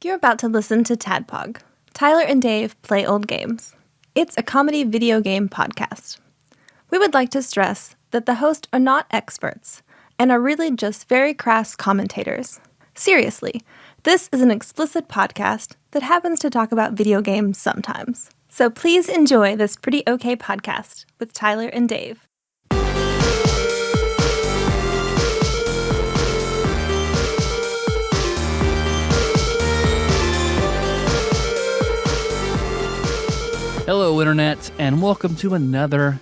You're about to listen to TADPOG. Tyler and Dave play old games. It's a comedy video game podcast. We would like to stress that the hosts are not experts and are really just very crass commentators. Seriously, this is an explicit podcast that happens to talk about video games sometimes. So please enjoy this pretty okay podcast with Tyler and Dave. Hello, Internet, and welcome to another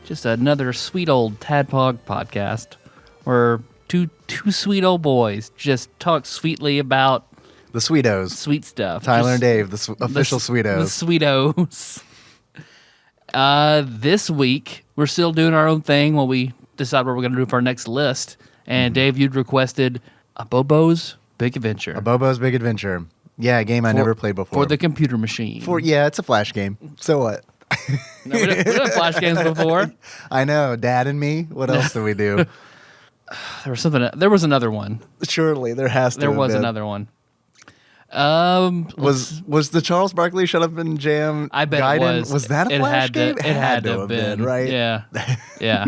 sweet old TADPOG podcast, where two sweet old boys just talk sweetly about the Sweetos. Sweet stuff. Tyler and Dave, the official Sweetos. The Sweetos. This week, we're still doing our own thing while we decide what we're going to do for our next list. And Dave, you'd requested Abobo's Big Adventure. Abobo's Big Adventure. Yeah, a game I never played before. For the computer machine. It's a flash game. So what? No, we done flash games before. I know. Dad and me. What else do we do? There was another one. Surely there has to. There was been. another one. Was the Charles Barkley Shut Up and Jam? I bet Gaiden, it was. Was that a flash game? It had to have been, right? Yeah, yeah.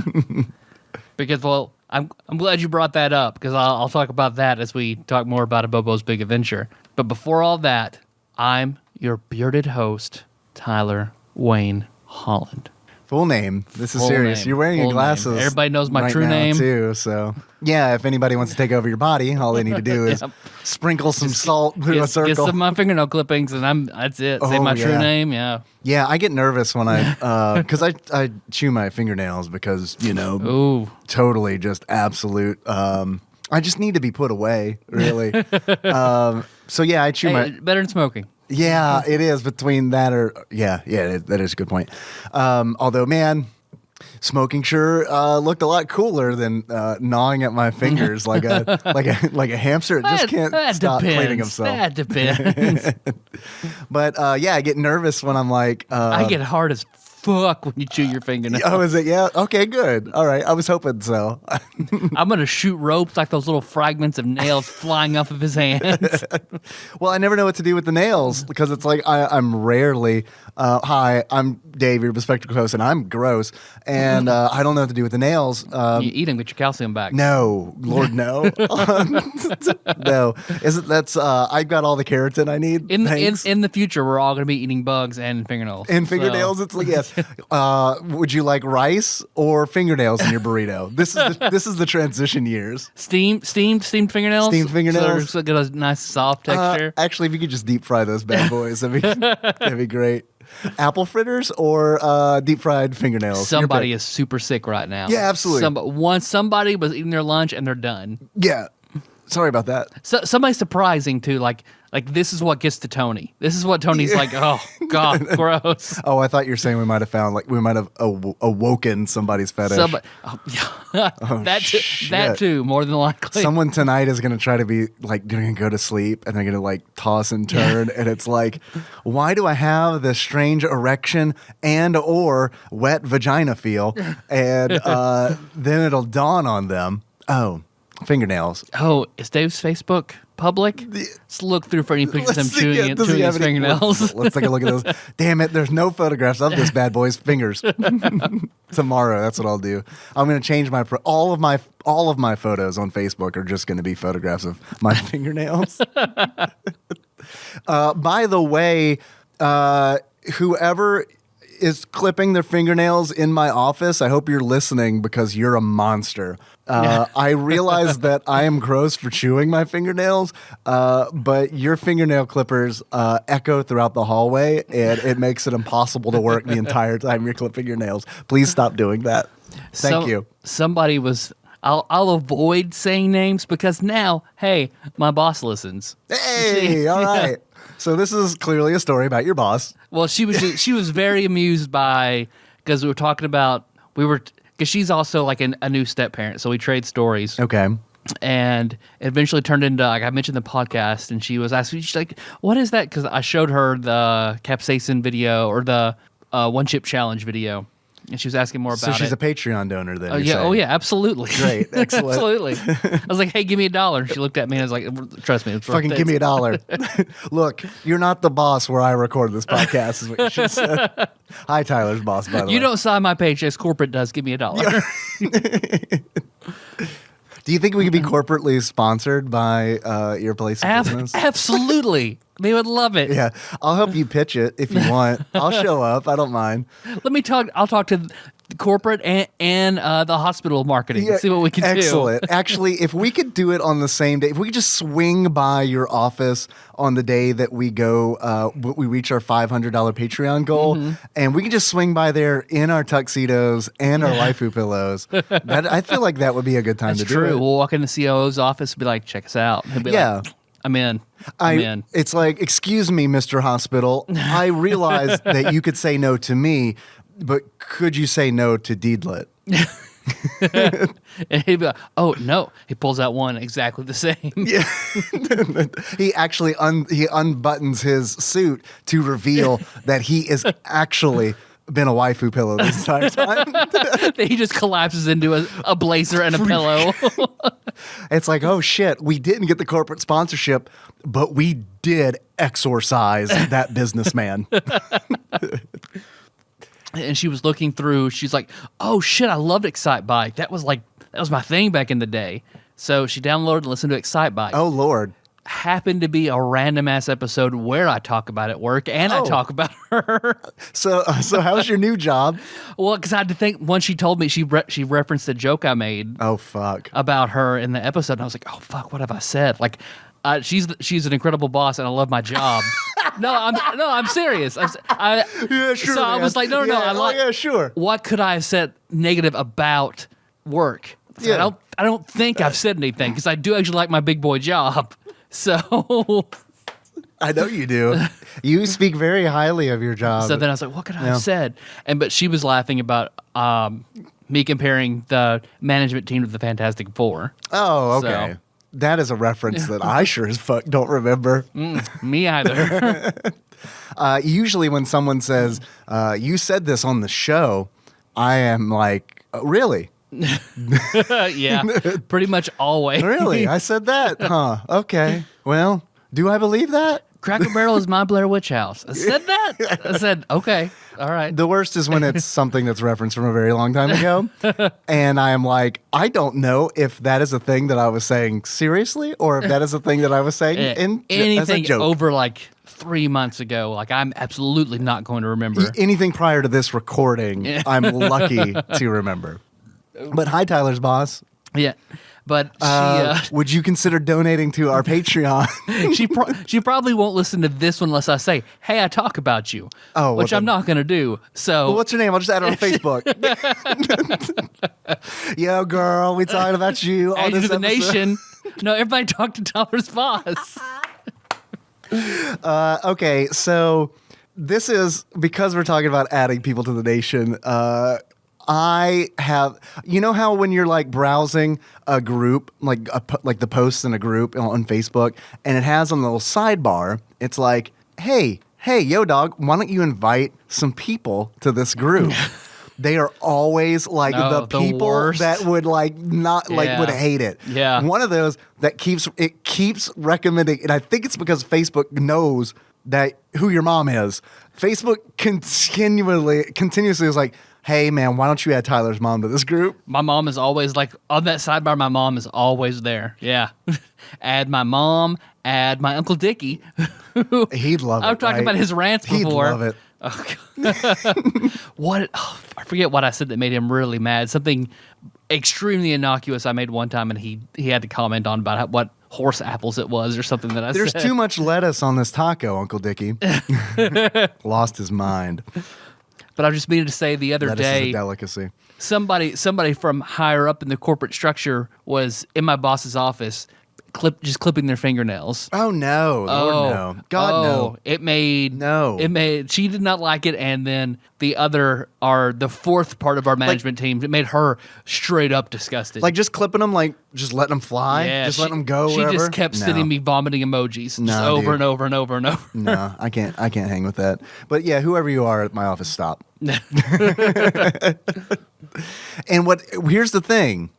Because I'm glad you brought that up because I'll talk about that as we talk more about Abobo's Big Adventure. But before all that, I'm your bearded host, Tyler Wayne Holland. Full name. This is Full serious. name. You're wearing your glasses. Name. Everybody knows my right true now name too. So yeah, if anybody wants to take over your body, all they need to do is sprinkle some salt through a circle. Get some of my fingernail clippings, and that's it. Say my true name. Yeah. Yeah, I get nervous when because I chew my fingernails because Ooh. Totally just absolute. I just need to be put away, really. So yeah, I chew better than smoking. Yeah, it is between that that is a good point. Although, man, smoking sure looked a lot cooler than gnawing at my fingers like a hamster. It just can't stop cleaning himself. That depends. But I get nervous when I'm like. I get hard as fuck when you chew your fingernails. Oh, is it? Yeah. Okay, good. All right. I was hoping so. I'm gonna shoot ropes like those little fragments of nails flying off of his hands. Well, I never know what to do with the nails because it's like I'm rarely. Hi, I'm Dave, your bespectacled host, and I'm gross, and I don't know what to do with the nails. You eat them, get your calcium back. No, Lord, no, no. That's I've got all the keratin I need. In the future, we're all gonna be eating bugs and fingernails. And fingernails, it's like yes. Would you like rice or fingernails in your burrito? This is the transition years. Steamed fingernails. Steamed fingernails. So get a nice soft texture. Actually, if you could just deep fry those bad boys, that'd be great. Apple fritters or deep fried fingernails. Somebody is super sick right now. Yeah, absolutely. Somebody was eating their lunch and they're done. Yeah. Sorry about that. So somebody surprising too, like this is what gets to Tony. This is what Tony's like, oh God, gross. Oh, I thought you were saying we might have awoken somebody's fetish. That too, more than likely. Someone tonight is going to try to be like, they're going to go to sleep and they're going to like toss and turn. And it's like, why do I have this strange erection and or wet vagina feel? And then it'll dawn on them. Oh, fingernails. Oh, is Dave's Facebook public? Let's look through for any pictures of him chewing his fingernails. Let's take a look at those. Damn it, there's no photographs of this bad boy's fingers. Tomorrow, that's what I'll do. I'm going to change all of my photos on Facebook are just going to be photographs of my fingernails. By the way, whoever is clipping their fingernails in my office, I hope you're listening because you're a monster. I realize that I am gross for chewing my fingernails, but your fingernail clippers echo throughout the hallway, and it makes it impossible to work the entire time you're clipping your nails. Please stop doing that. Thank you. Somebody was... I'll avoid saying names because now, hey, my boss listens. Hey, all right. So this is clearly a story about your boss. Well, she was very amused by because we were talking about because she's also like a new step parent, so we trade stories. Okay. And it eventually turned into like I mentioned the podcast, and she was asking, she's like, "What is that?" Because I showed her the capsaicin video or the one chip challenge video. and she was asking more about So she's it. a Patreon donor then. Oh you're yeah, saying. oh yeah, absolutely. Great, excellent. Absolutely. I was like, hey, give me $1. She looked at me and I was like, trust me, it's worth Fucking it. give me $1. Look, you're not the boss where I record this podcast, is what you should have said. Hi, Tyler's boss, by the way. You don't sign my paychecks, corporate does. Give me $1. Do you think we could be corporately sponsored by your place of business? Absolutely. They would love it. Yeah, I'll help you pitch it if you want. I'll show up. I don't mind. I'll talk to the corporate and the hospital marketing. See what we can do. Excellent. Actually, if we could do it on the same day, if we could just swing by your office on the day that we go, we reach our $500 Patreon goal, and we can just swing by there in our tuxedos and our waifu pillows. I feel like that would be a good time That's to do true. it. We'll walk in the COO's office and be like, check us out. He'll be like, I'm in. I'm in. It's like, excuse me, Mr. Hospital. I realize that you could say no to me, but could you say no to Deedlet? And he'd be like, oh, no. He pulls out one exactly the same. Yeah. He actually he unbuttons his suit to reveal that he is actually been a waifu pillow this entire time. He just collapses into a blazer and a pillow. It's like, oh shit, we didn't get the corporate sponsorship, but we did exorcise that businessman. And she was looking through. She's like, "Oh shit, I loved Excitebike. That was my thing back in the day." So she downloaded and listened to Excitebike. Oh Lord. Happened to be a random ass episode where I talk about at work and I talk about her. So how's your new job? Well, because I had to think. Once she told me, she referenced a joke I made Oh fuck. about her in the episode, and I was like, "Oh fuck, what have I said?" Like, she's an incredible boss, and I love my job. I'm serious. Yeah, sure. So I man. was like, no. Yeah, sure. What could I have said negative about work? So Yeah. I don't think I've said anything because I do actually like my big boy job. So I know you do. You speak very highly of your job. then I was like, what could I have said? But she was laughing about me comparing the management team to the Fantastic Four. Oh, okay. So- That is a reference that I sure as fuck don't remember. Me either. Usually when someone says, you said this on the show, I am like, oh, really? Yeah, pretty much always. Really? I said that? Huh. Okay. Well, do I believe that? Cracker Barrel is my Blair Witch house. I said that? I said, okay, all right. The worst is when it's something that's referenced from a very long time ago. And I am like, I don't know if that is a thing that I was saying seriously or if that is a thing that I was saying as a Anything joke. over like 3 months ago, like I'm absolutely not going to remember. Anything prior to this recording, I'm lucky to remember. But hi, Tyler's boss. Yeah. But she Would you consider donating to our Patreon? she probably won't listen to this one unless I say, "Hey, I talk about you," Oh, which well I'm not going to do. So, Well, what's your name? I'll just add it on Facebook. Yo, girl, we talking about you on add you this to the episode. nation. No, everybody talk to Tyler's boss. Okay, so this is because we're talking about adding people to the nation. I have, you know how when you're like browsing a group, like the posts in a group on Facebook, and it has on the little sidebar, it's like, hey, yo, dog, why don't you invite some people to this group? They are always like the people worst. that would like not like would hate it. Yeah. One of those that keeps recommending, and I think it's because Facebook knows that who your mom is. Facebook continuously is like, hey man, why don't you add Tyler's mom to this group? My mom is always like on that sidebar. My mom is always there. Yeah, add my mom. Add my Uncle Dickie. He'd love it. I've talked about his rants He'd before. love it. Oh, what? Oh, I forget what I said that made him really mad. Something extremely innocuous I made one time, and he had to comment on about what horse apples it was or something that I There's said. too much lettuce on this taco, Uncle Dickie. Lost his mind. But I just needed to say the other Lettuce is a day, delicacy. somebody from higher up in the corporate structure was in my boss's office clipping their fingernails. Oh no, Lord, no, God no. It made she did not like it, and then the fourth part of our management team, it made her straight up disgusted. Like just clipping them, like just letting them fly, just letting them go. She just kept sending me vomiting emojis, just over and over and over and over. No, I can't hang with that. But yeah, whoever you are at my office, stop. And here's the thing.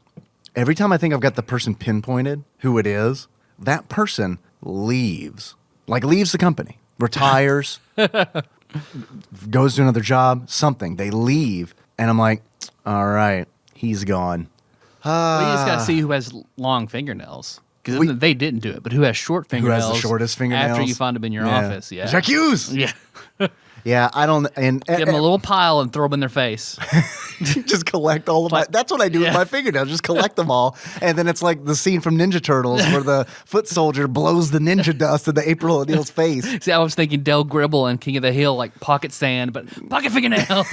Every time I think I've got the person pinpointed who it is, that person leaves. Like leaves the company, retires, goes to another job, something. They leave. And I'm like, all right, he's gone. Well, you just got to see who has long fingernails. Because they didn't do it, but who has short fingernails? Who has the shortest fingernails? After you find them in your office, yeah. Jacques Hughes! Yeah. Yeah, I don't... And Give them a little pile and throw them in their face. Just collect all of my... That's what I do with my fingernails. Just collect them all. And then it's like the scene from Ninja Turtles where the foot soldier blows the ninja dust into April O'Neil's face. See, I was thinking Del Gribble and King of the Hill, like pocket sand, but pocket fingernails.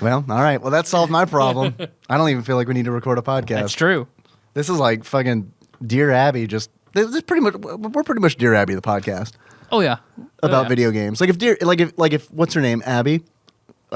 Well, all right. Well, that solved my problem. I don't even feel like we need to record a podcast. That's true. This is like fucking Dear Abby. We're pretty much Dear Abby, the podcast. Oh yeah. About video games. Like if what's her name? Abby.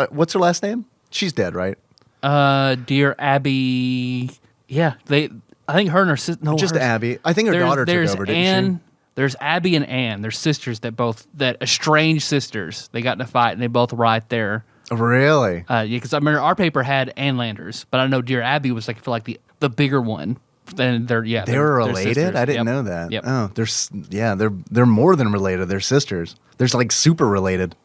What's her last name? She's dead, right? Dear Abby. Yeah, I think her and her sister. No, just Abby. I think her daughter took over. Didn't she? There's Abby and Ann. They're sisters that estranged sisters. They got in a fight and they both right there. Really? Yeah, because I remember our paper had Ann Landers, but I know Dear Abby was like I feel like the bigger one. And they were related. I didn't know that. Yep. Oh, they're more than related. They're sisters. They're like super related.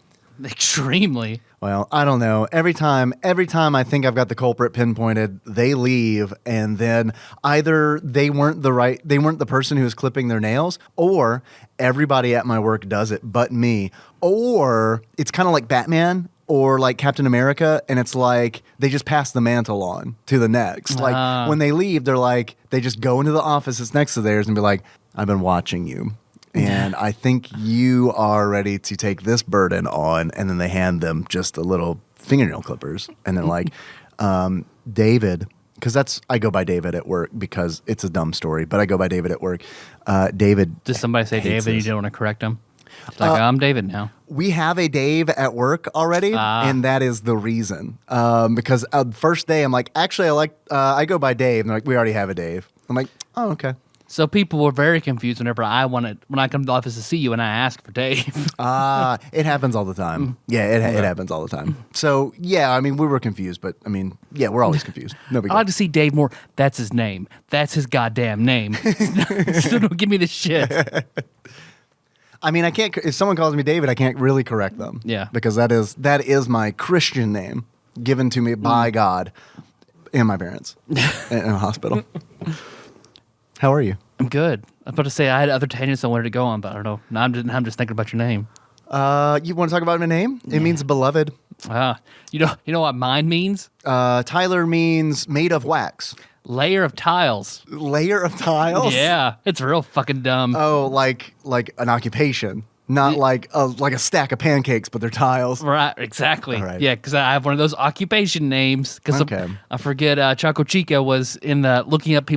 Extremely. Well, I don't know. Every time I think I've got the culprit pinpointed, they leave, and then either they weren't the person who was clipping their nails, or everybody at my work does it but me, or it's kind of like Batman. Or like Captain America, and it's like they just pass the mantle on to the next. Like when they leave, they're like, they just go into the office that's next to theirs and be like, I've been watching you. And I think you are ready to take this burden on. And then they hand them just a little fingernail clippers. And they're like, David, because I go by David at work because it's a dumb story, but I go by David at work. David. Does somebody say David? You don't want to correct them? It's like, I'm David now. We have a Dave at work already, and that is the reason. Because the first day, I'm like, actually, I go by Dave. And they're like, we already have a Dave. I'm like, oh, okay. So people were very confused when I come to the office to see you and I ask for Dave. It happens all the time. Yeah, it happens all the time. So, yeah, I mean, we were confused, but, I mean, yeah, we're always confused. No big deal. I like to see Dave more. That's his name. That's his goddamn name. So don't give me this shit. I mean, I can't. If someone calls me David, I can't really correct them. Yeah, because that is my Christian name given to me by God and my parents in a hospital. How are you? I'm good. I was about to say I had other tangents I wanted to go on, but I don't know. Now I'm just thinking about your name. You want to talk about my name? It means beloved. You know what mine means? Tyler means made of wax. Layer of tiles. Layer of tiles? Yeah, it's real fucking dumb. Oh, like an occupation, not like a stack of pancakes, but they're tiles. Right, exactly. All right. Yeah, because I have one of those occupation names. Because I forget Choco Chica was in the looking up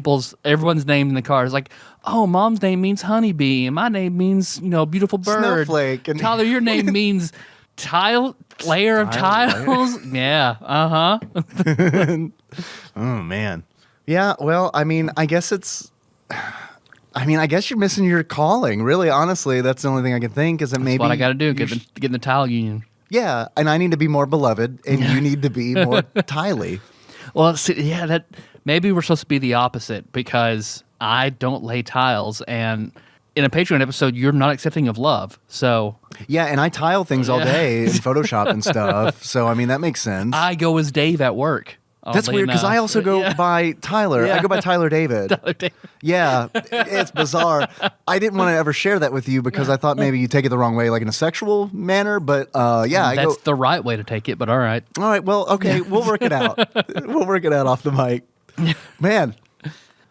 everyone's name in the car. It's like, oh, mom's name means honeybee, and my name means beautiful bird. Snowflake. And Tyler, your name means layer of tiles. Yeah. Oh man. Yeah, well, I mean, I guess you're missing your calling. Really, honestly, that's the only thing I can think is that maybe what I got to do, get in the tile union. Yeah, and I need to be more beloved, and you need to be more tiley. Well, see, yeah, that maybe we're supposed to be the opposite because I don't lay tiles, and in a Patreon episode, you're not accepting of love. So yeah, and I tile things all day in Photoshop and stuff. So I mean, that makes sense. I go as Dave at work. That's weird because I also go by Tyler. Yeah. I go by Tyler David. Tyler David. Yeah, it's bizarre. I didn't want to ever share that with you because I thought maybe you take it the wrong way, like in a sexual manner. But yeah, that's the right way to take it. But all right. All right. Well, okay. We'll work it out. We'll work it out off the mic. Man,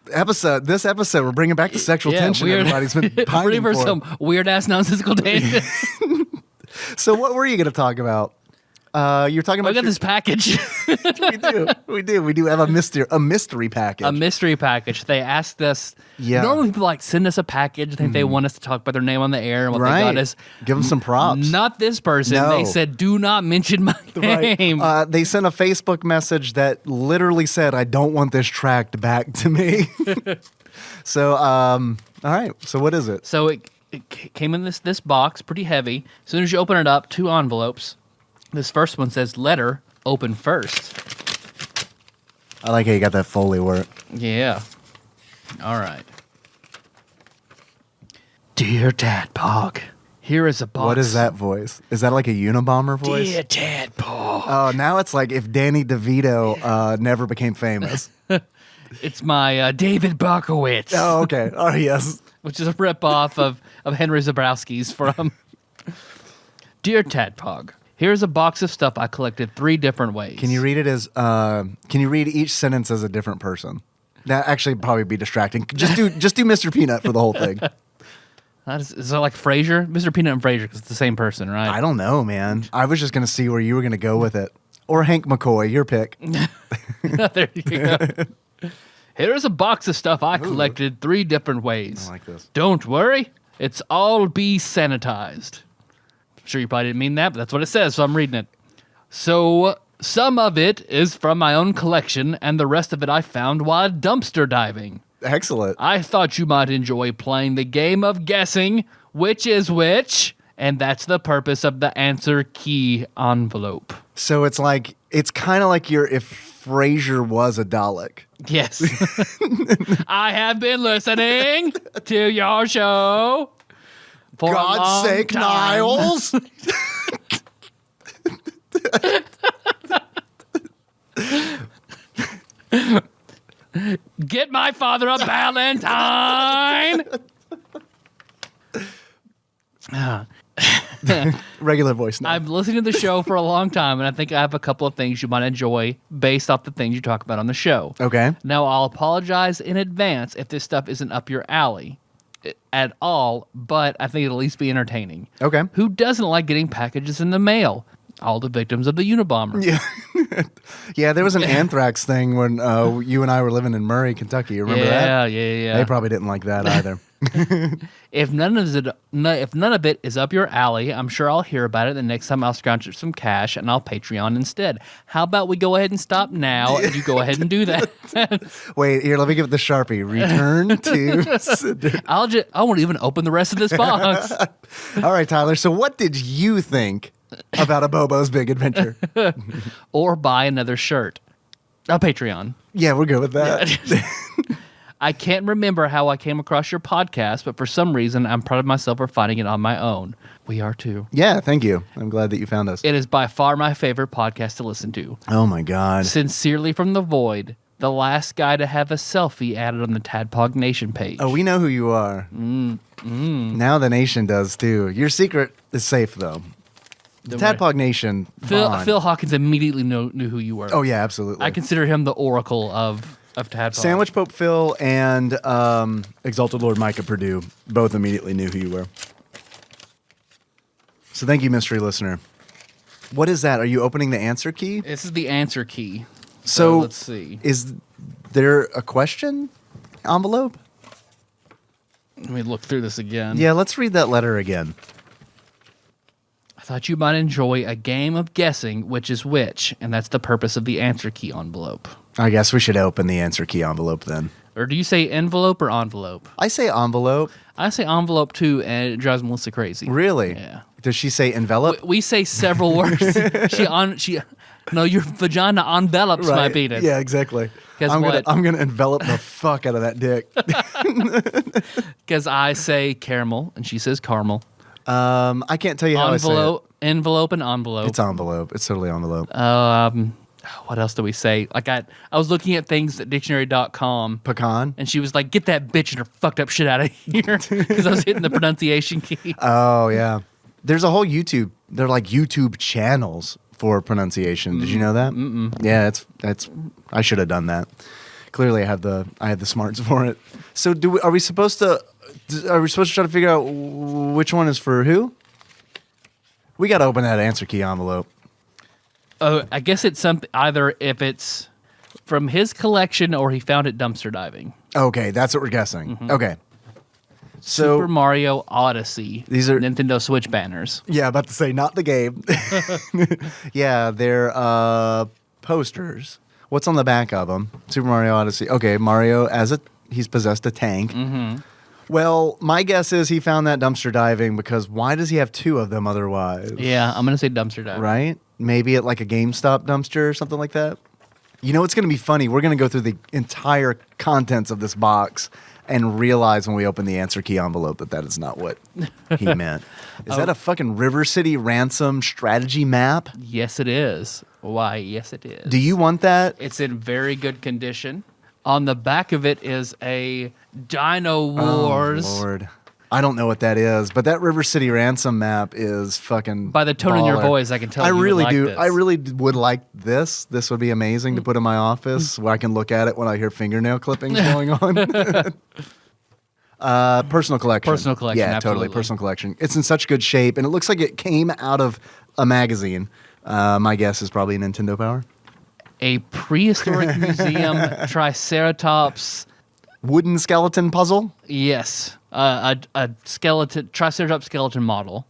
this episode, we're bringing back the sexual tension everybody's been pining for. Some weird ass nonsensical tangents. So, what were you going to talk about? You're talking about I got this package. we do have a mystery package. A mystery package. They asked us. Yeah. Normally people send us a package. I think they want us to talk about their name on the air and what they got us. Give them some props. Not this person. No. They said, do not mention my name. They sent a Facebook message that literally said, "I don't want this tracked back to me." So, all right. So what is it? So it came in this box, pretty heavy. As soon as you open it up, 2 envelopes. This first one says letter, open first. I like how you got that Foley work. Yeah. All right. Dear TADPOG, here is a box. What is that voice? Is that like a Unabomber voice? Dear TADPOG. Oh, now it's like if Danny DeVito never became famous. It's my David Barkowitz. Oh, okay. Oh, yes. Which is a ripoff of Henry Zabrowski's from. Dear TADPOG, here's a box of stuff I collected 3 different ways. Can you read it as? Can you read each sentence as a different person? That actually probably be distracting. Just do Mr. Peanut for the whole thing. Is that like Frasier? Mr. Peanut and Frasier, because it's the same person, right? I don't know, man. I was just gonna see where you were gonna go with it, or Hank McCoy, your pick. There you go. Here's a box of stuff I collected 3 different ways. I like this. Don't worry, it's all be sanitized. I'm sure you probably didn't mean that, but that's what it says, so I'm reading it. So, some of it is from my own collection, and the rest of it I found while dumpster diving. Excellent. I thought you might enjoy playing the game of guessing which is which, and that's the purpose of the answer key envelope. So it's kind of like if Frasier was a Dalek. Yes. I have been listening to your show for a God's long sake, time. Niles! Get my father a Valentine. Regular voice now. I've listened to the show for a long time, and I think I have a couple of things you might enjoy based off the things you talk about on the show. Okay. Now, I'll apologize in advance if this stuff isn't up your alley at all, but I think it'll at least be entertaining. Okay. Who doesn't like getting packages in the mail? All the victims of the Unabomber. Yeah. Yeah, there was an anthrax thing when you and I were living in Murray, Kentucky. Remember that? Yeah. They probably didn't like that either. If none of it is up your alley, I'm sure I'll hear about it the next time I'll scrounge up some cash and I'll Patreon instead. How about we go ahead and stop now and you go ahead and do that? Wait, here, let me give it the Sharpie. Return to... I won't even open the rest of this box. All right, Tyler. So what did you think about Abobo's Big Adventure? Or buy another shirt. A Patreon. Yeah, we're good with that. I can't remember how I came across your podcast, but for some reason, I'm proud of myself for finding it on my own. We are too. Yeah, thank you. I'm glad that you found us. It is by far my favorite podcast to listen to. Oh, my God. Sincerely from the void, the last guy to have a selfie added on the TADPOG Nation page. Oh, we know who you are. Now the Nation does, too. Your secret is safe, though. The TADPOG Nation. Phil Hawkins immediately knew who you were. Oh, yeah, absolutely. I consider him the oracle of TADPOG. Sandwich Pope Phil and Exalted Lord Micah Purdue both immediately knew who you were. So thank you, mystery listener. What is that? Are you opening the answer key? This is the answer key. So let's see. Is there a question envelope? Let me look through this again. Yeah, let's read that letter again. I thought you might enjoy a game of guessing which is which, and that's the purpose of the answer key envelope. I guess we should open the answer key envelope then. Or do you say envelope or envelope? I say envelope. I say envelope too, and it drives Melissa crazy. Really? Yeah. Does she say envelope? We say several words. No, your vagina envelops my penis. Yeah, exactly. I'm gonna envelop the fuck out of that dick. Because I say caramel and she says caramel. I can't tell you how Envelope and envelope. It's envelope. It's totally envelope. What else do we say? Like I was looking at things at dictionary.com. Pecan. And she was like, get that bitch and her fucked up shit out of here. Because I was hitting the pronunciation key. Oh, yeah. There's a whole YouTube. They're like YouTube channels for pronunciation. Did you know that? Mm-mm. Yeah, that's. I should have done that. Clearly, I have the smarts for it. So, are we supposed to try to figure out which one is for who? We got to open that answer key envelope. I guess it's something either if it's from his collection or he found it dumpster diving. Okay, that's what we're guessing. Okay. So Super Mario Odyssey. These are Nintendo Switch banners. Yeah, about to say not the game. Yeah, they're posters. What's on the back of them? Super Mario Odyssey. Okay, Mario he's possessed a tank. Well, my guess is he found that dumpster diving because why does he have two of them otherwise? Yeah, I'm gonna say dumpster diving. Right? Maybe at like a GameStop dumpster or something like that. You know what's going to be funny? We're going to go through the entire contents of this box and realize when we open the answer key envelope that is not what he meant. Is that a fucking River City Ransom strategy map? Yes, it is. Why? Yes, it is. Do you want that? It's in very good condition. On the back of it is a Dino Wars. Oh, Lord. I don't know what that is, but that River City Ransom map is fucking By the tone in your baller. voice, I can tell I you really would like do. this. I really would like this. This would be amazing to put in my office where I can look at it when I hear fingernail clippings going on. Personal collection. Personal collection, Yeah, absolutely. totally. Personal collection. It's in such good shape, and it looks like it came out of a magazine. My guess is probably Nintendo Power. A prehistoric museum Triceratops. Wooden skeleton puzzle? Yes. A skeleton, Triceratops skeleton model.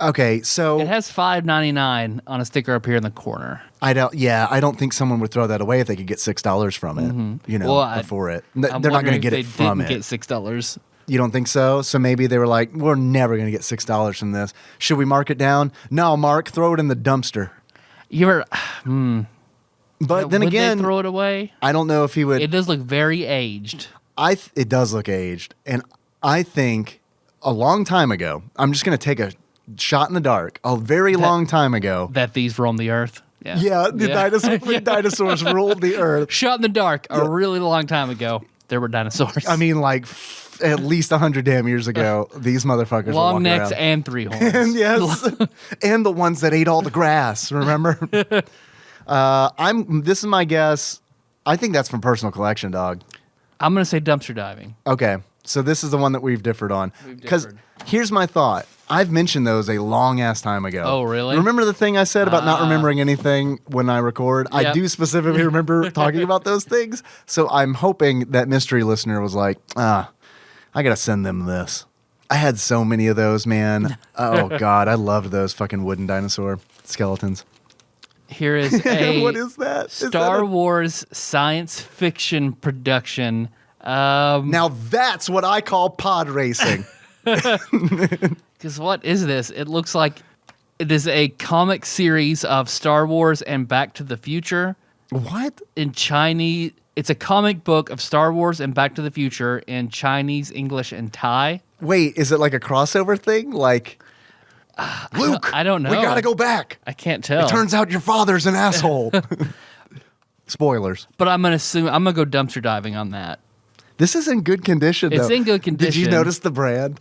Okay, so It has $5.99 on a sticker up here in the corner. I don't think someone would throw that away if they could get $6 from it. You know, Well, before it. I'm They're not going to wondering get if it they from didn't it. get $6. You don't think so? So maybe they were like, we're never going to get $6 from this. Should we mark it down? No, Mark, throw it in the dumpster. You ever? But then would again, they throw it away? I don't know if he would. It does look very aged. It does look aged. And I think a long time ago, I'm just going to take a shot in the dark, a very long time ago. That these roam the earth. Yeah, the dinosaurs ruled the earth. Shot in the dark a really long time ago. There were dinosaurs. I mean, like at least 100 damn years ago, these motherfuckers were long walking necks around. and three horns. And yes, and the ones that ate all the grass. Remember? This is my guess. I think that's from personal collection, dog. I'm gonna say dumpster diving. Okay, so this is the one that we've differed on. We've Because differed. here's my thought. I've mentioned those a long ass time ago. Oh, really? Remember the thing I said about not remembering anything when I record? I Yep. do specifically remember talking about those things. So I'm hoping that mystery listener was like, I gotta send them this. I had so many of those, man. Oh God, I loved those fucking wooden dinosaur skeletons. Here is a What is that? Is that Star Wars science fiction production. Now that's what I call pod racing. Because what is this? It looks like it is a comic series of Star Wars and Back to the Future What? in Chinese. It's a comic book of Star Wars and Back to the Future in Chinese, English, and Thai. Wait, is it like a crossover thing? Like, Luke, I don't know. We gotta go back. I can't tell. It turns out your father's an asshole. Spoilers. But I'm gonna go dumpster diving on that. This is in good condition, though. It's in good Did you condition. notice the brand?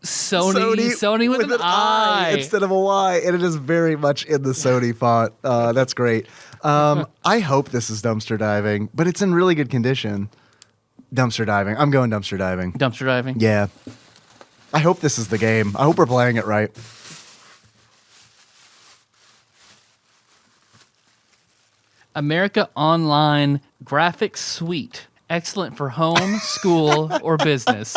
Sony with an I. instead of a Y, and it is very much in the Sony font. That's great. I hope this is dumpster diving, but it's in really good condition. Dumpster diving. I'm going dumpster diving. Dumpster diving. Yeah. I hope this is the game. I hope we're playing it right. America Online Graphics Suite. Excellent for home, school, or business.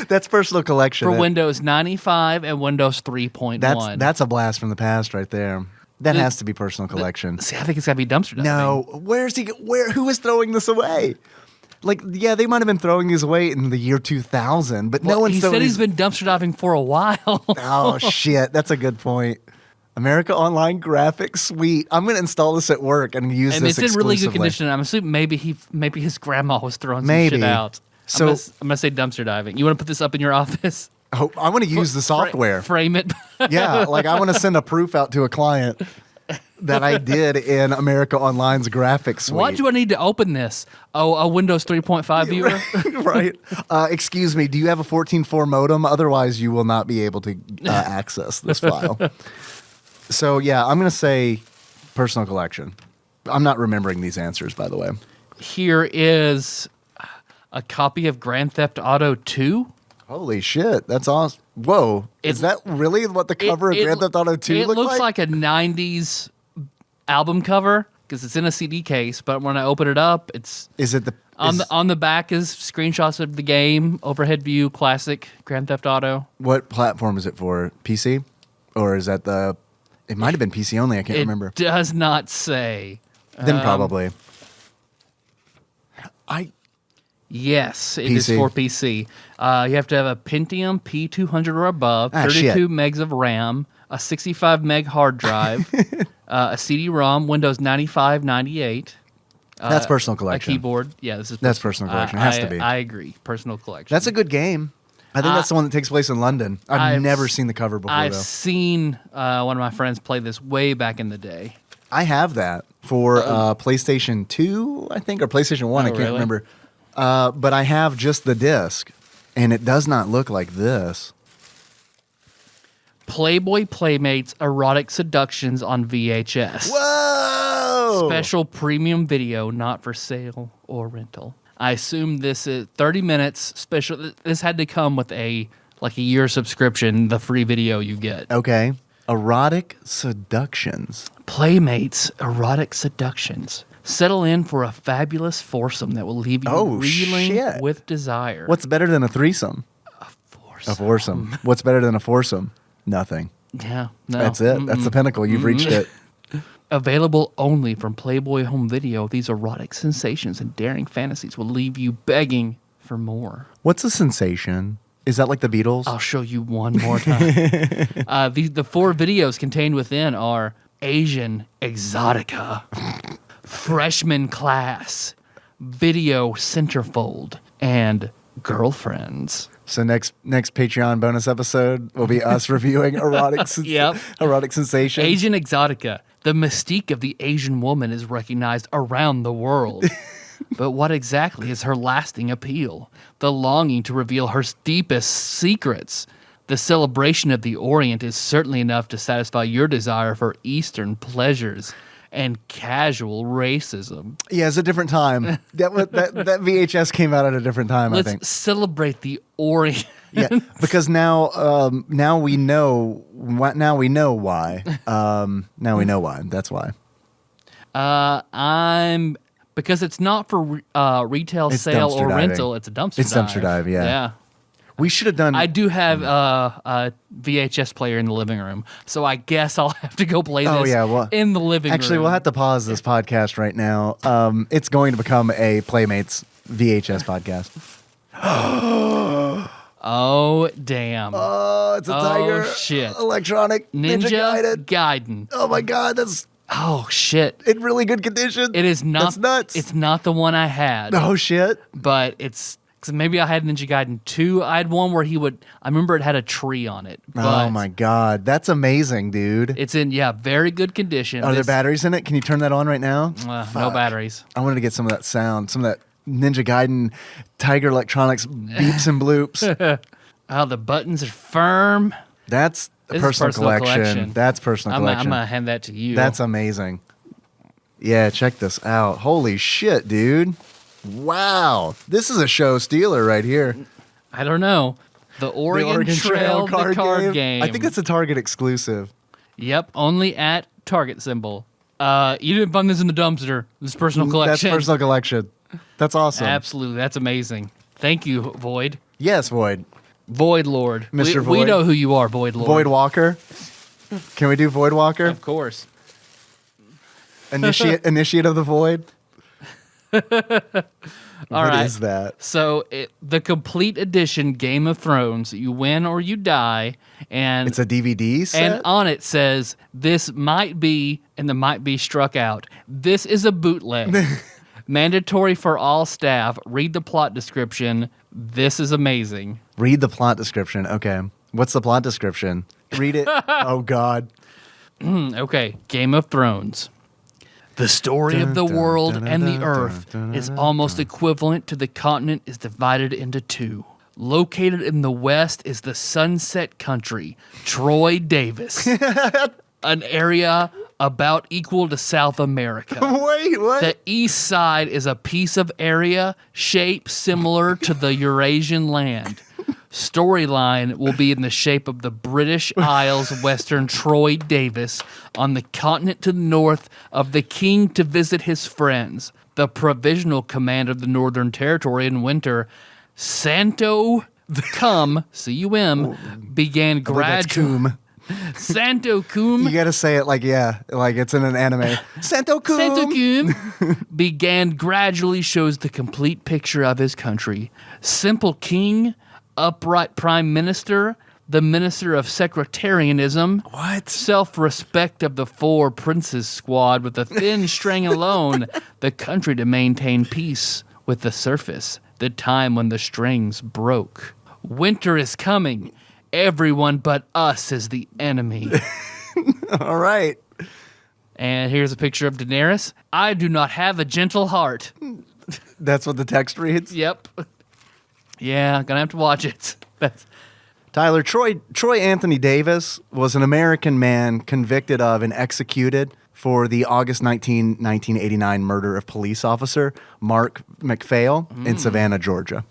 That's personal collection. For That- Windows 95 and Windows 3.1. That's a blast from the past right there. That has to be personal collection. See, I think it's got to be dumpster diving. No, who is throwing this away? Like, yeah, they might have been throwing these away in the year 2000, but no Well, one's he throwing said he's these. been dumpster diving for a while. Oh shit, that's a good point. America Online Graphics Suite. I'm gonna install this at work and use And this it's in really good exclusively. condition. I'm assuming maybe his grandma was throwing some Maybe. shit out. So- I'm gonna say dumpster diving. You want to put this up in your office? Oh, I want to use the software. Frame it. Yeah, like I want to send a proof out to a client that I did in America Online's graphics suite. Why do I need to open this? Oh, a Windows 3.5 viewer? Right. Excuse me, do you have a 14.4 modem? Otherwise, you will not be able to access this file. So, yeah, I'm going to say personal collection. I'm not remembering these answers, by the way. Here is a copy of Grand Theft Auto 2. Holy shit, that's awesome. Whoa, is that really what the cover of Grand Theft Auto 2 It looked looks like? like a 90s album cover because it's in a CD case. But when I open it up, Is it the on the back is screenshots of the game, overhead view, classic Grand Theft Auto. What platform is it for? PC, or is that the? It might have been PC only. I can't remember. It does not say. Then probably. Yes, it PC. is for PC. You have to have a Pentium P200 or above, 32 shit. megs of RAM, a 65 meg hard drive, a CD-ROM, Windows 95, 98. That's personal collection. A keyboard. Yeah, this is That's personal collection. It has to be. I agree. Personal collection. That's a good game. I think that's the one that takes place in London. I've never seen the cover before, I've though. seen one of my friends play this way back in the day. I have that for PlayStation 2, I think, or PlayStation 1. I can't really? remember. But I have just the disc, and it does not look like this. Playboy Playmates Erotic Seductions on VHS. Whoa! Special premium video, not for sale or rental. I assume this is 30 minutes special. This had to come with a year subscription, the free video you get. Okay. Erotic Seductions. Playmates Erotic Seductions. Settle in for a fabulous foursome that will leave you reeling shit. with desire. What's better than a threesome? foursome? A foursome. What's better than a foursome? Nothing. Yeah, no. That's it. That's the pinnacle. You've reached it. Available only from Playboy Home Video, these erotic sensations and daring fantasies will leave you begging for more. What's a sensation? Is that like the Beatles? I'll show you one more time. The 4 videos contained within are Asian Exotica, Freshman Class, Video Centerfold, and Girlfriends. So next Patreon bonus episode will be us reviewing erotic sensation. Asian Exotica. The mystique of the Asian woman is recognized around the world. But what exactly is her lasting appeal? The longing to reveal her deepest secrets. The celebration of the Orient is certainly enough to satisfy your desire for Eastern pleasures and casual racism. Yeah, it's a different time. that VHS came out at a different time, Let's I think. celebrate the Orient. Yeah, because now we know why. Now we know why. That's why. Because it's not for retail It's sale dumpster or diving. rental. It's a dumpster It's dive. dumpster dive, yeah. Yeah. We should have done. I do have a VHS player in the living room, so I guess I'll have to go play this in the living room. Actually, we'll have to pause this podcast right now. It's going to become a Playmates VHS podcast. Oh, damn. Oh, it's a Tiger. Shit. Electronic Ninja Gaiden. Gaiden. Oh my God, that's Oh, shit. in really good condition. It is not. That's nuts. It's not the one I had. Oh shit. But it's. Cause maybe I had Ninja Gaiden 2. I had one where I remember it had a tree on it. But Oh my God, that's amazing, dude. It's in, very good condition. Are there batteries in it? Can you turn that on right now? No Fuck. batteries. I wanted to get some of that sound, some of that Ninja Gaiden, Tiger Electronics beeps and bloops. Oh, the buttons are firm. That's a This is personal personal collection. collection. That's personal I'm collection. going to hand that to you. That's amazing. Yeah, check this out. Holy shit, dude. Wow. This is a show stealer right here. I don't know. The Oregon Trail card game. I think it's a Target exclusive. Yep, only at Target symbol. You didn't find this in the dumpster. This is personal collection. That's personal collection. That's awesome. Absolutely, that's amazing. Thank you, Void. Yes, Void. Void Lord. Mr. We Void. know who you are, Void Lord. Void Walker. Can we do Void Walker? Of course. Initiate of the Void. All What right. is that? So the complete edition Game of Thrones, you win or you die, and It's a DVD set? and on it says this might be, and the might be struck out. This is a bootleg. Mandatory for all staff. Read the plot description. This is amazing. Read the plot description. Okay. What's the plot description? Read it. Oh, God. Okay, Game of Thrones. The story of the world and the earth is almost equivalent to the continent is divided into two. Located in the west is the Sunset Country, Troy Davis, an area about equal to South America. Wait, what? The east side is a piece of area shape similar to the Eurasian land. storyline will be in the shape of the British Isles Western Troy Davis on the continent to the north of the king to visit his friends. The provisional command of the Northern Territory in winter, Santo Cum, C-U-M, began gradually. Santo Cum. You gotta say it like it's in an anime. Santo Cum. Santo Cum began gradually shows the complete picture of his country. Simple king, upright prime minister, the minister of secretarianism. What? Self-respect of the four princes squad with a thin string alone. The country to maintain peace with the surface. The time when the strings broke. Winter is coming. Everyone but us is the enemy. All right. And here's a picture of Daenerys. I do not have a gentle heart. That's what the text reads? Yep. Yeah, gonna have to watch it. Tyler, Troy Anthony Davis was an American man convicted of and executed for the August 1989 murder of police officer Mark McPhail in Savannah, Georgia.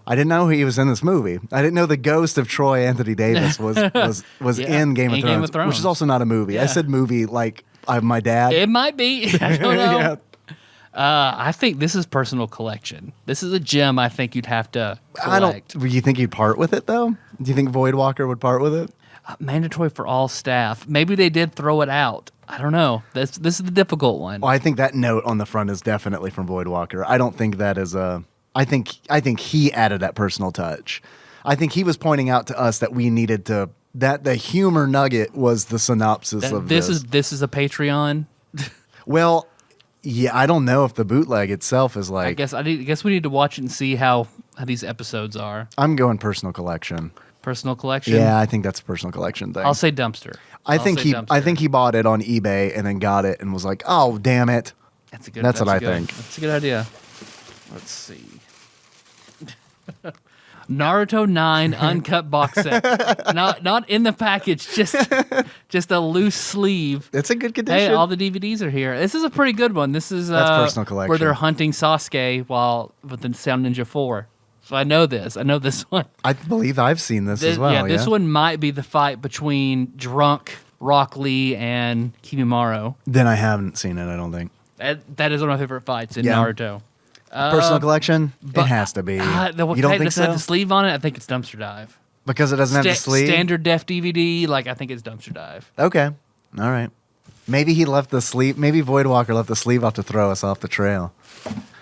I didn't know he was in this movie. I didn't know the ghost of Troy Anthony Davis was Yeah, in Game of Thrones, which is also not a movie. Yeah. I said movie like my dad. It might be. I don't know. Yeah. I think this is personal collection. This is a gem I think you'd have to collect. You think he'd part with it, though? Do you think Voidwalker would part with it? Mandatory for all staff. Maybe they did throw it out. I don't know. This is the difficult one. Well, I think that note on the front is definitely from Voidwalker. I don't think that is a... I think he added that personal touch. I think he was pointing out to us that we needed to... That the humor nugget was the synopsis of this. This is a Patreon? Well... Yeah, I don't know if the bootleg itself is like... I guess we need to watch it and see how these episodes are. I'm going personal collection. Personal collection? Yeah, I think that's a personal collection thing. I'll say dumpster. I think he bought it on eBay and then got it and was like, "Oh, damn it." That's what I think. That's a good idea. Let's see. Naruto 9 uncut box set. Not in the package, just a loose sleeve. It's a good condition. Hey, all the DVDs are here. This is a pretty good one. This is That's personal collection. where they're hunting Sasuke with the Sound Ninja 4. So I know this. I know this one. I believe I've seen this as well. Yeah, this one might be the fight between drunk Rock Lee and Kimimaro. Then I haven't seen it, I don't think. That is one of my favorite fights in Naruto. Personal collection? It has to be. You don't think so? The sleeve on it, I think it's Dumpster Dive. Because it doesn't have the sleeve? Standard def DVD, I think it's Dumpster Dive. Okay. All right. Maybe he left the sleeve. Maybe Voidwalker left the sleeve off to throw us off the trail.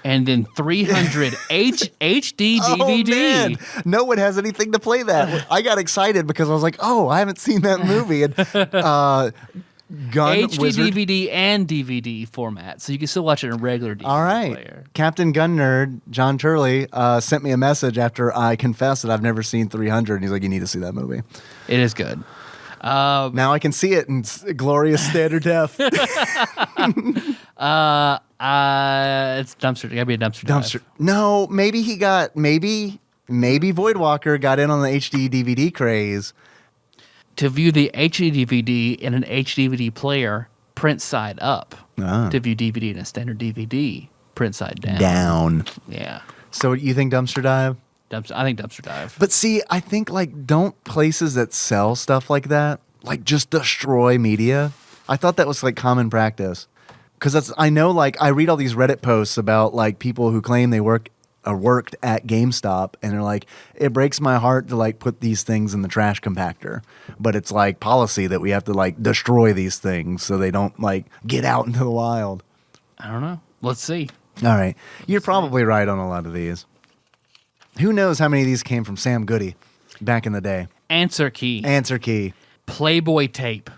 And then 300 HD DVD. Oh, man. No one has anything to play that. I got excited because I was like, oh, I haven't seen that movie. And Gun HD Wizard. DVD and DVD format, so you can still watch it in a regular DVD All right. player. Captain Gun Nerd, John Turley, sent me a message after I confessed that I've never seen 300. And he's like, you need to see that movie. It is good. Now I can see it in glorious standard def. It's dumpster. It gotta be a dumpster. Dive. No, maybe Voidwalker got in on the HD DVD craze. To view the HD DVD in an HD DVD player, print side up. To view DVD in a standard DVD, print side down. Down. Yeah. So you think dumpster dive? I think dumpster dive. But see, I think don't places that sell stuff like that just destroy media? I thought that was common practice. Because I know I read all these Reddit posts about people who claim they worked at GameStop, and they're like, it breaks my heart to put these things in the trash compactor, but it's policy that we have to destroy these things so they don't get out into the wild. I don't know. Let's see. All right, you're probably right on a lot of these. Who knows how many of these came from Sam Goody back in the day? Answer key. Playboy tape.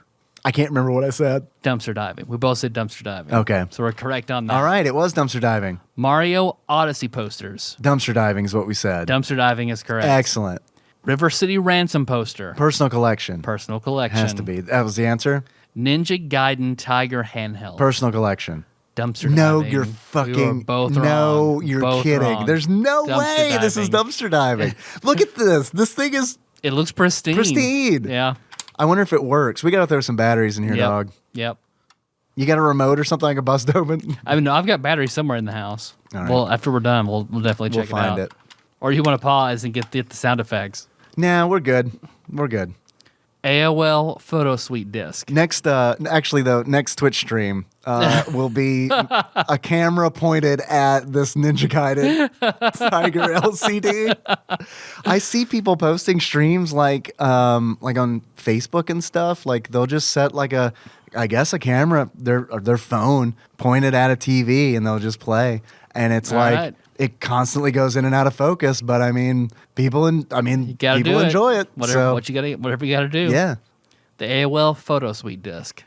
I can't remember what I said. Dumpster diving. We both said dumpster diving. Okay. So we're correct on that. All right, it was dumpster diving. Mario Odyssey posters. Dumpster diving is what we said. Dumpster diving is correct. Excellent. River City Ransom poster. Personal collection. Personal collection. Has to be. That was the answer? Ninja Gaiden Tiger handheld. Personal collection. Dumpster no, diving. You're fucking. We were both wrong. No, you're both kidding. Wrong. There's no way diving. this is dumpster diving. Look at this. This thing is It looks pristine. pristine. Yeah. I wonder if it works. We got to throw some batteries in here, dog. Yep. You got a remote or something I can bust open? I mean, no, I've got batteries somewhere in the house. All right. Well, after we're done, we'll definitely check We'll find it out. it. Or you want to pause and get the sound effects. Nah, we're good. We're good. AOL photo suite disc. Next, actually, though, next Twitch stream will be a camera pointed at this Ninja Gaiden Tiger LCD. I see people posting streams like on Facebook and stuff. Like they'll just set like a camera, their phone pointed at a TV, and they'll just play. And it's it constantly goes in and out of focus. But I mean, people enjoy it. Whatever you gotta do. Yeah. The AOL photo suite disc.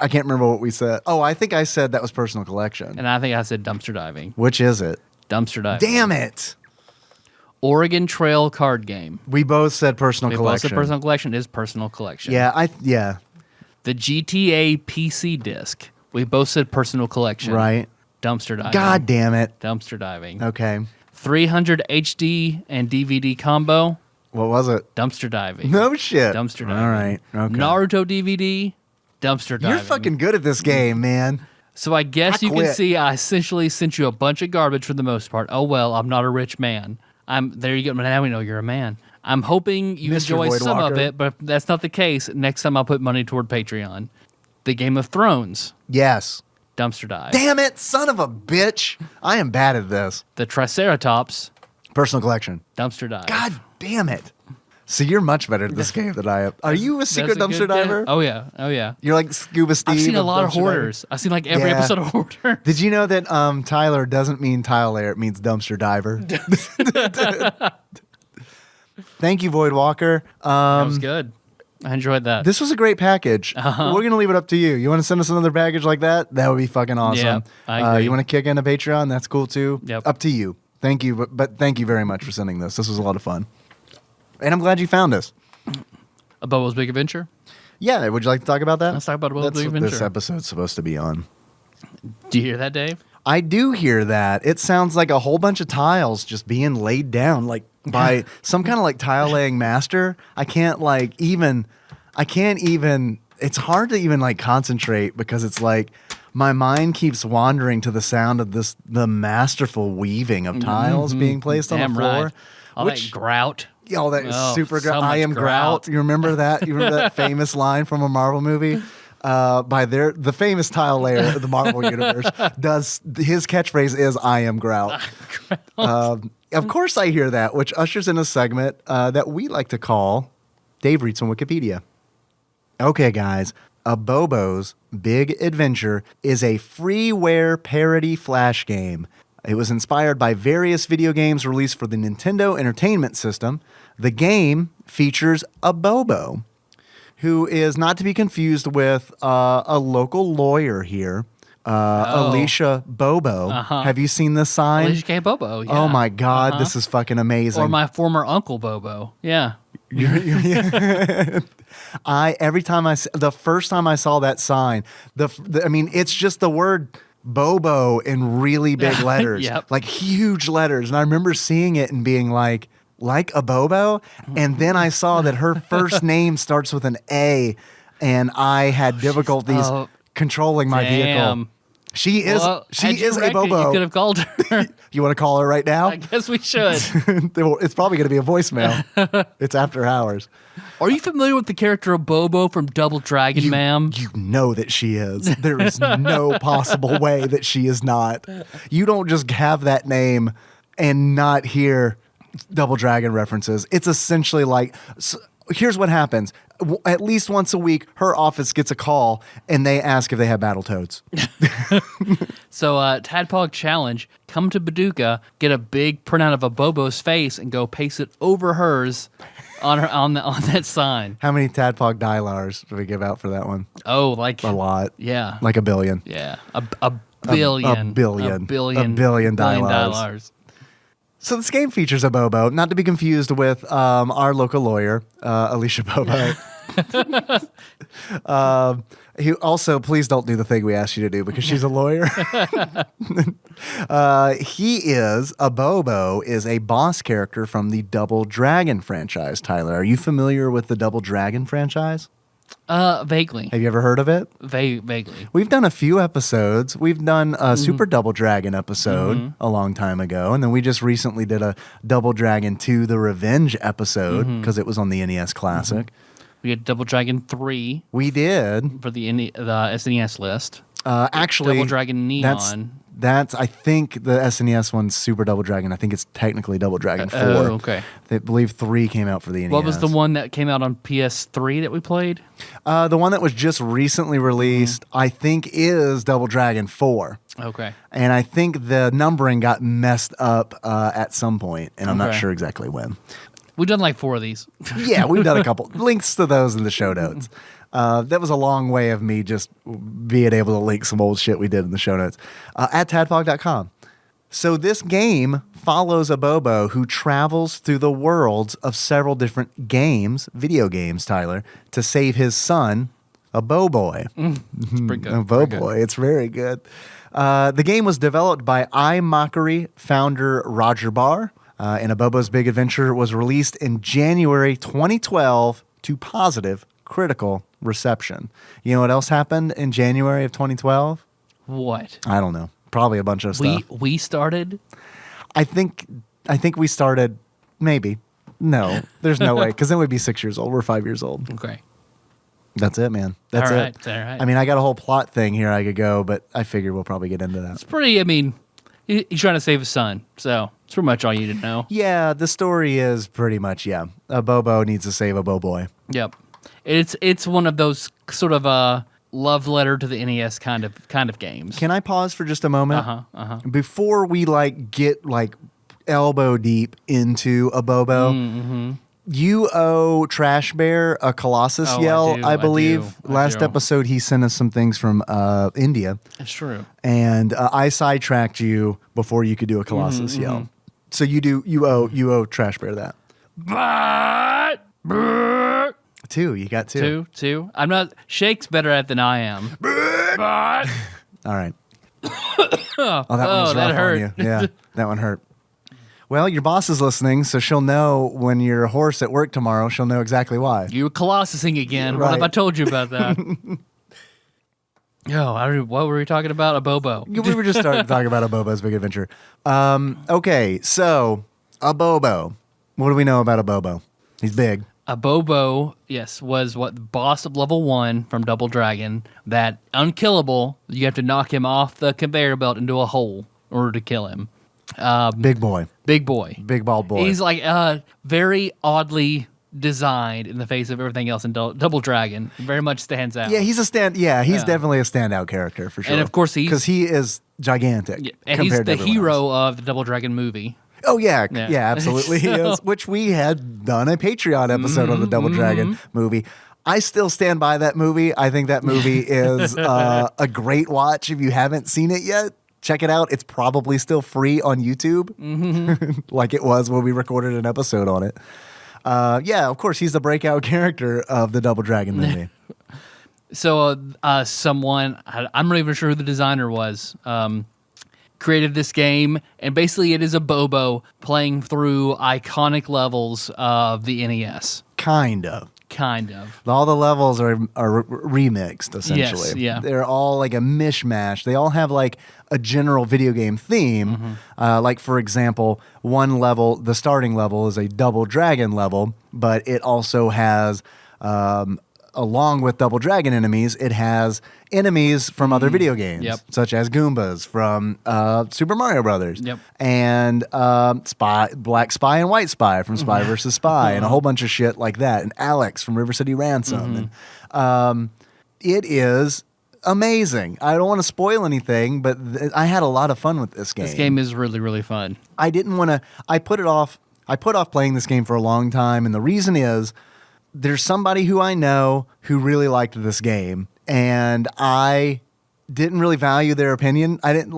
I can't remember what we said. Oh, I think I said that was personal collection. And I think I said dumpster diving. Which is it? Dumpster diving. Damn it. Oregon Trail card game. We both said personal We collection. both said personal collection is personal collection. Yeah. The GTA PC disc. We both said personal collection. Right. Dumpster diving. God damn it. Dumpster diving. Okay. 300 HD and DVD combo. What was it? Dumpster diving. No shit. Dumpster diving. All right. Okay. Naruto DVD. Dumpster diving. You're fucking good at this game, man. So I guess you can quit. see I essentially sent you a bunch of garbage for the most part. Oh well, I'm not a rich man. There you go. Now we know you're a man. I'm hoping you Mr. enjoy some of Voidwalker. it, but if that's not the case, next time I'll put money toward Patreon. The Game of Thrones. Yes. Dumpster dive. Damn it, son of a bitch. I am bad at this. The Triceratops. Personal collection. Dumpster dive. God damn it. So you're much better at this game than I am. Are you a secret That's a dumpster good game. diver? Oh yeah. You're like Scuba Steve. I've seen a lot of Dumpster Diver? hoarders. I've seen like every Yeah. episode of Hoarders. Did you know that Tyler doesn't mean tile layer, it means dumpster diver? Thank you, Void Walker. That was good. I enjoyed that. This was a great package. Uh-huh. We're going to leave it up to you. You want to send us another package like that? That would be fucking awesome. Yeah, I agree. You want to kick in a Patreon? That's cool too. Yep. Up to you. Thank you. But thank you very much for sending this. This was a lot of fun. And I'm glad you found us. Abobo's Big Adventure. Yeah. Would you like to talk about that? Let's talk about Abobo's That's Big what Adventure. this episode's supposed to be on. Do you hear that, Dave? I do hear that. It sounds like a whole bunch of tiles just being laid down like by some kind of like tile laying master. I can't even, it's hard to even like concentrate because it's like my mind keeps wandering to the sound of the masterful weaving of tiles being placed on the Damn floor. right. All that grout. Oh, that super so grout. I much am grout. You remember that? You remember that famous line from a Marvel movie? By the famous tile layer of the Marvel universe does his catchphrase is "I am grout." Of course, I hear that, which ushers in a segment that we like to call Dave Reads from Wikipedia. Okay, guys, Abobo's Big Adventure is a freeware parody flash game. It was inspired by various video games released for the Nintendo Entertainment System. The game features Abobo, who is not to be confused with a local lawyer here, Alicia Bobo. Uh-huh. Have you seen this sign? Alicia K. Bobo. Yeah. Oh my God, Uh-huh. this is fucking amazing. Or my former uncle Bobo. Yeah. Every time the first time I saw that sign, it's just the word Bobo in really big letters, Yep. like huge letters. And I remember seeing it and being like Abobo. And then I saw that her first name starts with an A, and I had difficulties controlling my Damn. vehicle. She is Had you a wrecked it, Bobo. You could have called her. You want to call her right now? I guess we should. It's probably going to be a voicemail. It's after hours. Are you familiar with the character of Bobo from Double Dragon, ma'am? You know that she is. There is no possible way that she is not. You don't just have that name and not hear Double Dragon references. It's essentially like, here's what happens. At least once a week, her office gets a call and they ask if they have Battletoads. So, Tadpog challenge: come to Paducah, get a big printout of a Bobo's face, and go paste it over hers on that sign. How many Tadpog Dylars do we give out for that one? Oh, like A lot. Yeah, Like a billion. yeah, a billion, A billion. a billion, A billion billion dollars. dollars. So this game features a Bobo, not to be confused with our local lawyer, Alicia Bobo. He also, please don't do the thing we asked you to do because she's a lawyer. Abobo is a boss character from the Double Dragon franchise. Tyler, are you familiar with the Double Dragon franchise? Vaguely. Have you ever heard of it? Vaguely. We've done a few episodes. We've done a Super Double Dragon episode a long time ago, and then we just recently did a Double Dragon 2 The Revenge episode because it was on the NES Classic. We had Double Dragon 3 We did. for the SNES list. Actually, Double Dragon Neon. That's I think the SNES one's Super Double Dragon. I think it's technically Double Dragon 4. Okay. I believe 3 came out for the NES. What was the one that came out on PS3 that we played? The one that was just recently released, I think, is Double Dragon 4. Okay. And I think the numbering got messed up at some point, and I'm not Okay. sure exactly when. We've done like 4 of these. Yeah, we've done a couple. Links to those in the show notes. That was a long way of me just being able to link some old shit we did in the show notes. At tadpog.com. So this game follows Abobo, who travels through the worlds of several different games, video games, Tyler, to save his son, Abobo. It's pretty good. Abobo. It's very good. The game was developed by iMockery founder Roger Barr, and Abobo's Big Adventure was released in January 2012 to positive critical reception. You know what else happened in January of 2012? What? I don't know. Probably a bunch of stuff. We started? I think we started, maybe. No, there's no way, because then we'd be 6 years old. We're 5 years old. Okay. That's it, man. That's All it. right, all right. I mean, I got a whole plot thing here I could go, but I figure we'll probably get into that. It's pretty, I mean, he's trying to save his son, so it's pretty much all you need to know. Yeah, the story is pretty much, Abobo needs to save a boy. Yep. It's one of those sort of love letter to the NES kind of games. Can I pause for just a moment? Before we get elbow deep into Abobo, you owe Trash Bear a Colossus Oh, yell, I do, believe. I Last do. episode, he sent us some things from India, It's true. and I sidetracked you before you could do a Colossus yell. So you owe Trash Bear that. Two, you got two. Two. I'm not. Shake's better at it than I am. All right. Oh, that one was that rough hurt. on you. Yeah, that one hurt. Well, your boss is listening, so she'll know when you're hoarse at work tomorrow. She'll know exactly why. You were Colossusing again. What Right. have I told you about that? What were we talking about? Abobo. We were just starting talking about Abobo's Big Adventure. Okay, so Abobo. What do we know about Abobo? He's big. Abobo, yes, was what the boss of level 1 from Double Dragon. That unkillable. You have to knock him off the conveyor belt into a hole in order to kill him. Big boy. Big boy. Big bald boy. He's like very oddly designed in the face of everything else in Double Dragon. Very much stands out. Yeah, he's definitely a standout character for sure. And of course because he is gigantic. and he's compared to the everyone hero else. of the Double Dragon movie. Oh yeah, Yeah. yeah, absolutely he is. Which we had done a Patreon episode on the Double Dragon movie. I still stand by that movie. I think that movie is a great watch. If you haven't seen it yet, check it out. It's probably still free on YouTube, like it was when we recorded an episode on it. Yeah, of course, he's the breakout character of the Double Dragon movie. So someone, I'm not even sure who the designer was, created this game, and basically it is Abobo playing through iconic levels of the NES. Kind of. All the levels are remixed, essentially. Yes, yeah. They're all like a mishmash. They all have like a general video game theme. Like, for example, one level, the starting level, is a Double Dragon level, but it also has, along with Double Dragon enemies, it has enemies from other video games, Yep. such as Goombas from Super Mario Brothers, Yep. and Black Spy and White Spy from Spy vs. Spy, and a whole bunch of shit like that, and Alex from River City Ransom. And it is amazing. I don't want to spoil anything, but I had a lot of fun with this game. This game is really, really fun. I didn't want to. I put off playing this game for a long time, and the reason is there's somebody who I know who really liked this game, and I didn't really value their opinion. I didn't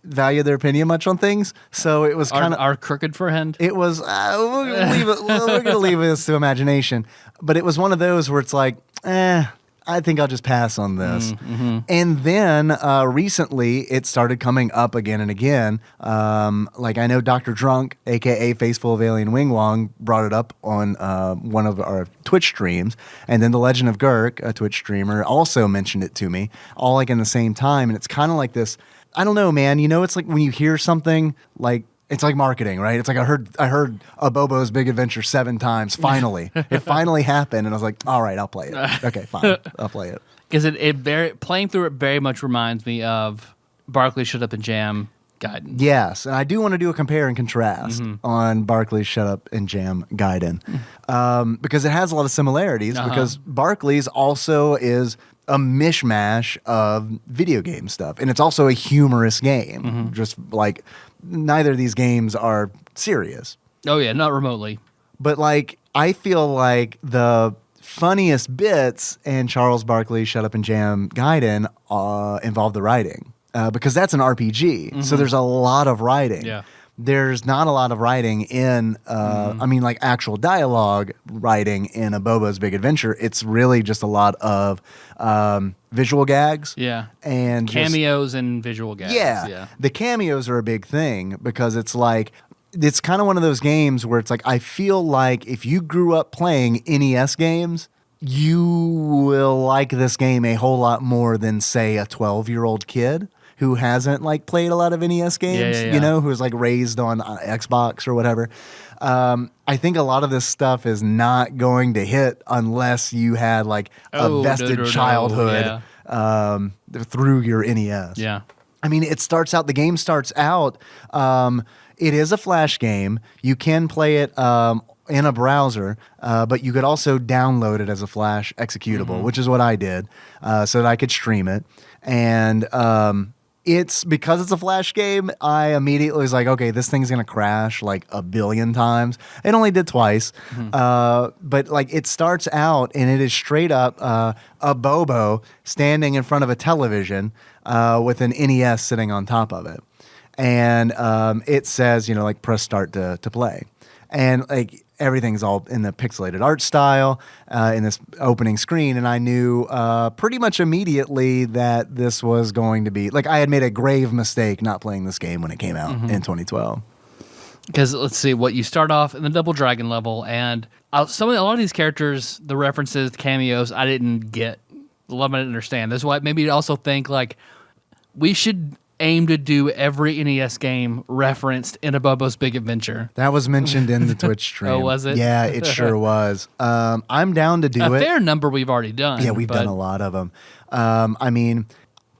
value their opinion much on things, so it was kind of Our crooked friend. It was we're gonna leave this to imagination, but it was one of those where it's like, I think I'll just pass on this. And then recently, it started coming up again and again. Like I know Dr. Drunk, a.k.a. Faceful of Alien Wing Wong, brought it up on one of our Twitch streams. And then The Legend of Gurk, a Twitch streamer, also mentioned it to me, all like in the same time. And it's kind of like this, I don't know, man. You know, it's like when you hear something like, it's like marketing, right? It's like I heard Abobo's Big Adventure 7 times. Finally, it finally happened, and I was like, "All right, I'll play it." Okay, fine, I'll play it. Because playing through it very much reminds me of Barkley Shut Up and Jam Gaiden. Yes, and I do want to do a compare and contrast on Barkley's Shut Up and Jam Gaiden, because it has a lot of similarities. Because Barkley's also is a mishmash of video game stuff, and it's also a humorous game. Just like neither of these games are serious. Oh yeah, not remotely. But like I feel like the funniest bits in Charles Barkley's Shut Up and Jam Gaiden involve the writing, because that's an RPG. So there's a lot of writing. Yeah. There's not a lot of writing in, I mean, like actual dialogue writing in Abobo's Big Adventure. It's really just a lot of visual gags. Yeah. And cameos and visual gags. Yeah. The cameos are a big thing because it's like, it's kind of one of those games where it's like, I feel like if you grew up playing NES games, you will like this game a whole lot more than, say, a 12-year-old kid who hasn't like played a lot of NES games, you know, who's like raised on Xbox or whatever. I think a lot of this stuff is not going to hit unless you had like a vested childhood through your NES. Yeah. I mean, the game starts out, it is a Flash game. You can play it in a browser, but you could also download it as a Flash executable, which is what I did, so that I could stream it. And because it's a Flash game, I immediately was like, okay, this thing's going to crash like a billion times. It only did twice. But like it starts out and it is straight up a Bobo standing in front of a television with an NES sitting on top of it. And it says, like press start to play. And like everything's all in the pixelated art style in this opening screen. And I knew pretty much immediately that this was going to be like I had made a grave mistake not playing this game when it came out in 2012. Because let's see, what you start off in the Double Dragon level, and a lot of these characters, the references, the cameos, I didn't get. I didn't understand. That's why maybe you also think like we should aim to do every NES game referenced in Abobo's Big Adventure. That was mentioned in the Twitch stream. Oh, was it? Yeah, it sure was. I'm down to do it. A fair number we've already done. Yeah, we've done a lot of them. I mean,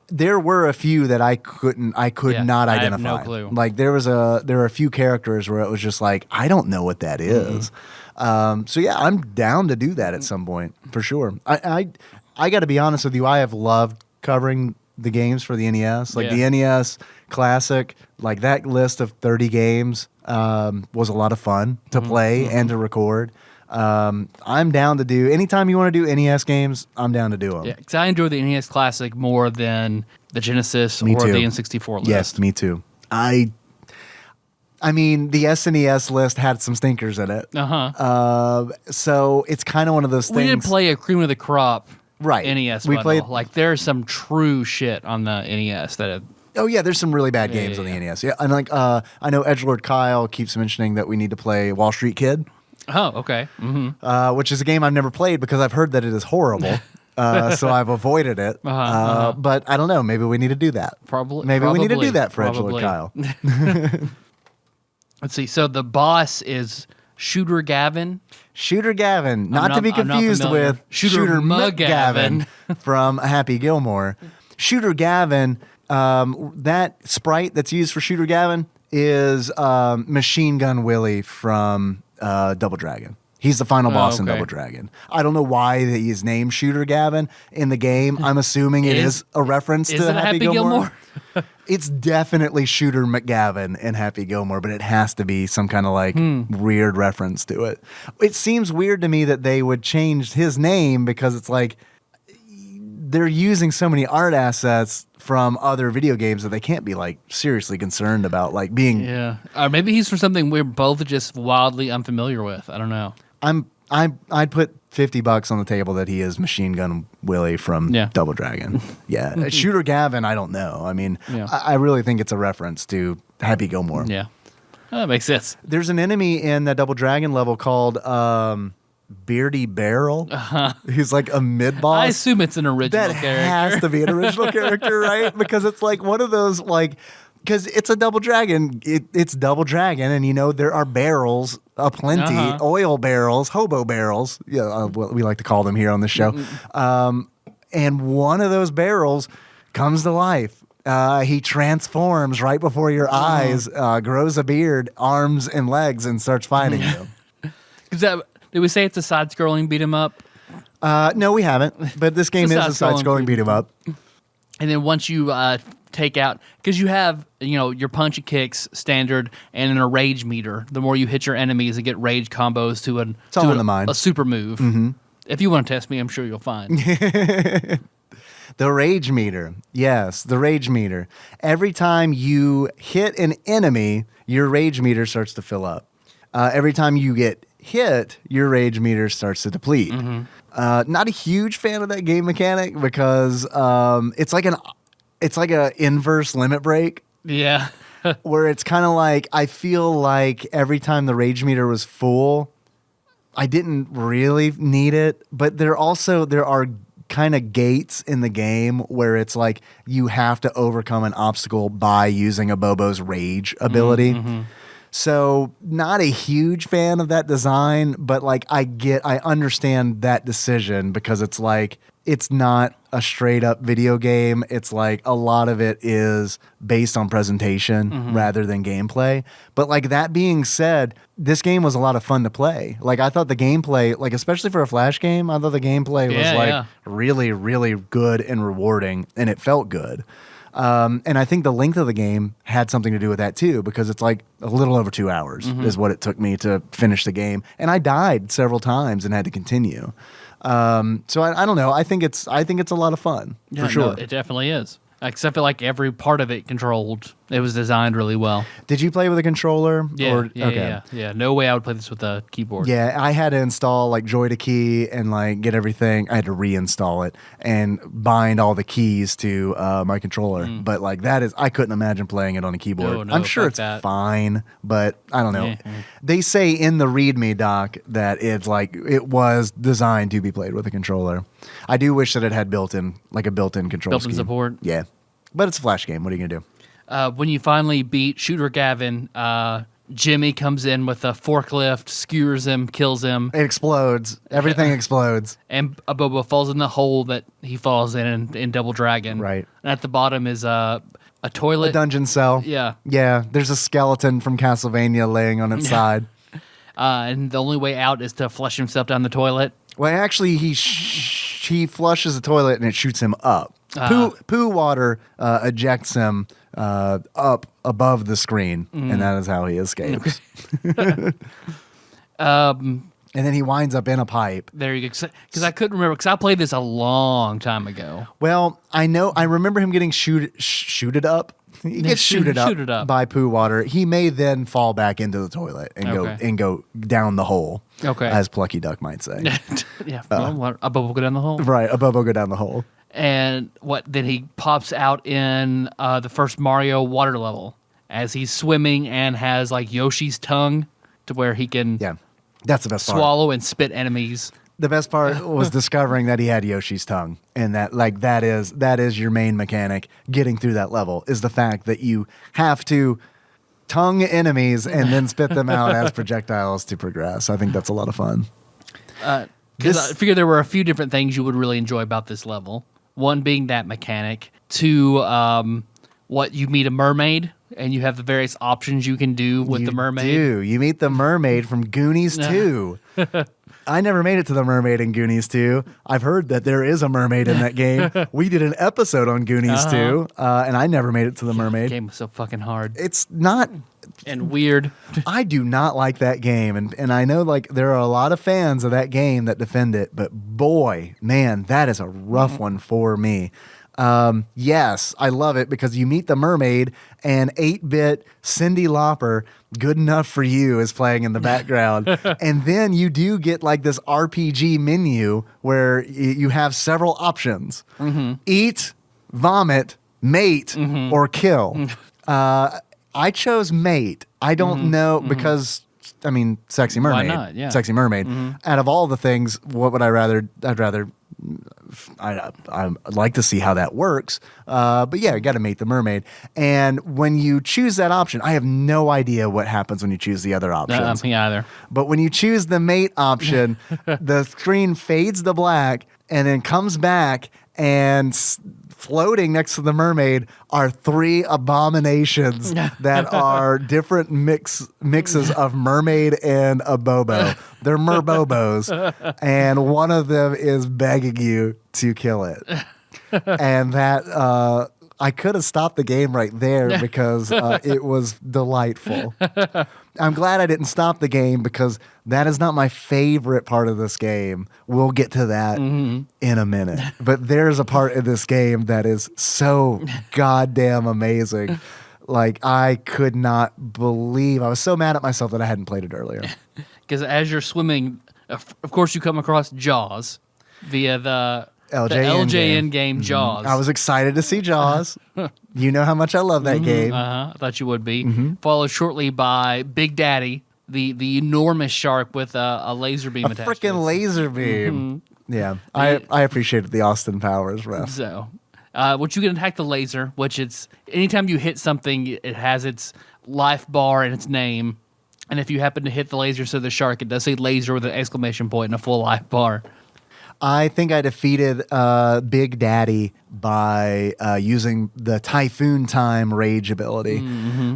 there were a few that I could not identify. I have no clue. Like there were a few characters where it was just like I don't know what that is. So yeah, I'm down to do that at some point for sure. I got to be honest with you. I have loved covering the games for the NES. Like the NES Classic, like that list of 30 games was a lot of fun to play and to record. I'm down to do, anytime you want to do NES games, I'm down to do them. Yeah, because I enjoy the NES Classic more than the Genesis or the N64 list. Yes, me too. I mean, the SNES list had some stinkers in it. So it's kind of one of those things. We did play a cream of the crop. Right. NES we bundle. played Like there's some true shit on the NES that oh yeah, there's some really bad games on the NES. Yeah, and like I know Edgelord Kyle keeps mentioning that we need to play Wall Street Kid. Oh, okay. Which is a game I've never played because I've heard that it is horrible. So I've avoided it. But I don't know, maybe we need to do that. Maybe we need to do that for Edgelord Kyle. Let's see. So the boss is Shooter Gavin. Shooter Gavin, not to be confused with Shooter McGavin from Happy Gilmore. Shooter Gavin, that sprite that's used for Shooter Gavin is Machine Gun Willie from Double Dragon. He's the final boss in Double Dragon. I don't know why he is named Shooter Gavin in the game. I'm assuming it is a reference to Happy Gilmore. It's definitely Shooter McGavin in Happy Gilmore, but it has to be some kind of like weird reference to it. It seems weird to me that they would change his name because it's like they're using so many art assets from other video games that they can't be like seriously concerned about like being. Yeah. Maybe he's from something we're both just wildly unfamiliar with. I don't know. I'd put $50 on the table that he is Machine Gun Willie from Double Dragon. Yeah. Shooter Gavin, I don't know. I mean, I really think it's a reference to Happy Gilmore. Yeah. Oh, that makes sense. There's an enemy in that Double Dragon level called Beardy Barrel. He's like a mid-boss. I assume it's an original that character. has to be an original character, right? Because it's like one of those, like, because it's a Double Dragon. It's Double Dragon, and, you know, there are barrels aplenty, oil barrels, hobo barrels. Yeah, we like to call them here on the show. And one of those barrels comes to life. He transforms right before your eyes, grows a beard, arms and legs, and starts fighting you. Did we say it's a side-scrolling beat 'em up? No, we haven't. But this game is a side-scrolling beat 'em up. And then once you take out, because you have, you know, your punch and kicks standard and then a rage meter. The more you hit your enemies and get rage combos to a super move. Mm-hmm. If you want to test me, I'm sure you'll find. The rage meter. Yes, the rage meter. Every time you hit an enemy, your rage meter starts to fill up. Every time you get hit, your rage meter starts to deplete. Mm-hmm. Not a huge fan of that game mechanic because it's like a inverse limit break. Yeah. Where it's kind of like, I feel like every time the rage meter was full, I didn't really need it. But there are kind of gates in the game where it's like you have to overcome an obstacle by using Abobo's rage ability. Mm-hmm. So not a huge fan of that design, but like I understand that decision because it's like, it's not a straight up video game. It's like a lot of it is based on presentation rather than gameplay. But like that being said, this game was a lot of fun to play. Like I thought the gameplay, like especially for a Flash game, I thought the gameplay was really, really good and rewarding, and it felt good. And I think the length of the game had something to do with that too, because it's like a little over 2 hours is what it took me to finish the game. And I died several times and had to continue. So I don't know. I think it's a lot of fun for sure. No, it definitely is. Except for like every part of it controlled. It was designed really well. Did you play with a controller? Yeah. No way I would play this with a keyboard. Yeah, I had to install like Joy to Key and like get everything. I had to reinstall it and bind all the keys to my controller. But like I couldn't imagine playing it on a keyboard. No, I'm sure it's fine, but I don't know. They say in the README doc that it's like it was designed to be played with a controller. I do wish that it had built-in control scheme. Support. Yeah. But it's a Flash game. What are you going to do? When you finally beat Shooter Gavin, Jimmy comes in with a forklift, skewers him, kills him. It explodes. Everything explodes. And Abobo falls in the hole that he falls in Double Dragon. Right. And at the bottom is a toilet. A dungeon cell. Yeah. Yeah. There's a skeleton from Castlevania laying on its side. And the only way out is to flush himself down the toilet. Well, actually, he flushes the toilet and it shoots him up. Poo water ejects him up above the screen, and that is how he escapes. And then he winds up in a pipe. There you go. Because I couldn't remember, because I played this a long time ago. Well, I remember him getting shooted up. He gets shooted up by poo water. He may then fall back into the toilet and go down the hole. Okay. As Plucky Duck might say. Yeah. Abobo go down the hole. Right. Abobo go down the hole. And then he pops out in the first Mario water level as he's swimming and has like Yoshi's tongue to where he can that's the best swallow and spit enemies. The best part was discovering that he had Yoshi's tongue, and that is your main mechanic getting through that level, is the fact that you have to tongue enemies and then spit them out as projectiles to progress. I think that's a lot of fun. Because I figured there were a few different things you would really enjoy about this level. One being that mechanic. Two, you meet a mermaid, and you have the various options you can do with the mermaid. You meet the mermaid from Goonies 2. I never made it to the mermaid in Goonies 2. I've heard that there is a mermaid in that game. We did an episode on Goonies 2, and I never made it to the mermaid. The game was so fucking hard. It's not... And weird. I do not like that game, and I know like there are a lot of fans of that game that defend it, but boy, man, that is a rough one for me. Yes, I love it because you meet the mermaid and 8-bit Cyndi Lauper, Good Enough for You, is playing in the background. And then you do get like this RPG menu where you have several options. Eat, vomit, mate, or kill. I chose mate. I don't know because, I mean, sexy mermaid. Why not? Yeah. Sexy mermaid. Out of all the things, what would I rather? I'd like to see how that works. But yeah, you got to mate the mermaid. And when you choose that option, I have no idea what happens when you choose the other options. Me either. But when you choose the mate option, the screen fades to black and then comes back, and floating next to the mermaid are 3 abominations that are different mixes of mermaid and abobo. They're merbobos, and one of them is begging you to kill it. And that I could have stopped the game right there because it was delightful. I'm glad I didn't stop the game because that is not my favorite part of this game. We'll get to that in a minute. But there's a part of this game that is so goddamn amazing. Like, I could not believe, I was so mad at myself that I hadn't played it earlier. Because as you're swimming, of course you come across Jaws via the LJN game Jaws. I was excited to see Jaws. You know how much I love that game. I thought you would be. Followed shortly by Big Daddy, the enormous shark with a laser beam attached. A freaking laser beam. Yeah, I appreciated the Austin Powers ref. So, which you can attack the laser, which it's anytime you hit something, it has its life bar and its name. And if you happen to hit the laser, so the shark, it does say laser with an exclamation point and a full life bar. I think I defeated Big Daddy by using the Typhoon Time rage ability.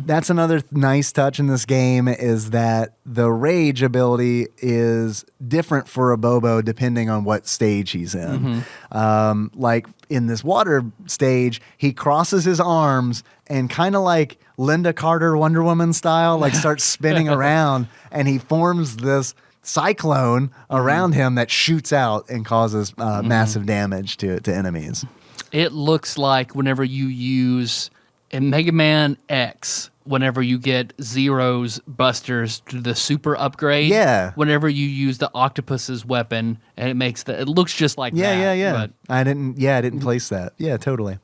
That's another nice touch in this game, is that the rage ability is different for Abobo depending on what stage he's in. Like in this water stage, he crosses his arms and kind of like Linda Carter Wonder Woman style, like starts spinning around, and he forms this cyclone around him that shoots out and causes massive damage to enemies. It looks like whenever you use in Mega Man X, whenever you get Zero's busters to the super upgrade, whenever you use the octopus's weapon, and it looks just like that. Yeah. But I didn't place that. Yeah, totally.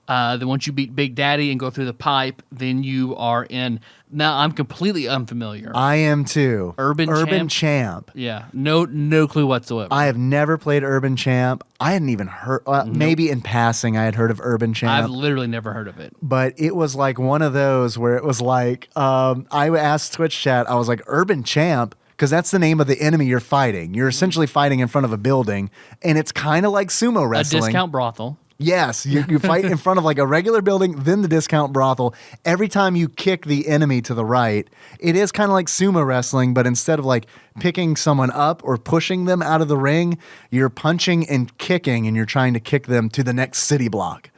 Then once you beat Big Daddy and go through the pipe, then you are in. Now I'm completely unfamiliar. I am too. Urban Champ. Yeah, no clue whatsoever. I have never played Urban Champ. I hadn't even heard. Maybe in passing, I had heard of Urban Champ. I've literally never heard of it. But it was like one of those where it was like I asked Twitch chat. I was like, Urban Champ. Because that's the name of the enemy you're fighting. You're essentially fighting in front of a building, and it's kind of like sumo wrestling. A discount brothel. Yes, you fight in front of like a regular building, then the discount brothel. Every time you kick the enemy to the right, it is kind of like sumo wrestling, but instead of like picking someone up or pushing them out of the ring, you're punching and kicking, and you're trying to kick them to the next city block.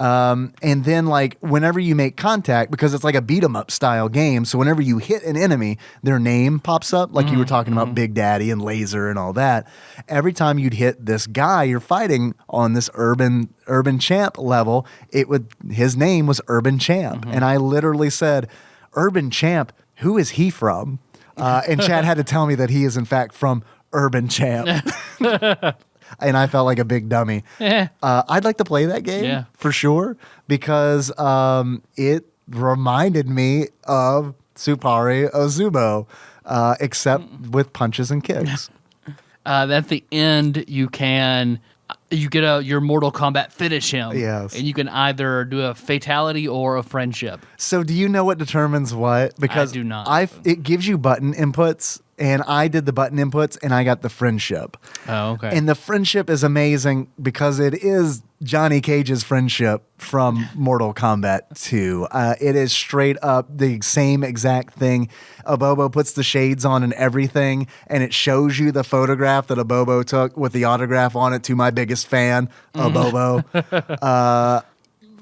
And then like whenever you make contact, because it's like a beat 'em up style game, so whenever you hit an enemy, their name pops up, like you were talking about Big Daddy and Laser and all that. Every time you'd hit this guy you're fighting on this urban champ level, his name was Urban Champ. And I literally said, Urban Champ, who is he from? And Chad had to tell me that he is in fact from Urban Champ. And I felt like a big dummy. I'd like to play that game for sure, because it reminded me of Supari Ozubo, except with punches and kicks. At the end, you get your Mortal Kombat finish him. Yes. And you can either do a fatality or a friendship. So do you know what determines what? Because I do not. It gives you button inputs, and I did the button inputs, and I got the friendship. Oh, okay. And the friendship is amazing because it is Johnny Cage's friendship from Mortal Kombat 2. It is straight up the same exact thing. Abobo puts the shades on and everything, and it shows you the photograph that Abobo took with the autograph on it, to my biggest fan, Abobo.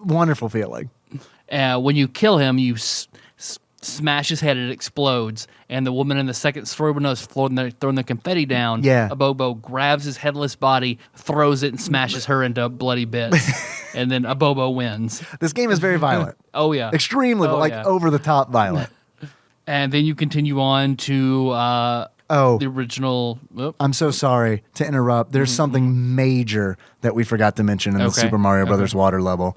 Wonderful feeling. When you kill him, you smash his head, it explodes, and the woman in the second story window is throwing the confetti down. Yeah. Abobo grabs his headless body, throws it, and smashes her into bloody bits. and then Abobo wins. This game is very violent. Oh yeah, Extremely, yeah. over the top violent. And then you continue on to the original. I'm so sorry to interrupt. There's something major that we forgot to mention in the Super Mario Brothers water level.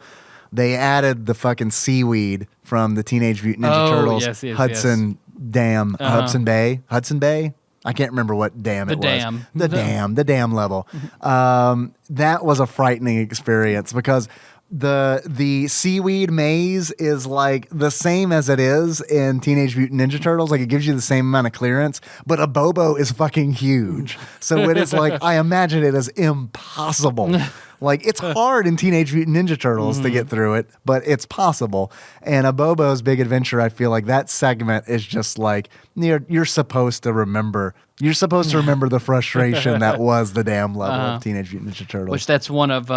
They added the fucking seaweed from the Teenage Mutant Ninja Turtles Hudson Dam, Hudson Bay. I can't remember what dam it was. The dam level. That was a frightening experience because the seaweed maze is like the same as it is in Teenage Mutant Ninja Turtles. Like it gives you the same amount of clearance, but Abobo is fucking huge. So it is like, I imagine it is impossible. Like it's hard in Teenage Mutant Ninja Turtles to get through it, but it's possible. And Abobo's Big Adventure, I feel like that segment is just like you're supposed to remember. You're supposed to remember the frustration that was the damn level of Teenage Mutant Ninja Turtles. Which that's one of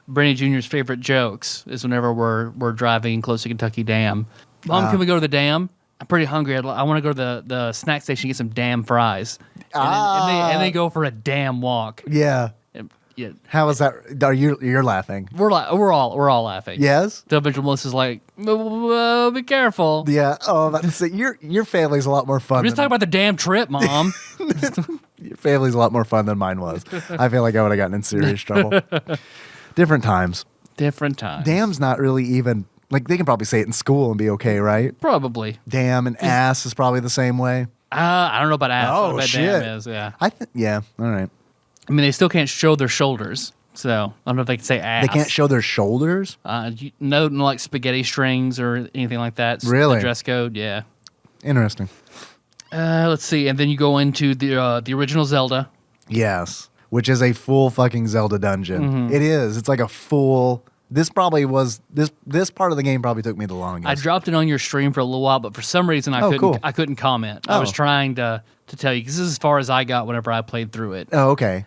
Brandy Jr.'s favorite jokes is whenever we're driving close to Kentucky Dam. Mom, can we go to the dam? I'm pretty hungry. I want to go to the snack station and get some damn fries. And they go for a damn walk. Yeah. Yeah. How is that? You're laughing. We're all laughing. Yes. So eventually Melissa's like, well, be careful. Yeah. Oh, your family's a lot more fun. We're just talking about the damn trip, Mom. Your family's a lot more fun than mine was. I feel like I would have gotten in serious trouble. Different times. Damn's not really even like they can probably say it in school and be okay, right? Probably. Damn and ass is probably the same way. I don't know about ass. Oh, about shit. Damn is, yeah. Yeah. All right. I mean, they still can't show their shoulders, so I don't know if they can say ass. They can't show their shoulders? No, like spaghetti strings or anything like that. It's really? The dress code, yeah. Interesting. Let's see, and then you go into the original Zelda. Yes, which is a full fucking Zelda dungeon. It is. It's like a full... This probably was this part of the game probably took me the longest. I dropped it on your stream for a little while, but for some reason I couldn't comment. I was trying to tell you because this is as far as I got whenever I played through it. Oh, okay.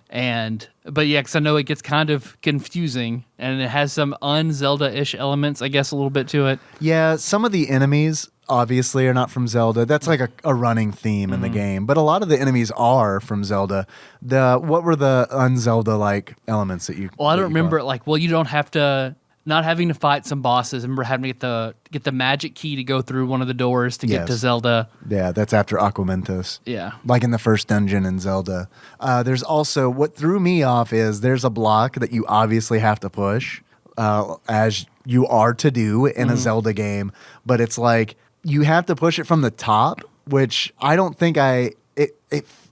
But yeah, because I know it gets kind of confusing and it has some un-Zelda-ish elements, I guess, a little bit to it. Yeah, some of the enemies obviously are not from Zelda. That's like a running theme in the game. But a lot of the enemies are from Zelda. What were the un-Zelda like elements that you? Well, I don't remember. You don't have to. Not having to fight some bosses. I remember having to get the magic key to go through one of the doors to get to Zelda. Yeah, that's after Aquamentus. Yeah. Like in the first dungeon in Zelda. There's also, what threw me off is there's a block that you obviously have to push, as you are to do in a Zelda game. But it's like, you have to push it from the top, which I don't think I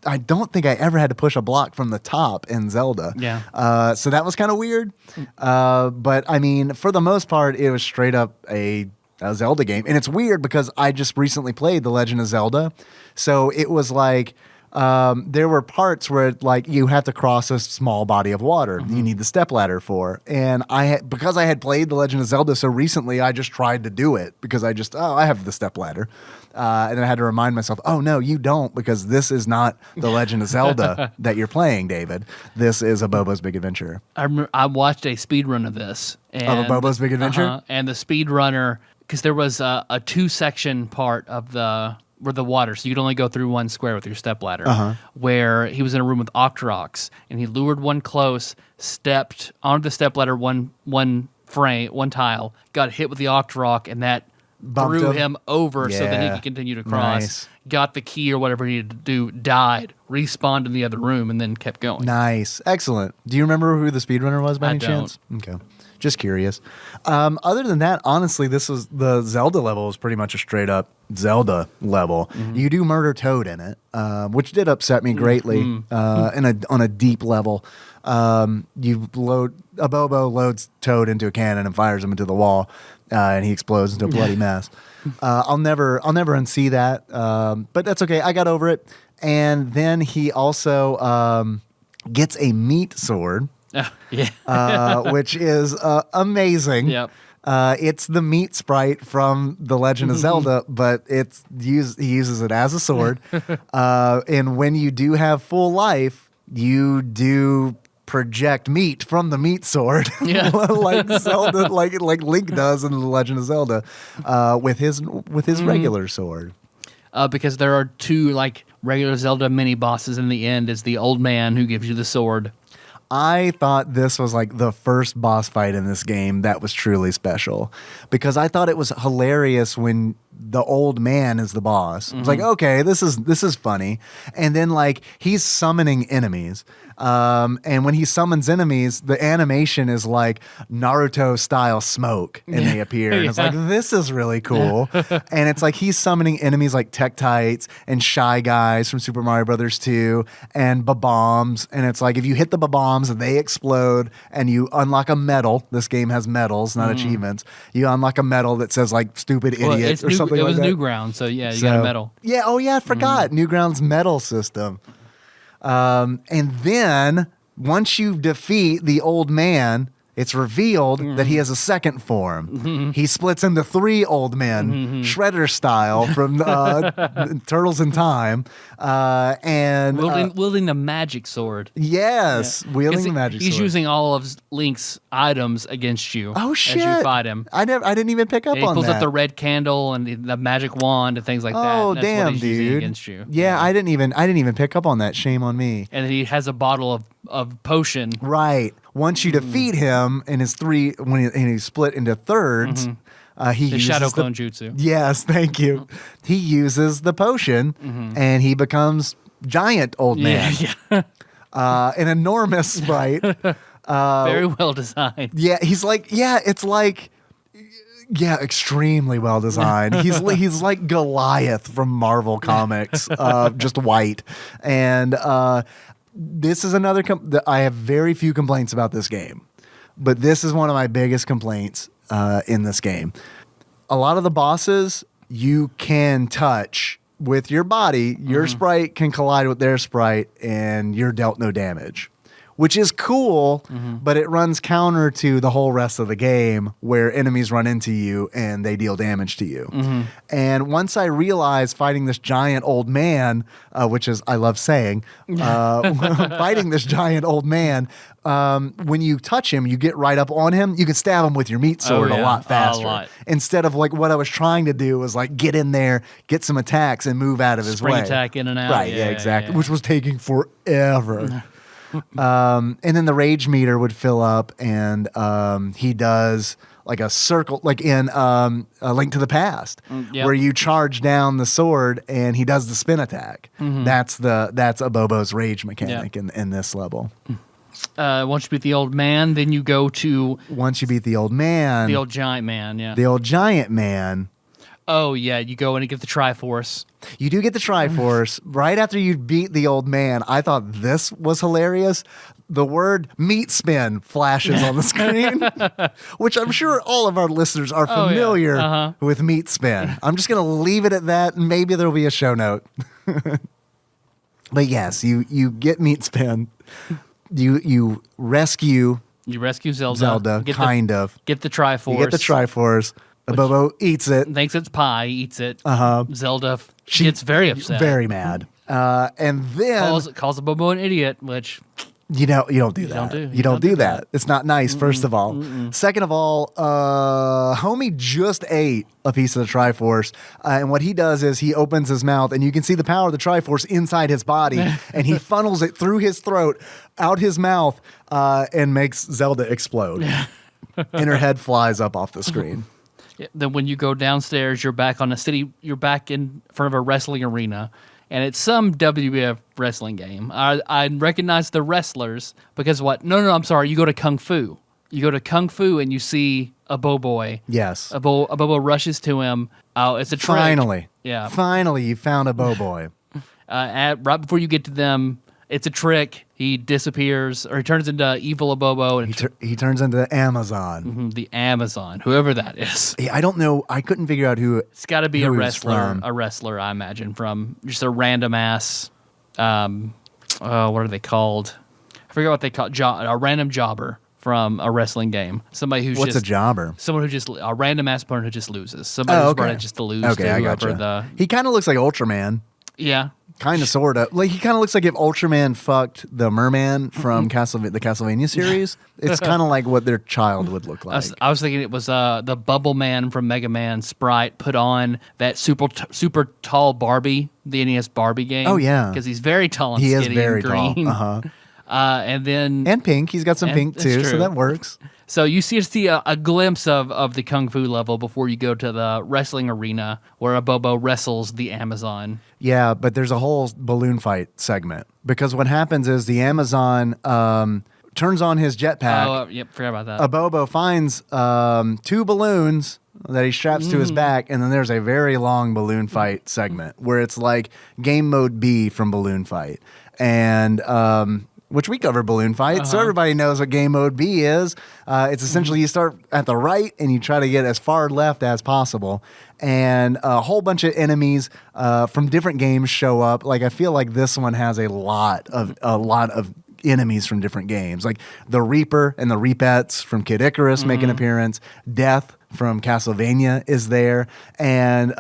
ever had to push a block from the top in Zelda. Yeah. So that was kind of weird. But I mean, for the most part, it was straight up a Zelda game. And it's weird because I just recently played The Legend of Zelda. So it was like, there were parts where like you have to cross a small body of water. You need the stepladder for. And because I had played The Legend of Zelda so recently, I just tried to do it because I have the stepladder. And then I had to remind myself, oh no, you don't, because this is not The Legend of Zelda that you're playing, David. This is Abobo's Big Adventure. I watched a speedrun of this. Of Abobo's Big Adventure? And the speedrunner, because there was a 2-section part of where the water, so you could only go through one square with your stepladder, where he was in a room with Octoroks, and he lured one close, stepped onto the stepladder one tile, got hit with the Octorok, and that threw him over so that he could continue to cross. Nice. Got the key or whatever he needed to do, died, respawned in the other room, and then kept going. Nice. Excellent. Do you remember who the speedrunner was by any chance? Okay. Just curious. Other than that, honestly, the Zelda level is pretty much a straight up Zelda level. You do murder Toad in it, which did upset me greatly on a deep level. Abobo loads Toad into a cannon and fires him into the wall, and he explodes into a bloody mess. I'll never unsee that, but that's okay. I got over it. And then he also gets a meat sword. Which is amazing. Yep. It's the meat sprite from The Legend of Zelda, but he uses it as a sword. And when you do have full life, you do project meat from the meat sword, like Zelda, like Link does in The Legend of Zelda, with his regular sword. Because there are 2 like regular Zelda mini bosses in the end. Is the old man who gives you the sword. I thought this was like the first boss fight in this game that was truly special because I thought it was hilarious when the old man is the boss. I was like, okay, this is funny. And then like he's summoning enemies. And when he summons enemies, the animation is like Naruto style smoke and they appear. And it's like, this is really cool. And it's like he's summoning enemies like Tektites and Shy Guys from Super Mario Brothers 2 and Bob-ombs. And it's like if you hit the Bob-ombs, they explode and you unlock a medal. This game has medals, not achievements. You unlock a medal that says like stupid idiot or something like that. It was Newgrounds, so yeah, you got a medal. Yeah, oh yeah, I forgot. Newgrounds medal system. And then once you defeat the old man, it's revealed that he has a second form. He splits into 3 old men, Shredder style from Turtles in Time. And wielding the magic sword. Yes, wielding the magic sword. He's using all of Link's items against you. Oh shit! As you fight him, I didn't even pick up on that. He pulls up the red candle and the magic wand and things like that. Oh And that's damn, what he's using dude! Against you. Yeah, I didn't even pick up on that. Shame on me. And he has a bottle of potion. Right. Once you defeat him in his 3, and he's split into thirds. He uses shadow clone jutsu. Yes, thank you. He uses the potion, and he becomes giant old man. An enormous sprite. Very well designed. Yeah, it's like extremely well designed. He's like Goliath from Marvel Comics, just white. And this is another. I have very few complaints about this game, but this is one of my biggest complaints in this game. A lot of the bosses you can touch with your body. Your sprite can collide with their sprite, and you're dealt no damage, which is cool, but it runs counter to the whole rest of the game where enemies run into you and they deal damage to you. And once I realized fighting this giant old man, which is, I love saying, fighting this giant old man, when you touch him, you get right up on him, you can stab him with your meat sword a lot faster. Instead of like what I was trying to do was like get in there, get some attacks and move out of his way. Spring attack in and out. Right, yeah, exactly. Which was taking forever. And then the rage meter would fill up, and he does like a circle, like in A Link to the Past, where you charge down the sword and he does the spin attack. That's Abobo's rage mechanic in this level. Once you beat the old man, then you go to... Once you beat the old man... The old giant man, yeah. The old giant man... Oh, yeah, you go in and get the Triforce. You do get the Triforce. Right after you beat the old man, I thought this was hilarious. The word meat spin flashes on the screen, which I'm sure all of our listeners are familiar with meat spin. I'm just going to leave it at that, and maybe there'll be a show note. But yes, you get meat spin. You rescue... You rescue Zelda. Get the Triforce. You get the Triforce. Abobo eats it. Thinks it's pie, eats it. Zelda gets very upset. Very mad. And then... Calls Abobo an idiot, which... You don't do that. You don't do that. It's not nice, first of all. Second of all, homie just ate a piece of the Triforce. And what he does is he opens his mouth, and you can see the power of the Triforce inside his body. And he funnels it through his throat, out his mouth, and makes Zelda explode. And her head flies up off the screen. Then when you go downstairs, you're back in front of a wrestling arena, and it's some WWF wrestling game. I recognize the wrestlers because what? No, I'm sorry. You go to Kung Fu. You go to Kung Fu and you see Abobo. Yes. Abobo rushes to him. Oh, it's a trick. Finally. Yeah. Finally, you found Abobo. Right before you get to them, it's a trick. He disappears, or he turns into evil Abobo. And he turns into the Amazon. The Amazon, whoever that is. Yeah, I don't know. I couldn't figure out who. It's got to be a wrestler. A wrestler, I imagine, from just a random ass. What are they called? I forget what they call a random jobber from a wrestling game. Somebody who's what's a jobber? Someone who a random ass opponent who just loses. Somebody who's brought it just to lose. Okay, I gotcha. He kind of looks like Ultraman. Yeah. Kind of, sort of. Like, he kind of looks like if Ultraman fucked the merman from the Castlevania series. It's kind of like what their child would look like. I was thinking it was the Bubble Man from Mega Man sprite put on that super tall Barbie, the NES Barbie game. Oh, yeah. Because he's very tall and he skinny is very and green. Tall. And pink. He's got some pink too, so that works. So you see a glimpse of the Kung Fu level before you go to the wrestling arena where Abobo wrestles the Amazon. Yeah, but there's a whole balloon fight segment because what happens is the Amazon turns on his jetpack. Oh, yep, forgot about that. Abobo finds 2 balloons that he straps to his back, and then there's a very long balloon fight segment where it's like game mode B from Balloon Fight. And which we covered Balloon Fight, so everybody knows what game mode B is. It's essentially you start at the right and you try to get as far left as possible. And a whole bunch of enemies from different games show up. Like I feel like this one has a lot of enemies from different games. Like the Reaper and the Reapettes from Kid Icarus make an appearance. Death from Castlevania is there. And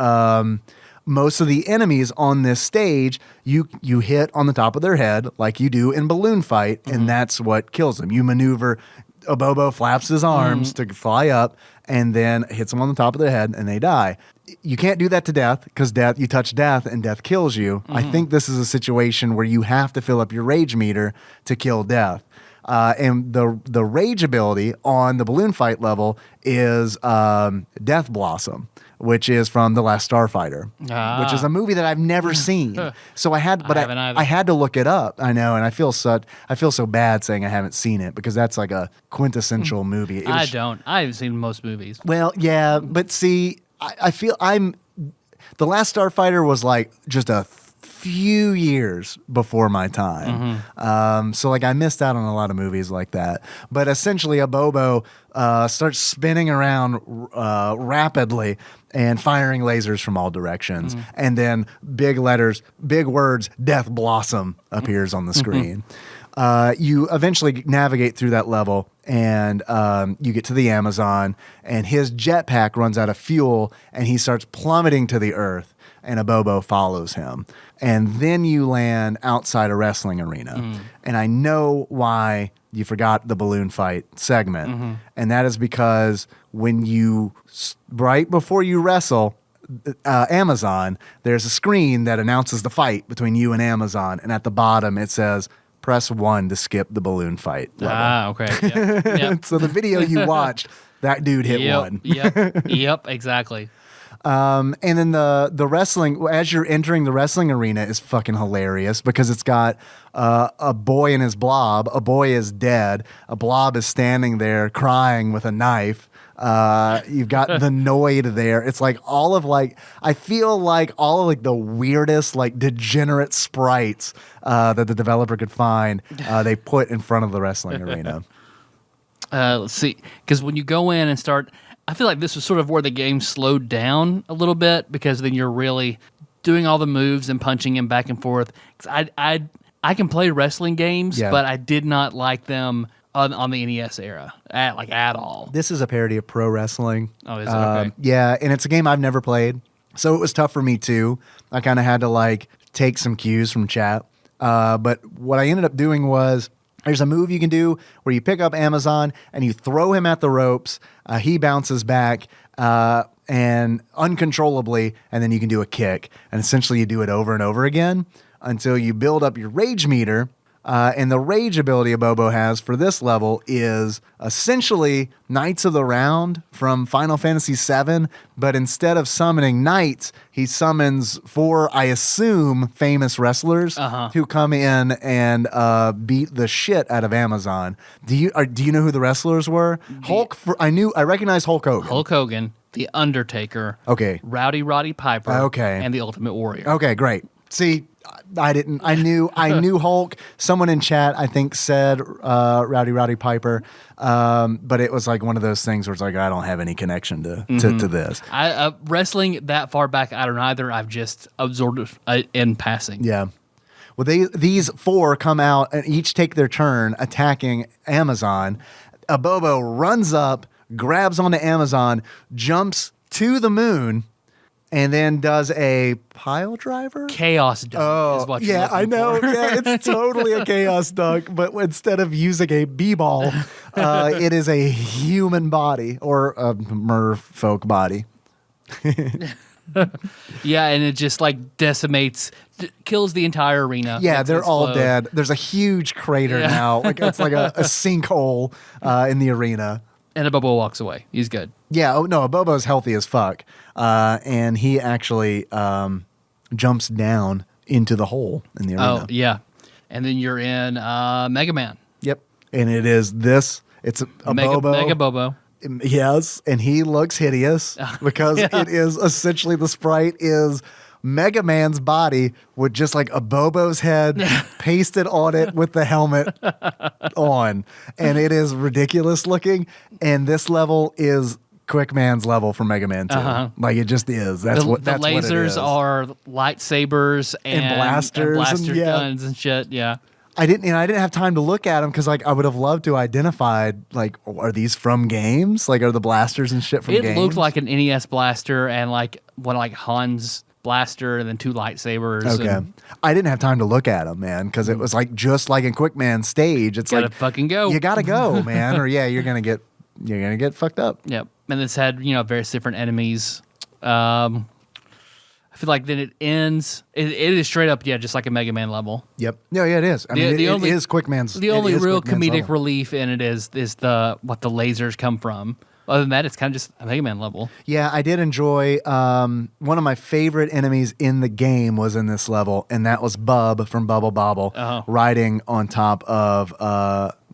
most of the enemies on this stage, you hit on the top of their head like you do in Balloon Fight, and that's what kills them. You maneuver, Abobo flaps his arms to fly up and then hits them on the top of their head and they die. You can't do that to Death because you touch Death and Death kills you. I think this is a situation where you have to fill up your rage meter to kill Death. And the rage ability on the Balloon Fight level is Death Blossom, which is from The Last Starfighter, which is a movie that I've never seen. So I had to look it up. I know, and I feel so bad saying I haven't seen it because that's like a quintessential movie. I haven't seen most movies. Well, yeah, but see, I feel The Last Starfighter was like just a few years before my time. So like I missed out on a lot of movies like that. But essentially Abobo starts spinning around rapidly and firing lasers from all directions. And then big words, Death Blossom appears on the screen. You eventually navigate through that level and you get to the Amazon and his jetpack runs out of fuel and he starts plummeting to the earth and Abobo follows him. And then you land outside a wrestling arena. And I know why you forgot the Balloon Fight segment. And that is because when right before you wrestle Amazon, there's a screen that announces the fight between you and Amazon. And at the bottom it says, press 1 to skip the Balloon Fight level. Okay. Yep. So the video you watched, that dude hit 1. Yep, exactly. And then the wrestling, as you're entering the wrestling arena, is fucking hilarious because it's got a boy and his blob. A boy is dead. A blob is standing there crying with a knife. You've got the Noid there. It's like I feel like all of the weirdest, like degenerate sprites that the developer could find, they put in front of the wrestling arena. Let's see, because when you go in and start, I feel like this was sort of where the game slowed down a little bit because then you're really doing all the moves and punching him back and forth. 'Cause I can play wrestling games, but I did not like them on the NES era at all. This is a parody of pro wrestling. Oh, is it? Okay. Yeah, and it's a game I've never played, so it was tough for me too. I kind of had to take some cues from chat. But what I ended up doing was, there's a move you can do where you pick up Amazon and you throw him at the ropes. He bounces back and uncontrollably, and then you can do a kick. And essentially you do it over and over again until you build up your rage meter. And the rage ability Abobo has for this level is essentially Knights of the Round from Final Fantasy VII, but instead of summoning knights, he summons 4, I assume, famous wrestlers who come in and beat the shit out of Amazon. Do you know who the wrestlers were? I recognized Hulk Hogan. Hulk Hogan, The Undertaker, Rowdy Roddy Piper, and The Ultimate Warrior. Okay, great. See, I didn't. I knew Hulk. Someone in chat, I think, said Rowdy Piper, but it was like one of those things where it's like I don't have any connection to this. Wrestling that far back, I don't either. I've just absorbed it in passing. Yeah. Well, these 4 come out and each take their turn attacking Amazon. Abobo runs up, grabs onto Amazon, jumps to the moon. And then does a pile driver? Chaos dunk is what you're looking I know. for. Yeah, it's totally a chaos dunk, but instead of using a b-ball, it is a human body or a merfolk body. Yeah, and it just like decimates, kills the entire arena. Yeah, makes it they're all explode. dead. There's a huge crater now. Like it's like a sinkhole in the arena. And Abobo walks away. He's good. Yeah, oh no, Abobo's healthy as fuck. And he actually jumps down into the hole in the arena. Oh, yeah. And then you're in Mega Man. Yep. And it is this. It's a Bobo. Mega Bobo. Yes, and he looks hideous because it is essentially the sprite is Mega Man's body with just like a Bobo's head pasted on it with the helmet on. And it is ridiculous looking. And this level is Quick Man's level for Mega Man 2. Like it just is. That's what The that's what it lasers is. are lightsabers and blasters and blaster yeah. guns and shit. Yeah. I didn't have time to look at them because like I would have loved to identify like are these from games? Like are the blasters and shit from games? It looked like an NES blaster and like one like Han's blaster and then 2 lightsabers. Okay. And I didn't have time to look at them, man, because it was like just like in Quick Man's stage. It's gotta like fucking go. You gotta go, man, or yeah, you're gonna get fucked up. Yep. And it's had, various different enemies. I feel like then it ends. It is straight up, just like a Mega Man level. Yep. No, yeah, it is. I mean, it is Quick Man's. The only real Quick Man's comedic level. relief in it is the what the lasers come from. Other than that, it's kind of just a Mega Man level. Yeah, I did enjoy. One of my favorite enemies in the game was in this level, and that was Bub from Bubble Bobble riding on top of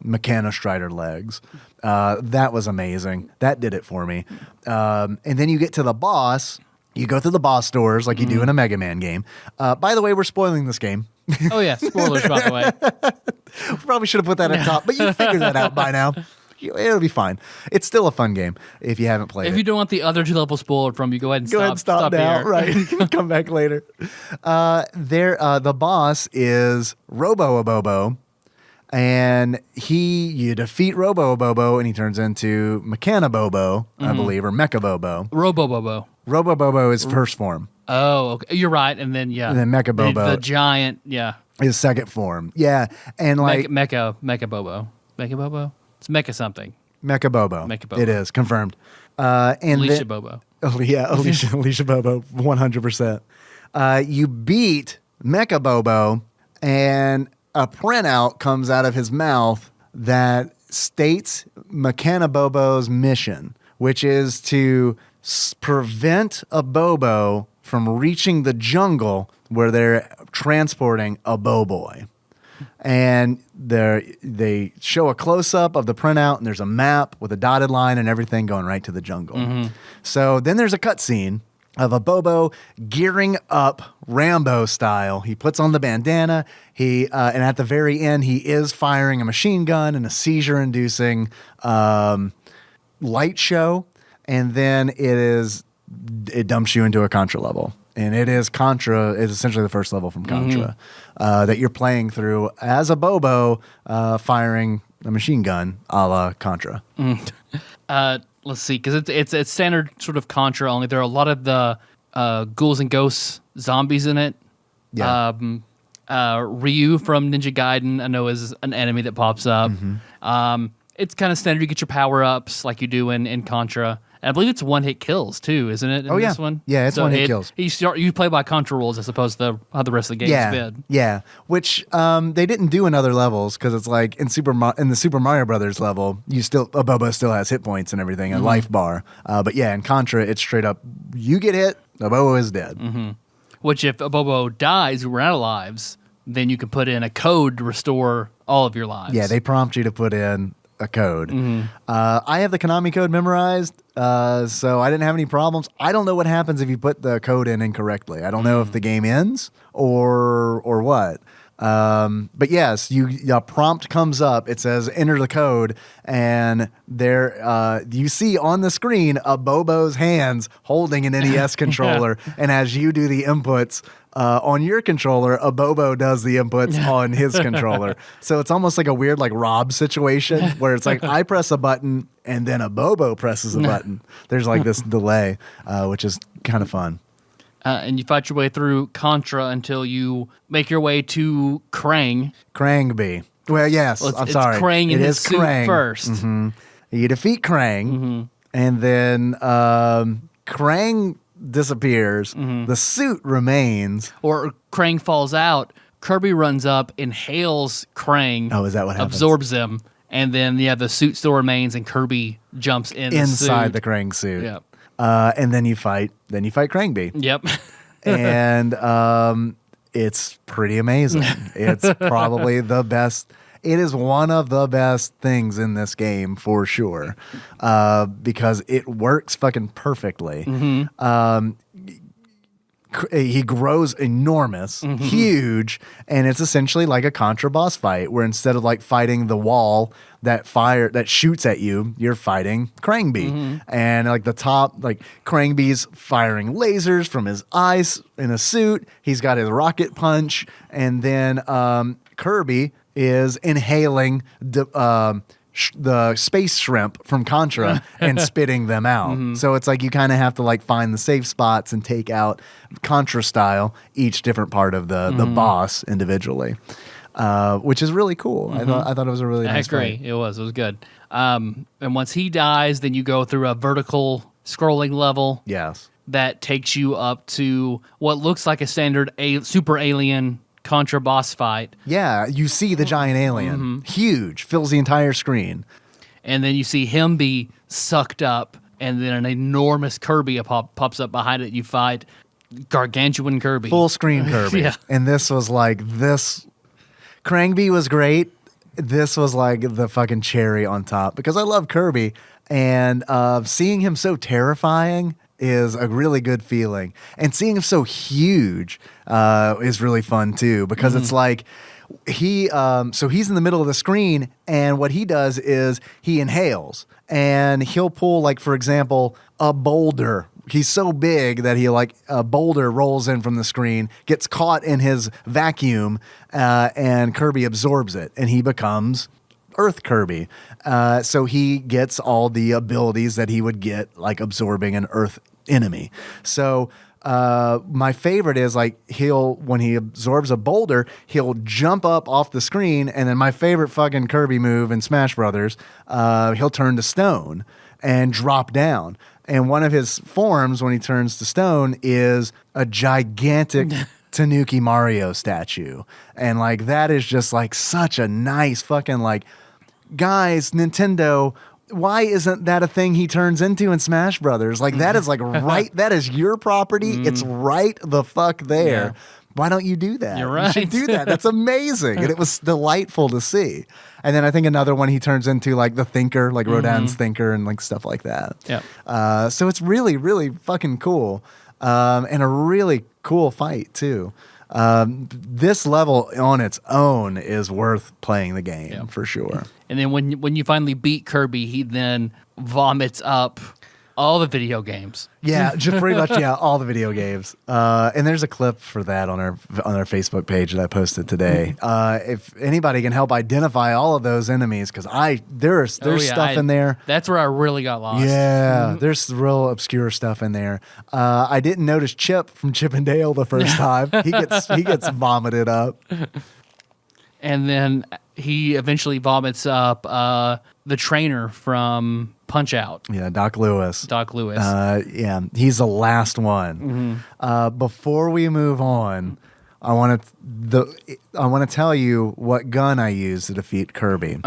Mechanostrider legs. That was amazing. That did it for me. And then you get to the boss. You go through the boss doors like you do in a Mega Man game. By the way, we're spoiling this game. Oh yeah, spoilers by the way. Probably should have put that at top, but you figured that out by now. It'll be fine. It's still a fun game if you haven't played it. If you don't want the other 2 levels spoiled from you, go ahead and stop now. here. Right. Come back later. The boss is Robo Abobo. And you defeat Robo Abobo and he turns into Mechanobobo, I believe, or Mechabobo. Robo-Bobo. Robo Bobo is first form. Oh, okay. You're right. And then, And then Mechabobo. The giant, Is second form. Yeah. And like. Mecha-Bobo. Mecha-Bobo? It's Mecha something. Mechabobo. Mechabobo. It is, confirmed. And Alicia Bobo. Yeah, Alicia Bobo, 100%. You beat Mechabobo and a printout comes out of his mouth that states Mechanobobo's mission, which is to prevent a Bobo from reaching the jungle where they're transporting a Boboy. And they show a close-up of the printout, and there's a map with a dotted line and everything going right to the jungle. So then there's a cutscene of a Bobo gearing up Rambo style. He puts on the bandana. And at the very end, he is firing a machine gun and a seizure-inducing light show. And then it dumps you into a Contra level. And it is Contra, is essentially the first level from Contra that you're playing through as a Bobo firing a machine gun a la Contra. Let's see, because it's standard sort of Contra only. There are a lot of the ghouls and ghosts zombies in it. Yeah. Ryu from Ninja Gaiden, I know, is an enemy that pops up. It's kind of standard. You get your power-ups like you do in Contra. And I believe it's one-hit kills, too, isn't it, in this one? Yeah, it's one-hit kills. You play by Contra rules as opposed to how the rest of the game's been. Yeah, which they didn't do in other levels because it's like in the Super Mario Brothers level, Abobo still has hit points and everything, a life bar. But yeah, in Contra, it's straight up, you get hit, Abobo is dead. Which if Abobo dies, you run out of lives, then you can put in a code to restore all of your lives. Yeah, they prompt you to put in a code. I have the Konami code memorized, so I didn't have any problems. I don't know what happens if you put the code in incorrectly. I don't know if the game ends or what. But yes, a prompt comes up. It says enter the code, and there you see on the screen a Bobo's hands holding an NES controller, and as you do the inputs on your controller, a Bobo does the inputs on his controller. So it's almost like a weird like Rob situation where it's like I press a button and then a Bobo presses a button. There's like this delay, which is kind of fun. And you fight your way through Contra until you make your way to Krang. Krangby. Well, yes. I'm sorry. It's Krang in his suit Krang first. You defeat Krang, and then Krang disappears. The suit remains. Or Krang falls out. Kirby runs up, inhales Krang. Oh, is that what happens? Absorbs him. And then, the suit still remains, and Kirby jumps inside the suit. Krang suit. Yep. And then you fight Krangby. Yep. And it's pretty amazing. It's probably the best. It is one of the best things in this game for sure, because it works fucking perfectly. He grows enormous, huge, and it's essentially like a Contra boss fight, where instead of like fighting the wall that shoots at you, you're fighting Krangby. And like the top, like Krangby's firing lasers from his eyes in a suit. He's got his rocket punch, and then Kirby is inhaling the space shrimp from Contra and spitting them out. So it's like you kind of have to like find the safe spots and take out Contra style each different part of the boss individually, which is really cool. I thought it was a really nice agree. fight. It was good. And once he dies, then you go through a vertical scrolling level. Yes. That takes you up to what looks like a standard super alien Contra boss fight. Yeah, you see the giant alien, huge, fills the entire screen. And then you see him be sucked up, and then an enormous Kirby pops up behind it. You fight gargantuan Kirby. Full screen Kirby. Yeah. And this was like this. Krangby was great. This was like the fucking cherry on top, because I love Kirby, and seeing him so terrifying is a really good feeling. And seeing him so huge is really fun too, because it's like so he's in the middle of the screen, and what he does is he inhales, and he'll pull, like, for example, a boulder. He's so big that a boulder rolls in from the screen, gets caught in his vacuum, and Kirby absorbs it, and he becomes Earth Kirby. So he gets all the abilities that he would get, like absorbing an Earth enemy. So my favorite is like when he absorbs a boulder, he'll jump up off the screen, and then my favorite fucking Kirby move in Smash Brothers, he'll turn to stone and drop down. And one of his forms when he turns to stone is a gigantic Tanuki Mario statue. And like that is just like such a nice fucking like, guys, Nintendo, why isn't that a thing he turns into in Smash Brothers? Like that is like right, that is your property. It's right the fuck there. Yeah. Why don't you do that? You're right. You should do that. That's amazing. And it was delightful to see. And then I think another one he turns into like the Thinker, like Rodin's Thinker and like stuff like that. Yep. So it's really, really fucking cool. And a really cool fight too. This level on its own is worth playing the game for sure. And then when you finally beat Kirby, he then vomits up all the video games. Yeah, just pretty much, all the video games. And there's a clip for that on our Facebook page that I posted today. If anybody can help identify all of those enemies, because there's stuff in there. That's where I really got lost. Yeah, there's real obscure stuff in there. I didn't notice Chip from Chip and Dale the first time. He gets vomited up. And then he eventually vomits up the trainer from Punch-Out. Yeah, Doc Lewis. Yeah, he's the last one. Before we move on, I want to tell you what gun I used to defeat Kirby.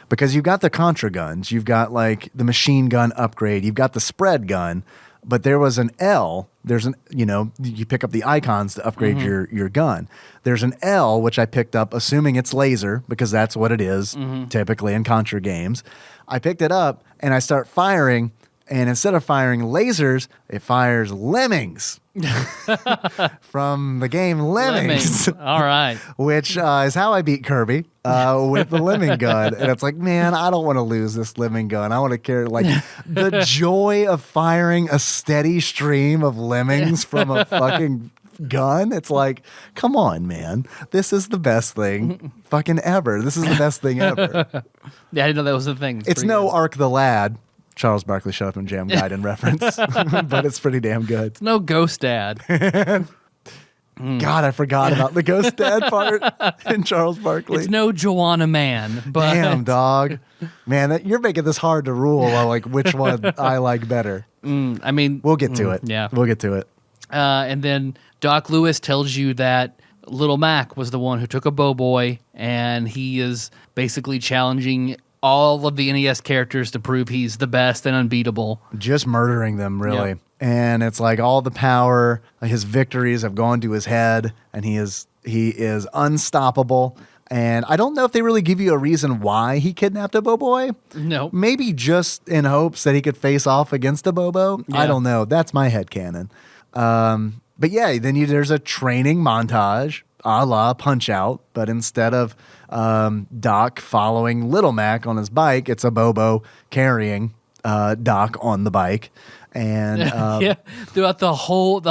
Because you've got the Contra guns, you've got like the machine gun upgrade, you've got the spread gun, but there was an L. You pick up the icons to upgrade your gun. There's an L, which I picked up assuming it's laser, because that's what it is typically in Contra games. I picked it up and I start firing, and instead of firing lasers, it fires lemmings from the game Lemmings. All right. Which is how I beat Kirby with the lemming gun. And it's like, man, I don't want to lose this lemming gun. I want to carry like the joy of firing a steady stream of lemmings from a fucking gun. It's like, come on, man. This is the best thing fucking ever. This is the best thing ever. Yeah, I didn't know that was the thing. It's no good. Arc the Lad. Charles Barkley Shut Up and Jam Gaiden reference, but it's pretty damn good. It's no Ghost Dad. God, I forgot about the Ghost Dad part in Charles Barkley. It's no Joanna Man. But damn, dog. Man, you're making this hard to rule on like which one I like better. I mean, We'll get to it. Yeah. We'll get to it. And then Doc Lewis tells you that Little Mac was the one who took a Boboy, and he is basically challenging all of the NES characters to prove he's the best and unbeatable. Just murdering them, really. Yep. And it's like all the power, his victories have gone to his head, and he is unstoppable. And I don't know if they really give you a reason why he kidnapped a Boboy. No. Maybe just in hopes that he could face off against a Bobo. Yeah. I don't know. That's my headcanon. But yeah, then there's a training montage a la Punch-Out, but instead of Doc following Little Mac on his bike, it's a Bobo carrying Doc on the bike. And Yeah, throughout the whole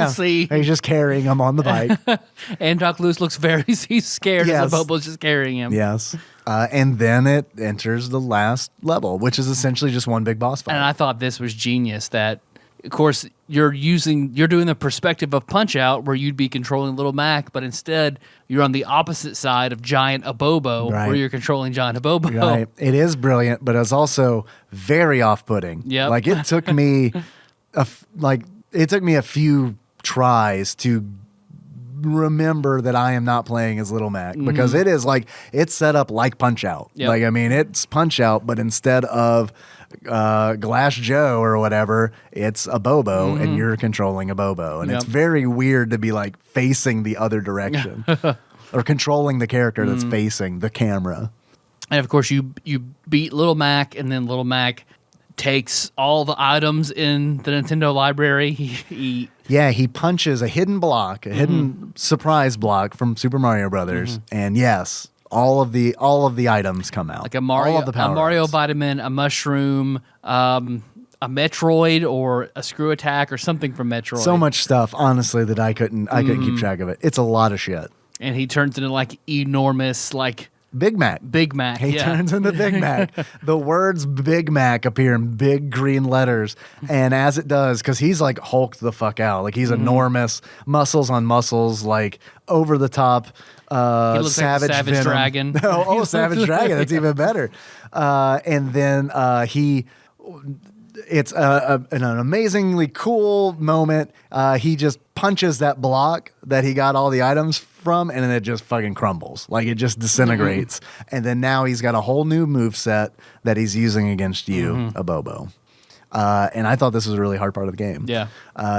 scene. he's just carrying him on the bike. And Doc Lewis looks he's scared Yes. as the Bobo's just carrying him. Yes. And then it enters the last level, which is essentially just one big boss fight. And I thought this was genius that, of course, you're doing the perspective of Punch-Out where you'd be controlling Little Mac, but instead you're on the opposite side of Giant Abobo Right. where you're controlling Giant Abobo. Right. It is brilliant, but it's also very off-putting. Yep. Like it took me a few tries to remember that I am not playing as Little Mac because it is like it's set up like Punch-Out. Yep. Like I mean, it's Punch-Out, but instead of Glass Joe or whatever, it's a Bobo, and you're controlling a Bobo, and Yep. it's very weird to be like facing the other direction or controlling the character that's facing the camera. And of course, you beat Little Mac, and then Little Mac takes all the items in the Nintendo library. He He punches a hidden block, a hidden surprise block from Super Mario Brothers, and yes, all of the items come out. like a Mario, all of the a Mario power-ups. vitamin, a mushroom, a Metroid, or a screw attack, or something from Metroid. So much stuff, honestly, that I couldn't keep track of it. It's a lot of shit. And he turns into like enormous, like Big Mac. Big Mac. He yeah. turns into Big Mac. The words Big Mac appear in big green letters. And as it does, because he's like hulked the fuck out. Like he's enormous, muscles on muscles, like over the top. He looks Savage, like a Savage Venom. Dragon. Oh, Savage Dragon. That's even better. And then it's an amazingly cool moment. He just punches that block that he got all the items from, and then it just fucking crumbles. Like it just disintegrates. And then now he's got a whole new moveset that he's using against you, Abobo. And I thought this was a really hard part of the game. Yeah.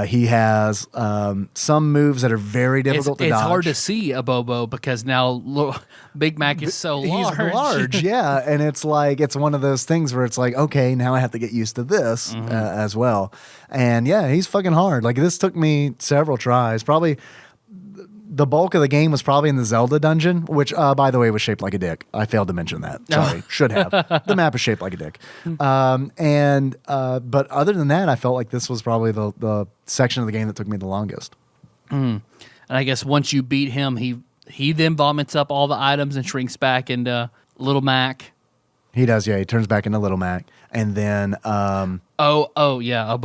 He has some moves that are very difficult to It's dodge. hard to see a Bobo because now Big Mac is so large. He's large, yeah. And it's like, it's one of those things where it's like, okay, now I have to get used to this as well. And yeah, he's fucking hard. Like this took me several tries. Probably the bulk of the game was probably in the Zelda dungeon, which, by the way, was shaped like a dick. I failed to mention that. Sorry, should have. The map is shaped like a dick. But other than that, I felt like this was probably the section of the game that took me the longest. And I guess once you beat him, he then vomits up all the items and shrinks back into Little Mac. He does, yeah. He turns back into Little Mac. And then... Oh, yeah,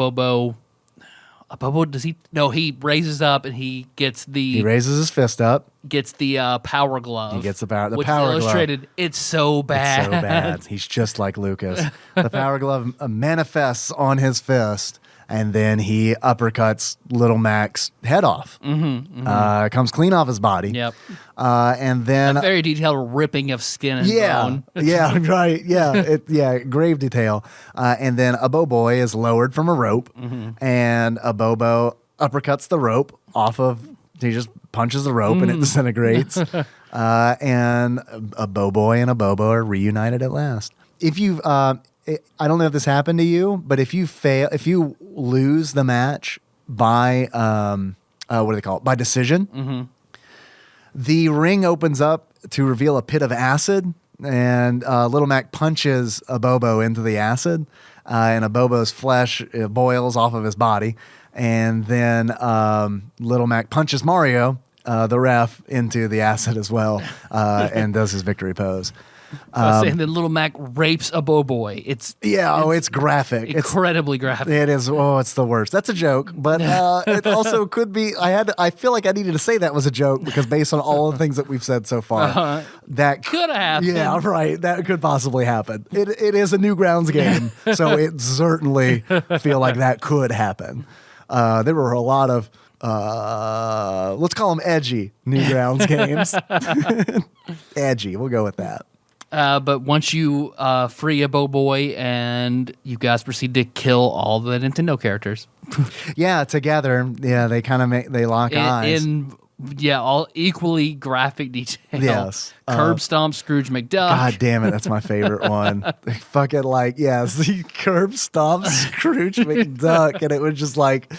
Abobo, does he? No, he raises up and he gets the... he raises his fist up. Gets the power glove. He gets the power which glove. is illustrated. It's so bad. It's so bad. He's just like Lucas. The power glove manifests on his fist, and then he uppercuts Little Mac's head off. Comes clean off his body. Yep. And then... A very detailed ripping of skin and bone. yeah, right. Yeah, grave detail. And then Abobo is lowered from a rope, and Abobo uppercuts the rope off of... He just punches the rope and it disintegrates. And Abobo and Abobo are reunited at last. If you've... I don't know if this happened to you, but if you lose the match by... what do they call it? By decision... The ring opens up to reveal a pit of acid, and Little Mac punches Abobo into the acid, and Abobo's flesh boils off of his body, and then Little Mac punches Mario, the ref, into the acid as well, and does his victory pose. I was saying that Little Mac rapes Abobo. It's graphic. incredibly graphic. It is. Oh, it's the worst. That's a joke, but it also could be. I feel like I needed to say that was a joke because based on all the things that we've said so far, that could have happened. Yeah, right. That could possibly happen. It is a Newgrounds game, so it certainly feel like that could happen. There were a lot of let's call them edgy Newgrounds games. Edgy. We'll go with that. But once you free Abobo and you guys proceed to kill all the Nintendo characters. Yeah, together. Yeah, they kind of they lock eyes. All equally graphic detail. Yes. Curb Stomp Scrooge McDuck. God damn it, that's my favorite one. They fucking the Curb Stomp Scrooge McDuck. And it was just like,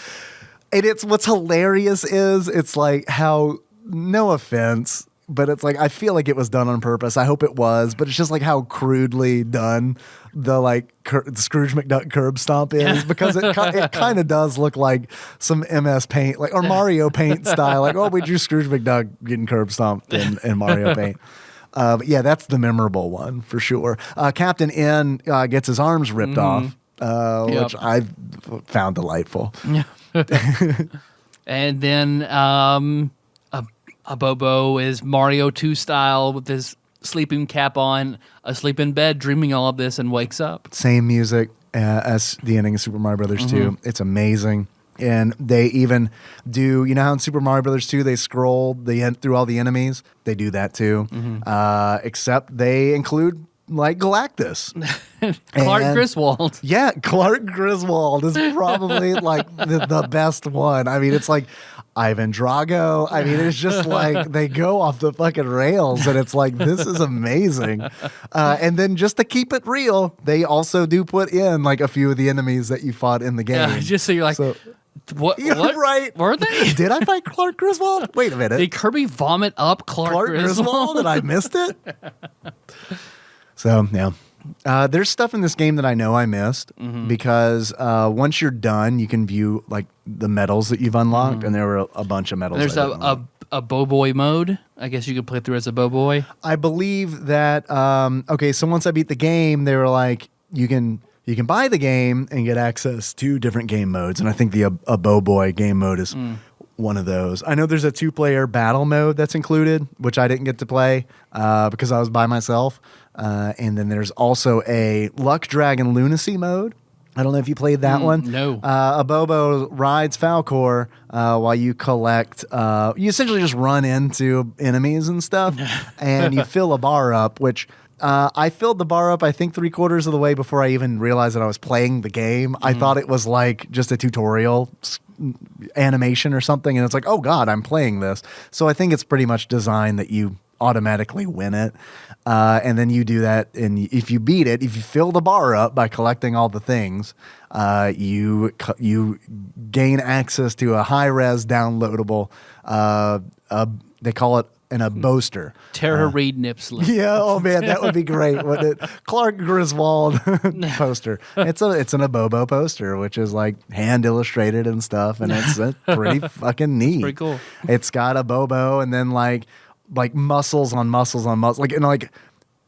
and it's what's hilarious is it's like how, no offense, but it's like I feel like it was done on purpose. I hope it was, but it's just like how crudely done the Scrooge McDuck curb stomp is because it kind of does look like some MS Paint or Mario Paint style. Like, oh, we drew Scrooge McDuck getting curb stomped in Mario Paint. But yeah, that's the memorable one for sure. Captain N gets his arms ripped off, which I found delightful. And then Abobo is Mario 2 style with his sleeping cap on, asleep in bed, dreaming all of this, and wakes up. Same music as the ending of Super Mario Brothers 2. It's amazing. And they even do, you know how in Super Mario Brothers 2 they scroll through all the enemies? They do that too. Except they include Galactus. Clark Griswold. Yeah, Clark Griswold is probably the best one. I mean, it's like Ivan Drago. I mean, it's just like they go off the fucking rails, and it's like, this is amazing. And then just to keep it real, they also do put in a few of the enemies that you fought in the game. Yeah, just so you're like, what? Right. Were they? Did I fight Clark Griswold? Wait a minute. Did Kirby vomit up Clark Griswold? And I missed it? So, yeah. There's stuff in this game that I know I missed because once you're done, you can view the medals that you've unlocked, and there were a bunch of medals. There's a Boboy mode. I guess you could play through as a Boboy. I believe that. So once I beat the game, they were like, you can buy the game and get access to different game modes, and I think the Aboboy game mode is one of those. I know there's a 2-player battle mode that's included, which I didn't get to play because I was by myself. And then there's also a Luck Dragon Lunacy mode. I don't know if you played that one. No. Abobo rides Falcor while you collect. You essentially just run into enemies and stuff, and you fill a bar up, which I filled the bar up, I think, 3/4 of the way before I even realized that I was playing the game. I thought it was just a tutorial animation or something, and it's like, oh God, I'm playing this. So I think it's pretty much designed that you automatically win it. And then you do that, and if you beat it, if you fill the bar up by collecting all the things, you gain access to a high-res downloadable, they call it an Aboster. Tara Reid Nipsley. Yeah, oh man, that would be great, wouldn't it? Clark Griswold poster. It's an Abobo poster, which is hand illustrated and stuff, and it's pretty fucking neat. Pretty cool. It's got Abobo, and then muscles on muscles on muscles,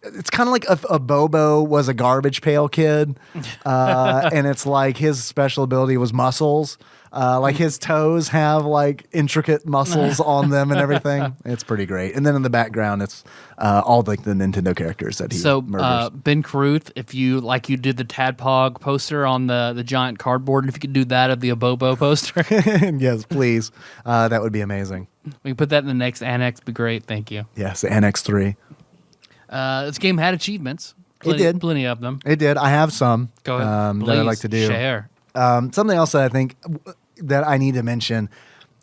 it's kind of like if Abobo was a garbage pail kid, and it's his special ability was muscles. His toes have intricate muscles on them and everything. It's pretty great. And then in the background, it's all the Nintendo characters that he murders. Ben Caruth, if you did the Tadpog poster on the giant cardboard, and if you could do that of the Abobo poster. Yes, please. That would be amazing. We can put that in the next annex. Be great. Thank you. Yes, the Annex 3. This game had achievements. It did. Plenty of them. It did. I have some Go ahead. that I'd like to do. Share. Something else that I think that I need to mention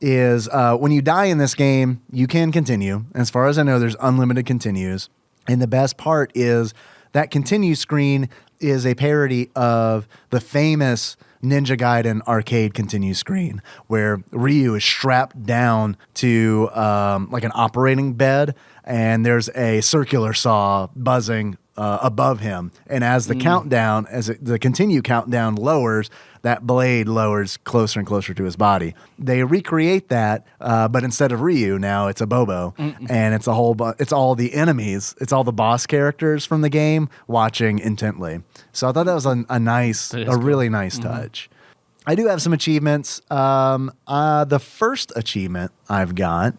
is when you die in this game, you can continue. As far as I know, there's unlimited continues. And the best part is that continue screen is a parody of the famous Ninja Gaiden arcade continue screen where Ryu is strapped down to an operating bed, and there's a circular saw buzzing above him. And as the countdown, the continue countdown lowers, that blade lowers closer and closer to his body. They recreate that, but instead of Ryu, now it's Abobo, and it's it's all the enemies, it's all the boss characters from the game watching intently. So I thought that was a really nice touch. I do have some achievements. The first achievement I've got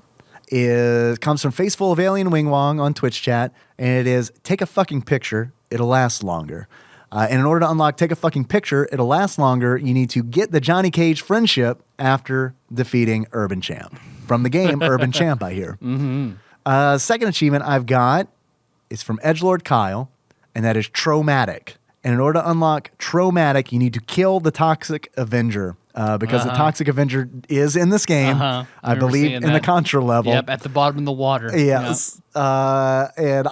comes from Faceful of Alien Wing Wong on Twitch chat, and it is take a fucking picture, it'll last longer. And in order to unlock take a fucking picture, it'll last longer, you need to get the Johnny Cage friendship after defeating Urban Champ. From the game Urban Champ, I hear. Second achievement I've got is from Edgelord Kyle, and that is Traumatic. And in order to unlock Traumatic, you need to kill the Toxic Avenger. Because the Toxic Avenger is in this game, I believe, in the Contra level. Yep, at the bottom of the water. Yes. Yep. And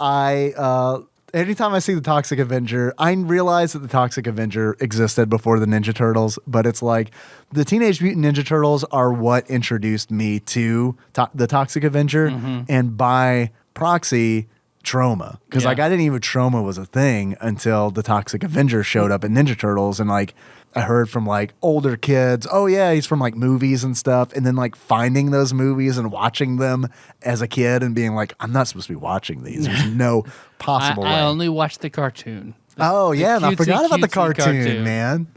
anytime I see the Toxic Avenger, I realize that the Toxic Avenger existed before the Ninja Turtles, but it's like the Teenage Mutant Ninja Turtles are what introduced me to the Toxic Avenger, and by proxy, Trauma. Because I didn't even Trauma was a thing until the Toxic Avenger showed up in Ninja Turtles, and like I heard from like older kids, oh yeah, he's from like movies and stuff, and then like finding those movies and watching them as a kid and being like, I'm not supposed to be watching these. There's no possible way. I only watched the cartoon. And I forgot about the cartoon, man.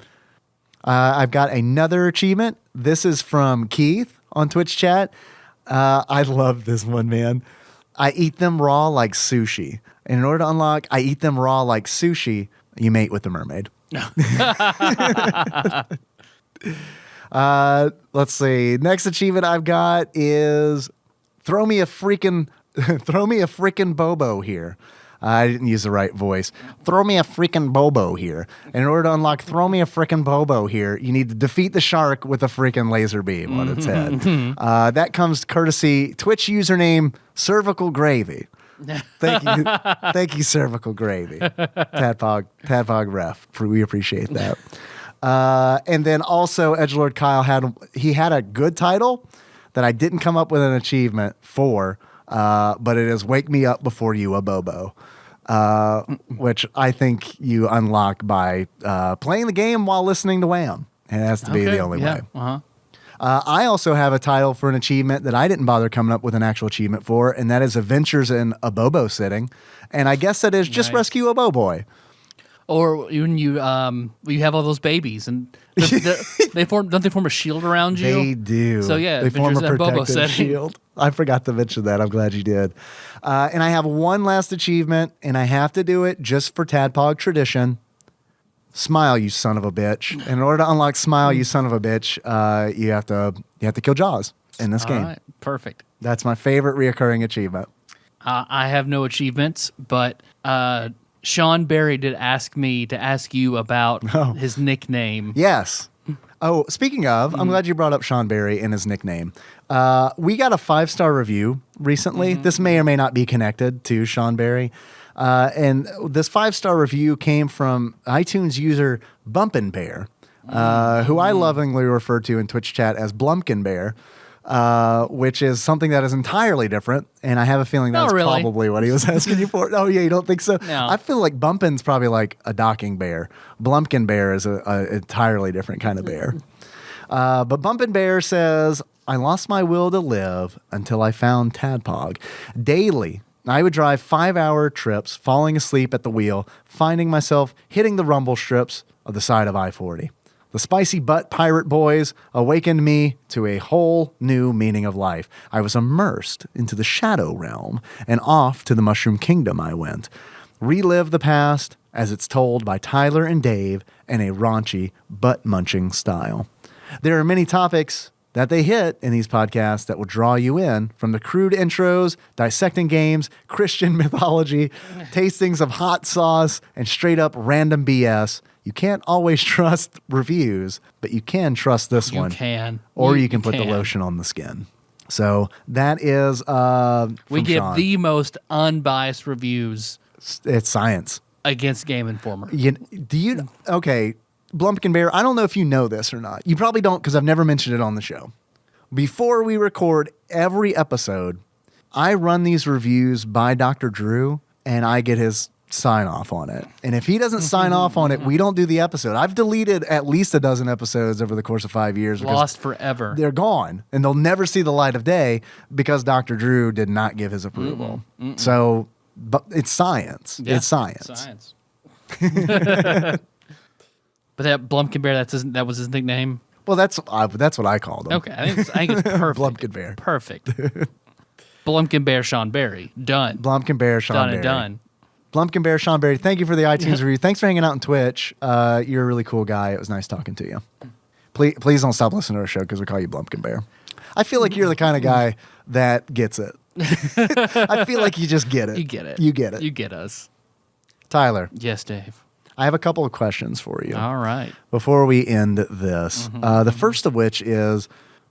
I've got another achievement. This is from Keith on Twitch chat. I love this one, man. I eat them raw like sushi. And in order to unlock I eat them raw like sushi, you mate with the mermaid. Let's see. Next achievement I've got is throw me a freaking Bobo here. I didn't use the right voice. Throw me a freaking Bobo here. And in order to unlock throw me a freaking Bobo here, you need to defeat the shark with a freaking laser beam on its head. That comes courtesy Twitch username Cervical Gravy. Thank you, Cervical Gravy. Tadpog ref. We appreciate that. And then also Edgelord Kyle had a good title that I didn't come up with an achievement for, but it is Wake Me Up Before You Abobo, which I think you unlock by playing the game while listening to Wham. And it has to be the only way. I also have a title for an achievement that I didn't bother coming up with an actual achievement for, and that is Adventures in Abobo Sitting. And I guess that is just rescue Aboboy. Or when you have all those babies and don't they form a shield around you? They do. So yeah, they form a Abobo protective shield. I forgot to mention that. I'm glad you did. And I have one last achievement, and I have to do it just for Tadpog tradition. Smile, you son of a bitch. And in order to unlock Smile, you son of a bitch, you have to kill Jaws in this game. Right, perfect. That's my favorite reoccurring achievement. I have no achievements, but Sean Berry did ask me to ask you about his nickname. Yes. Oh, speaking of, I'm glad you brought up Sean Berry and his nickname. We got a 5-star review recently. This may or may not be connected to Sean Berry. And this 5-star review came from iTunes user Bumpin' Bear, who I lovingly refer to in Twitch chat as Blumpkin Bear, which is something that is entirely different. And I have a feeling that's probably what he was asking you for. Oh, yeah, you don't think so? No. I feel like Bumpin's probably like a docking bear. Blumpkin Bear is an entirely different kind of bear. But Bumpin' Bear says, I lost my will to live until I found Tadpog. Daily, I would drive 5-hour trips, falling asleep at the wheel, finding myself hitting the rumble strips of the side of I-40. The spicy butt pirate boys awakened me to a whole new meaning of life. I was immersed into the shadow realm, and off to the Mushroom Kingdom I went. Relive the past as it's told by Tyler and Dave in a raunchy, butt-munching style. There are many topics that they hit in these podcasts that will draw you in, from the crude intros, dissecting games, Christian mythology, tastings of hot sauce, and straight up random BS. You can't always trust reviews, but you can trust this one. You can. Or you can put the lotion on the skin. So that is we give Sean. The most unbiased reviews. It's science. Against Game Informer. Okay, Blumpkin Bear, I don't know if you know this or not. You probably don't, because I've never mentioned it on the show. Before we record every episode, I run these reviews by Dr. Drew, and I get his sign off on it. And if he doesn't sign off on it, we don't do the episode. I've deleted at least a dozen episodes over the course of 5 years. Lost forever. They're gone, and they'll never see the light of day because Dr. Drew did not give his approval. So, but it's science. Yeah, it's science. Science. But that Blumpkin Bear, that was his nickname? Well, that's what I called him. Okay, I think it's perfect. Blumpkin Bear. Perfect. Blumpkin Bear Sean Berry. Done. Blumpkin Bear Sean Done Berry. and done. Blumpkin Bear Sean Berry, thank you for the iTunes review. Thanks for hanging out on Twitch. You're a really cool guy. It was nice talking to you. Please don't stop listening to our show because we call you Blumpkin Bear. I feel like you're the kind of guy that gets it. I feel like you just get it. You get it. You get it. You get us. Tyler, Yes, Dave. I have a couple of questions for you All right. before we end this. The first of which is,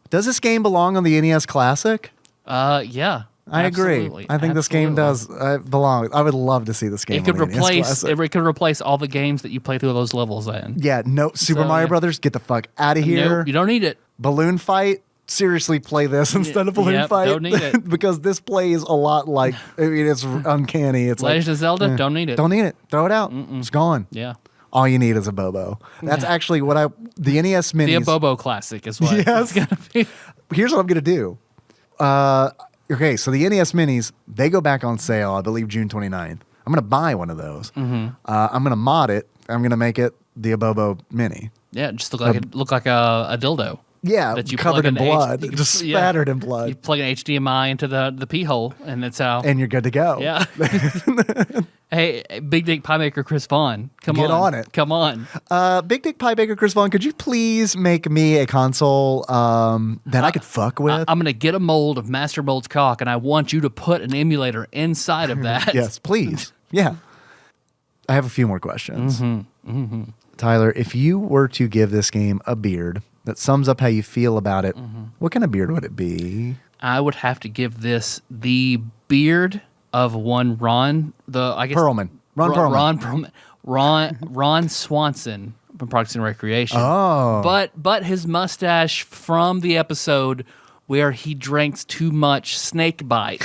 does this game belong on the NES Classic? Yeah. I agree. Absolutely. I think this game does belong. I would love to see this game. It could on the NES replace Classic. it could replace all the games that you play through those levels in. Yeah, no Super So, Mario yeah. Brothers. Get the fuck out of here. Nope, you don't need it. Balloon Fight. Seriously, play this instead of Balloon Yep, Fight. don't need it. Because this plays a lot like. I mean, it's uncanny. It's Legend like of Zelda, don't need it. don't need it. Throw it out. It's gone. Yeah. All you need is a Bobo. That's actually what the NES The Minis. Abobo Classic is what Yes. it's gonna be. Here's what I'm gonna do. Okay, so the NES Minis, they go back on sale, I believe June 29th. I'm going to buy one of those. I'm going to mod it. I'm going to make it the Abobo Mini. Yeah, just look like a dildo. Yeah, That you covered plug in an blood, H- just yeah. spattered in You blood, plug an HDMI into the pee hole, and that's how. and you're good to go. Yeah. Hey, Big Dick Pie Maker Chris Vaughn, Get on it. Come on. Big Dick Pie Baker Chris Vaughn, could you please make me a console that I could fuck with? I'm gonna get a mold of Master Mold's cock, and I want you to put an emulator inside of that. Yes, please. Yeah. I have a few more questions. Tyler, if you were to give this game a beard that sums up how you feel about it, what kind of beard would it be? I would have to give this the beard of one Ron, Perlman. Ron Perlman. Ron Swanson from Parks and Recreation. Oh. But his mustache from the episode where he drinks too much snake bite.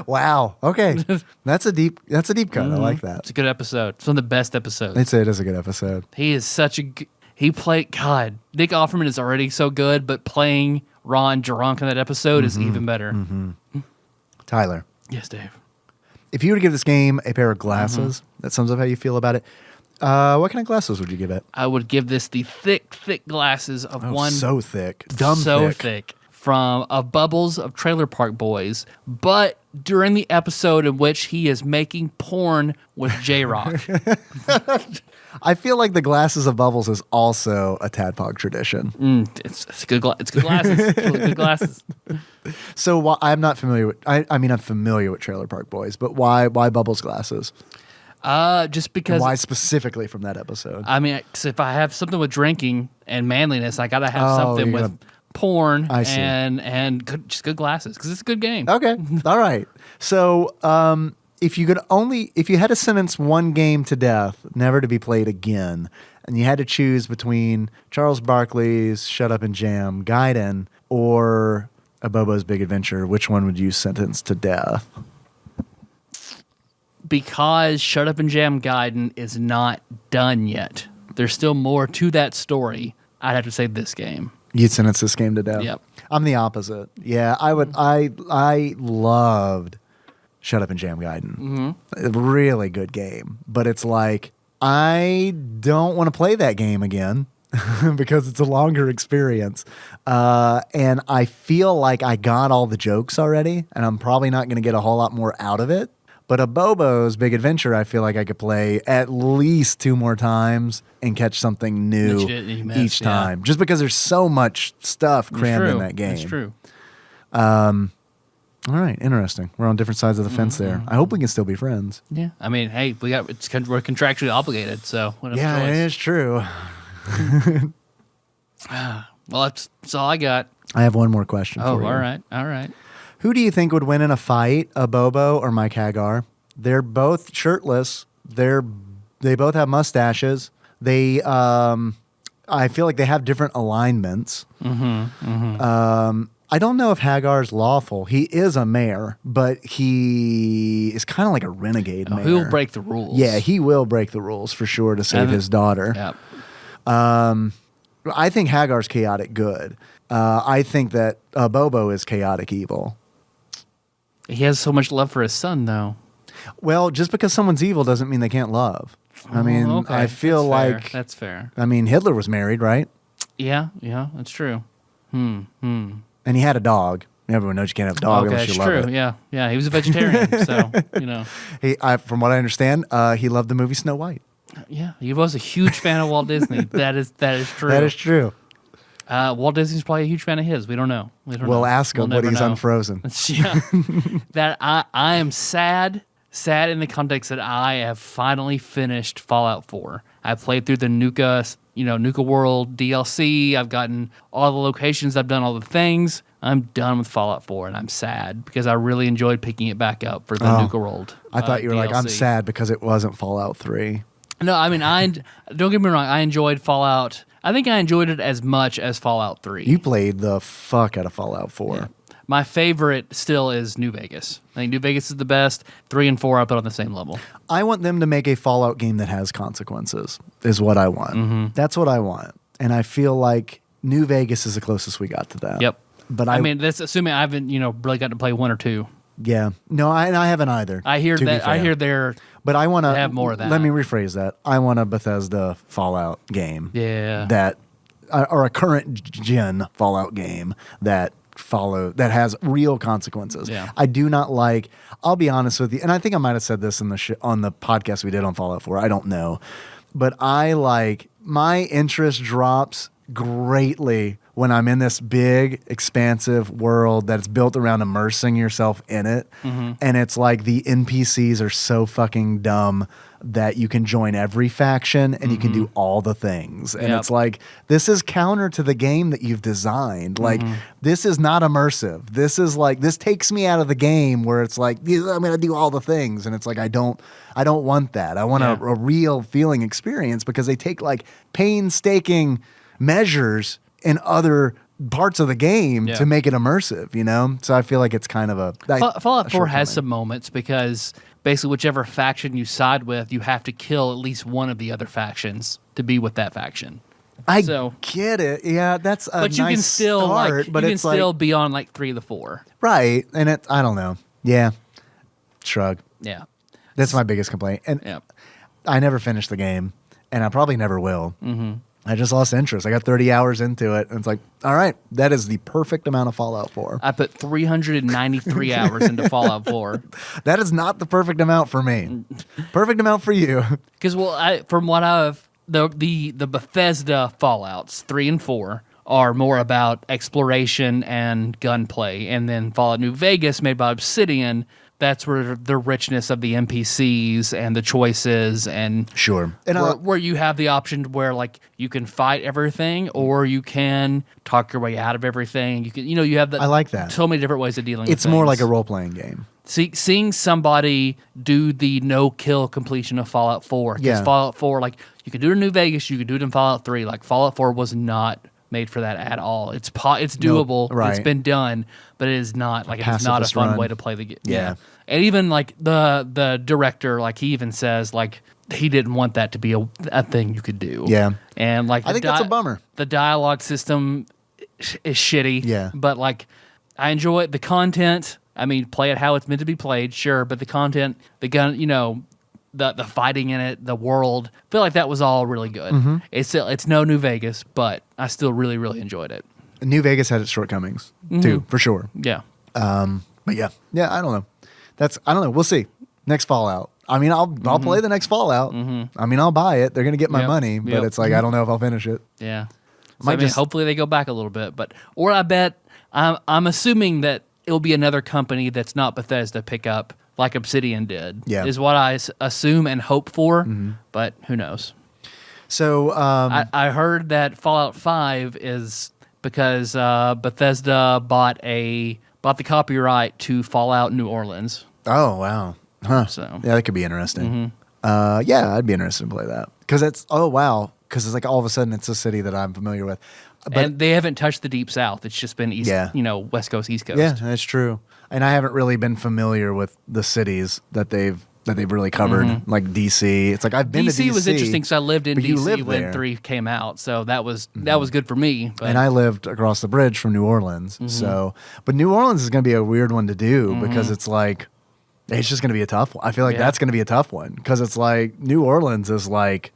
Wow. Okay. That's a deep cut. I like that. It's a good episode. It's one of the best episodes. I'd say it is a good episode. He is such a he played God. Nick Offerman is already so good, but playing Ron drunk in that episode is even better. Tyler, Yes, Dave. if you were to give this game a pair of glasses that sums up how you feel about it, what kind of glasses would you give it? I would give this the thick glasses of one So thick. Dumb so thick. thick from Bubbles of Trailer Park Boys, but during the episode in which he is making porn with J-Rock. I feel like the glasses of Bubbles is also a Tadpog tradition. It's good. It's good glasses. It's really good glasses. So while I'm not familiar with, I mean, I'm familiar with Trailer Park Boys, but why Bubbles glasses? Just And because. why specifically from that episode? I mean, 'cause if I have something with drinking and manliness, I gotta have Oh, something you're with gonna- porn I see. and just good glasses because it's a good game. Okay. All right. So, if you had to sentence one game to death, never to be played again, and you had to choose between Charles Barkley's Shut Up and Jam, Gaiden, or Abobo's Big Adventure, which one would you sentence to death? Because Shut Up and Jam Gaiden is not done yet. There's still more to that story. I'd have to say this game. You'd sentence this game to death. Yep. I'm the opposite. Yeah, I would. I loved Shut Up and Jam Gaiden. A really good game, but it's like I don't want to play that game again because it's a longer experience, and I feel like I got all the jokes already, and I'm probably not going to get a whole lot more out of it. But Abobo's Big Adventure, I feel like I could play at least 2 more times and catch something new That you missed, each yeah. time. Just because there's so much stuff crammed in that game. That's true. All right, interesting. We're on different sides of the fence there. I hope we can still be friends. Yeah. I mean, hey, we're contractually obligated, so we don't have a Yeah, it choice. is true. Well, that's all I got. I have one more question Oh, for you. all right. Who do you think would win in a fight, Abobo or Mike Hagar? They're both shirtless. They both have mustaches. They, I feel like they have different alignments. I don't know if Hagar's lawful. He is a mayor, but he is kind of like a renegade mayor. He'll break the rules. Yeah, he will break the rules for sure to save his daughter. Yeah. I think Hagar's chaotic good. I think that Abobo is chaotic evil. He has so much love for his son, though. Well, just because someone's evil doesn't mean they can't love. I mean, Okay. I feel like That's fair. I mean, Hitler was married, right? Yeah, that's true. And he had a dog. Everyone knows you can't have a dog Okay, unless you that's love true. it. Yeah. He was a vegetarian, so From what I understand, he loved the movie Snow White. Yeah, he was a huge fan of Walt Disney. That is true. That is true. Walt Disney's probably a huge fan of his. We don't know. We'll ask him when he's unfrozen. Yeah. That I am sad in the context that I have finally finished Fallout 4. I played through the Nuka World DLC. I've gotten all the locations. I've done all the things. I'm done with Fallout 4, and I'm sad because I really enjoyed picking it back up for the Nuka World. I thought you were like, I'm DLC. sad because it wasn't Fallout 3. No, I mean, don't get me wrong. I enjoyed Fallout. I think I enjoyed it as much as Fallout 3. You played the fuck out of Fallout 4. Yeah. My favorite still is New Vegas. I think New Vegas is the best. 3 and 4 I put on the same level. I want them to make a Fallout game that has consequences, is what I want. Mm-hmm. That's what I want. And I feel like New Vegas is the closest we got to that. Yep. But I mean, that's assuming I haven't, really got to play 1 or 2. Yeah. No, I haven't either. I hear to be that. I fair. hear they're. But I want to have more of that. Let me rephrase that. I want a Bethesda Fallout game. Yeah. That or a current gen Fallout game that has real consequences. Yeah. I do not like. I'll be honest with you, and I think I might have said this on the podcast we did on Fallout 4. I don't know, but my interest drops greatly when I'm in this big, expansive world that's built around immersing yourself in it. Mm-hmm. And it's like the NPCs are so fucking dumb that you can join every faction and you can do all the things. And Yep. it's like, this is counter to the game that you've designed. Like, this is not immersive. This is like, this takes me out of the game where it's like, I'm going to do all the things. And it's like, I don't want that. I want a real feeling experience because they take like painstaking measures in other parts of the game to make it immersive, So I feel like it's kind of Fallout 4 has some moments because basically whichever faction you side with, you have to kill at least one of the other factions to be with that faction. I get it. Yeah, that's a But you nice can still start, but it's still like, be on like 3 of the 4. right. And I don't know. Yeah. Shrug. Yeah. That's my biggest complaint. And Yeah. I never finished the game, and I probably never will. Mm-hmm. I just lost interest. I got 30 hours into it, and it's like, all right, that is the perfect amount of Fallout 4. I put 393 hours into Fallout 4. That is not the perfect amount for me. Perfect amount for you. Because from what the Bethesda Fallouts 3 and 4 are more about exploration and gunplay, and then Fallout New Vegas, made by Obsidian, that's where the richness of the NPCs and the choices and Sure. And where you have the option where like you can fight everything or you can talk your way out of everything. You can you have I like that. so many different ways of dealing with it's more things. like a role-playing game. Seeing somebody do the no-kill completion of Fallout 4. Because Yeah. Fallout 4, like, you could do it in New Vegas, you could do it in Fallout 3. Like, Fallout 4 was not made for that at all. It's doable. right. It's been done, but it is not. Like, it's not a pacifist fun run. way to play the game. Yeah. And even, like, the director, like, he even says, like, he didn't want that to be a thing you could do. Yeah. And, like, I think that's a bummer. The dialogue system is shitty. Yeah. But, like, I enjoy it. The content, I mean, play it how it's meant to be played, sure. But the content, the gun, the fighting in it, the world, I feel like that was all really good. Mm-hmm. It's no New Vegas, but I still really, really enjoyed it. New Vegas had its shortcomings, too, for sure. Yeah. But yeah, I don't know. I don't know. We'll see. Next Fallout. I mean, I'll play the next Fallout. I mean, I'll buy it. They're going to get my Yep. money, but Yep. it's like, I don't know if I'll finish it. Yeah. So, Might I mean, just- hopefully they go back a little bit, or I bet I'm assuming that it'll be another company that's not Bethesda pick up like Obsidian did. Yeah. Is what I assume and hope for, but who knows? So, I heard that Fallout 5 is because Bethesda bought the copyright to Fallout New Orleans. oh, wow. Huh. So Yeah, that could be interesting. Yeah, I'd be interested to play that. Because it's, oh, wow. because it's like all of a sudden it's a city that I'm familiar with. But And they haven't touched the Deep South. It's just been West Coast, East Coast. yeah, that's true. And I haven't really been familiar with the cities that they've really covered, like DC. It's like I've been to DC. DC was interesting because I lived in but you DC lived when there. 3 came out, so that was good for me. But And I lived across the bridge from New Orleans. So, but New Orleans is going to be a weird one to do because it's like, it's just going to be a tough one. I feel like that's going to be a tough one because it's like New Orleans is like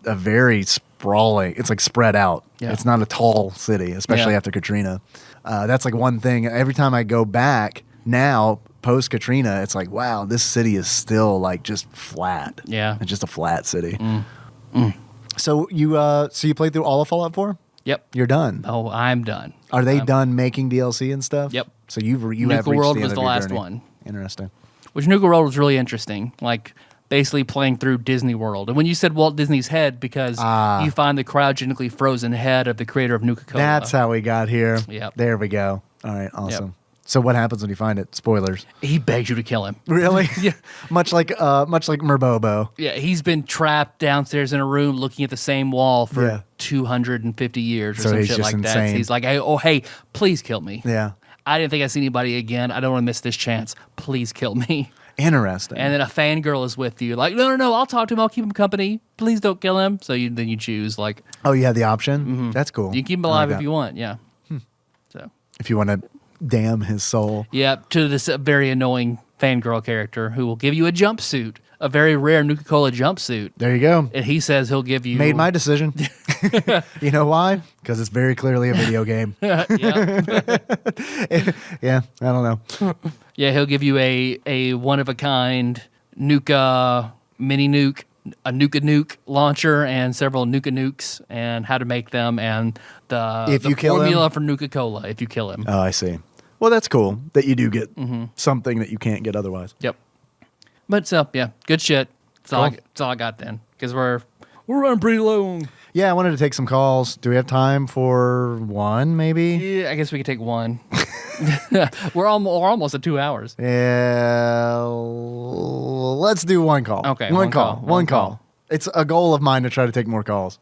a very sprawling, it's like spread out. Yeah. It's not a tall city, especially after Katrina. That's like one thing. Every time I go back now, post Katrina, it's like, wow, this city is still like just flat. Yeah. It's just a flat city. So you played through all of Fallout 4? Yep. You're done. Oh, I'm done. Are they done making DLC and stuff? Yep. So you have Nuka reached World the end was of the your last journey. one. Interesting. Which Nuka World was really interesting. Like basically playing through Disney World. And when you said Walt Disney's head, because you find the cryogenically frozen head of the creator of Nuka-Cola. That's how we got here. Yep. There we go. All right. Awesome. Yep. So what happens when you find it? Spoilers. He begs you to kill him. Really? Yeah. Much like Merbobo. Yeah, he's been trapped downstairs in a room looking at the same wall for 250 years or So some he's shit just like that. insane. So he's like, hey, please kill me. Yeah. I didn't think I'd see anybody again. I don't want to miss this chance. Please kill me. Interesting. And then a fangirl is with you. Like, no, I'll talk to him. I'll keep him company. Please don't kill him. So then you choose, like... Oh, you have the option? That's cool. You can keep him I like alive if that. you want, yeah. So If you want to damn his soul. yeah, to this very annoying fangirl character who will give you a jumpsuit, a very rare Nuka-Cola jumpsuit. There you go. And he says he'll give you... Made my decision. You know why? Because it's very clearly a video game. yeah. Yeah, I don't know. Yeah, he'll give you a one-of-a-kind Nuka mini nuke, a Nuka nuke launcher, and several Nuka nukes, and how to make them, and the formula for Nuka-Cola if you kill him. Oh, I see. Well, that's cool that you do get something that you can't get otherwise. Yep. But yeah, good shit. That's all, Cool. that's all I got then, because we're running pretty long. Yeah, I wanted to take some calls. Do we have time for one, maybe? Yeah, I guess we could take one. we're almost at 2 hours. Yeah, let's do one call. Okay, one call. It's a goal of mine to try to take more calls.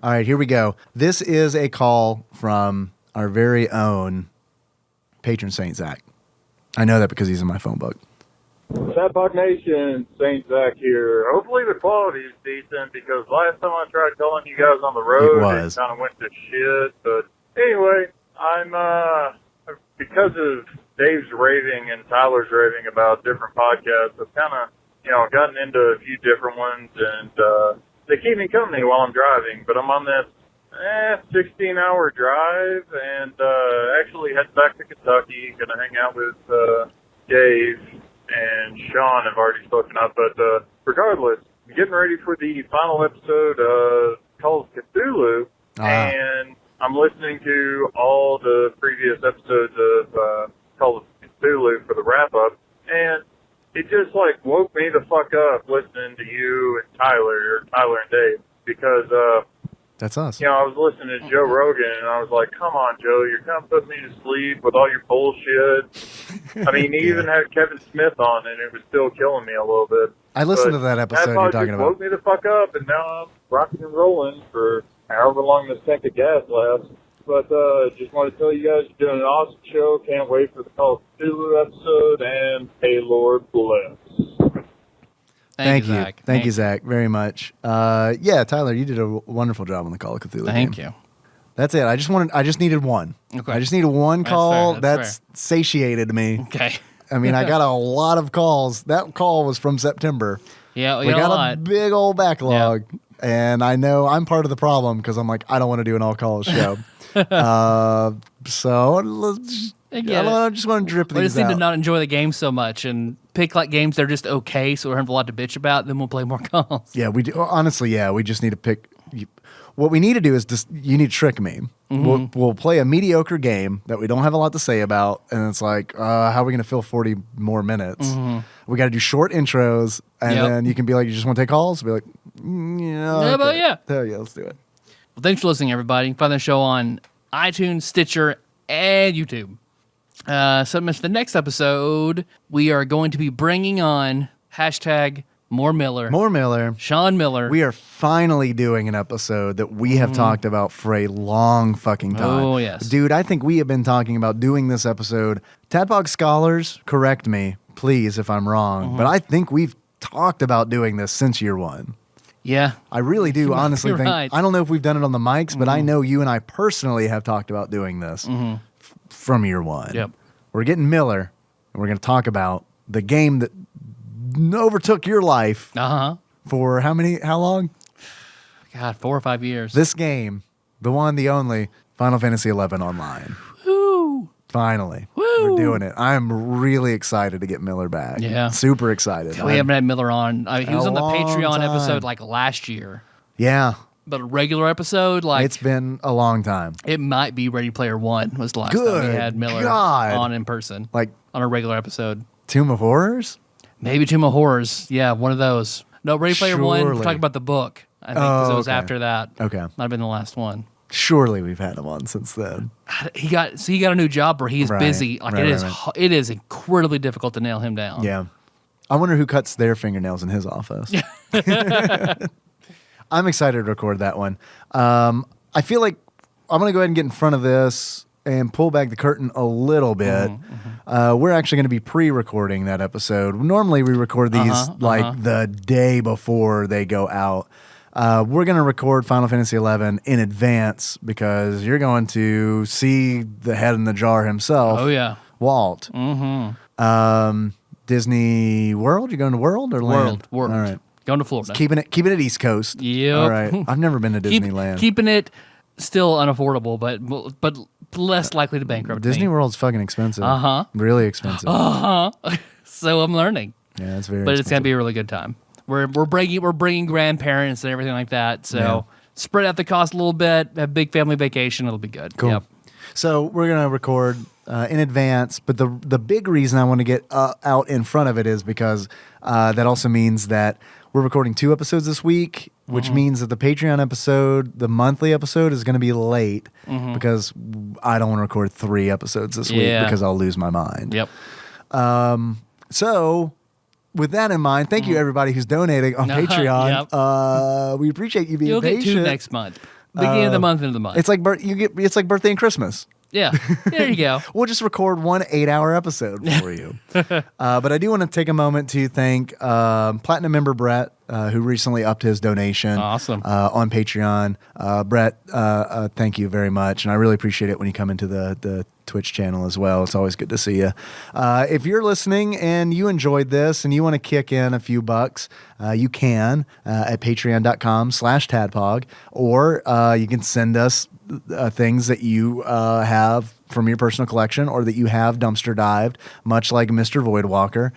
All right, here we go. This is a call from our very own patron saint, Zach. I know that because he's in my phone book. TADPOG Nation, St. Zach here. Hopefully the quality is decent because last time I tried calling you guys on the road, it kind of went to shit. But anyway, I'm, because of Dave's raving and Tyler's raving about different podcasts, I've kind of, gotten into a few different ones and, they keep me company while I'm driving, but I'm on this 16-hour drive and, actually head back to Kentucky, gonna hang out with, Dave and Sean have already spoken up, but regardless, I'm getting ready for the final episode of Call of Cthulhu, and I'm listening to all the previous episodes of Call of Cthulhu for the wrap-up, and it just, woke me the fuck up listening to you and Tyler and Dave, because, That's us. I was listening to Joe Rogan, and I was like, come on, Joe, you're kind of putting me to sleep with all your bullshit. I mean, he even had Kevin Smith on, and it was still killing me a little bit. I listened to that episode you're talking about. Woke me the fuck up, and now I'm rocking and rolling for however long this tank of gas lasts. But just want to tell you guys you're doing an awesome show. Can't wait for the Call of Cthulhu episode, and hey, Lord bless. Thank you, Zach. Thank you, Zach, very much. Yeah, Tyler, you did a wonderful job on the Call of Cthulhu. Thank game. you. That's it. I just needed one. Okay. I just needed one call. That's fair. Satiated me. Okay. I mean, I got a lot of calls. That call was from September. Yeah, we got a big old backlog, and I know I'm part of the problem because I'm like, I don't want to do an all calls show. So I just want to drip these out. We just need to not enjoy the game so much and pick games that are just okay, so we have a lot to bitch about. Then we'll play more calls. Yeah, we do. Honestly, yeah, we just need to pick. What we need to do is just you need to trick me. We'll play a mediocre game that we don't have a lot to say about, and it's like, how are we going to fill 40 more minutes? We got to do short intros, and then you can be like, you just want to take calls? Be like, hell yeah, let's do it. Well, thanks for listening, everybody. You can find the show on iTunes, Stitcher, and YouTube. So the next episode, we are going to be bringing on hashtag More Miller. More Miller. Sean Miller. We are finally doing an episode that we have talked about for a long fucking time. Oh, yes. Dude, I think we have been talking about doing this episode. TADPOG scholars, correct me, please, if I'm wrong, but I think we've talked about doing this since year one. Yeah. I really do honestly You're think. right. I don't know if we've done it on the mics, but I know you and I personally have talked about doing this from year one. Yep. We're getting Miller, and we're going to talk about the game that overtook your life for how long? God, 4 or 5 years. This game, the one, the only, Final Fantasy XI Online. Woo! Finally. Woo! We're doing it. I'm really excited to get Miller back. Yeah. Super excited. We haven't had Miller on. He was on the long Patreon time. episode like last year. Yeah. But a regular episode, like It's been a long time. it might be Ready Player One was the last time Good we had Miller God. on in person. Like On a regular episode. Tomb of Horrors? Maybe Tomb of Horrors. Yeah, one of those. No, Ready Player One. We're Surely. talking about the book. I think 'cause it was okay. after that. Okay. Might have been the last one. Surely we've had him on since then. He got a new job where he's Right, busy. Like right, it is right. it is incredibly difficult to nail him down. Yeah. I wonder who cuts their fingernails in his office. I'm excited to record that one. I feel like I'm going to go ahead and get in front of this and pull back the curtain a little bit. We're actually going to be pre-recording that episode. Normally we record these like the day before they go out. We're going to record Final Fantasy XI in advance because you're going to see the head in the jar himself. Oh yeah. Walt. Disney World? You going to World or Land? World. All right. Going to Florida. Keeping it East Coast. Yep. All right. I've never been to Disneyland. Keeping it still unaffordable, but less likely to bankrupt Disney me. World's fucking expensive. Really expensive. So I'm learning. Yeah, it's very But expensive. it's gonna be a really good time. We're bringing grandparents and everything like that. So Yeah. spread out the cost a little bit. Have a big family vacation. It'll be good. Cool. Yep. So we're going to record in advance, but the big reason I want to get out in front of it is because that also means that we're recording 2 episodes this week, which means that the Patreon episode, the monthly episode, is going to be late because I don't want to record 3 episodes this week because I'll lose my mind. Yep. So with that in mind, thank you everybody who's donating on Patreon. We appreciate you being You'll get patient. 2 next month. Beginning of the month, end of the month. It's like it's like birthday and Christmas. Yeah. There you go. We'll just record 1 8-hour episode for you. But I do want to take a moment to thank Platinum member Brett, who recently upped his donation Awesome. on Patreon. Brett, thank you very much. And I really appreciate it when you come into the Twitch channel as well. It's always good to see you. If you're listening and you enjoyed this and you want to kick in a few bucks, you can at patreon.com/tadpog, or you can send us things that you have from your personal collection or that you have dumpster dived, much like Mr. Voidwalker.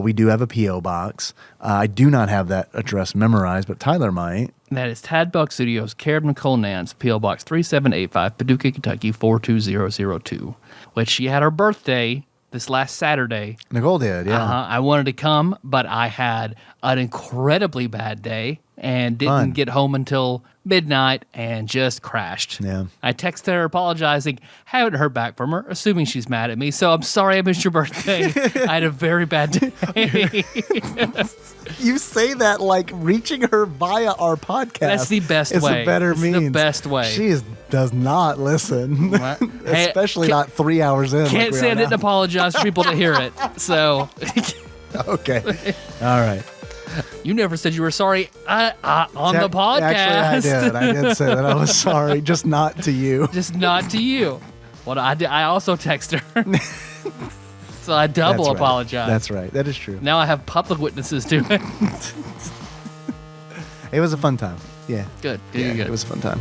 We do have a P.O. box. I do not have that address memorized, but Tyler might. That is TADPOG Studios, care of Nicole Nance, P.O. Box 3785, Paducah, Kentucky 42002. Which she had her birthday this last Saturday. Nicole did, yeah. I wanted to come, but I had an incredibly bad day and didn't Fun. get home until midnight and just crashed. Yeah. I texted her apologizing, haven't heard back from her, assuming she's mad at me. So I'm sorry I missed your birthday. I had a very bad day. You say that like reaching her via our podcast. That's the best is way. a better It's means. the best way. She does not listen, Hey, especially not 3 hours in. Can't like we say are I didn't now. apologize for people to hear it. So Okay. All right. you never said you were sorry on the podcast. Actually, I did say that I was sorry, just not to you. Just not to you. Well, I also text her. So I double That's right. apologize. That's right. That is true. Now I have public witnesses to it. It was a fun time. Yeah. Good. Yeah, Good. it was a fun time.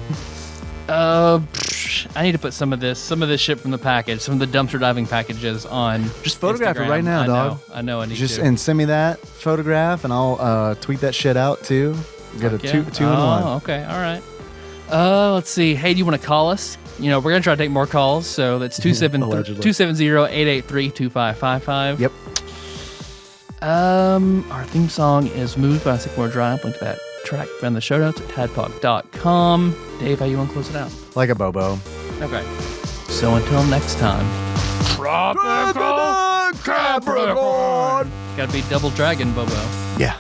I need to put some of this shit from the package, some of the dumpster diving packages on. Just photograph it Instagram. right now, I dog. I know. I need Just to. and send me that photograph, and I'll tweet that shit out too. Get a Yeah. two in one. Okay. All right. Let's see. Hey, do you want to call us? You know, we're going to try to take more calls. So that's Allegedly. 270-883-2555. Yep. Our theme song is Moved by Sycamore Drive. Link to that track from the show notes at tadpog.com. Dave, how you want to close it out? Like a Bobo. Okay. So until next time. Tropical Capricorn! Gotta be Double Dragon, Bobo. Yeah.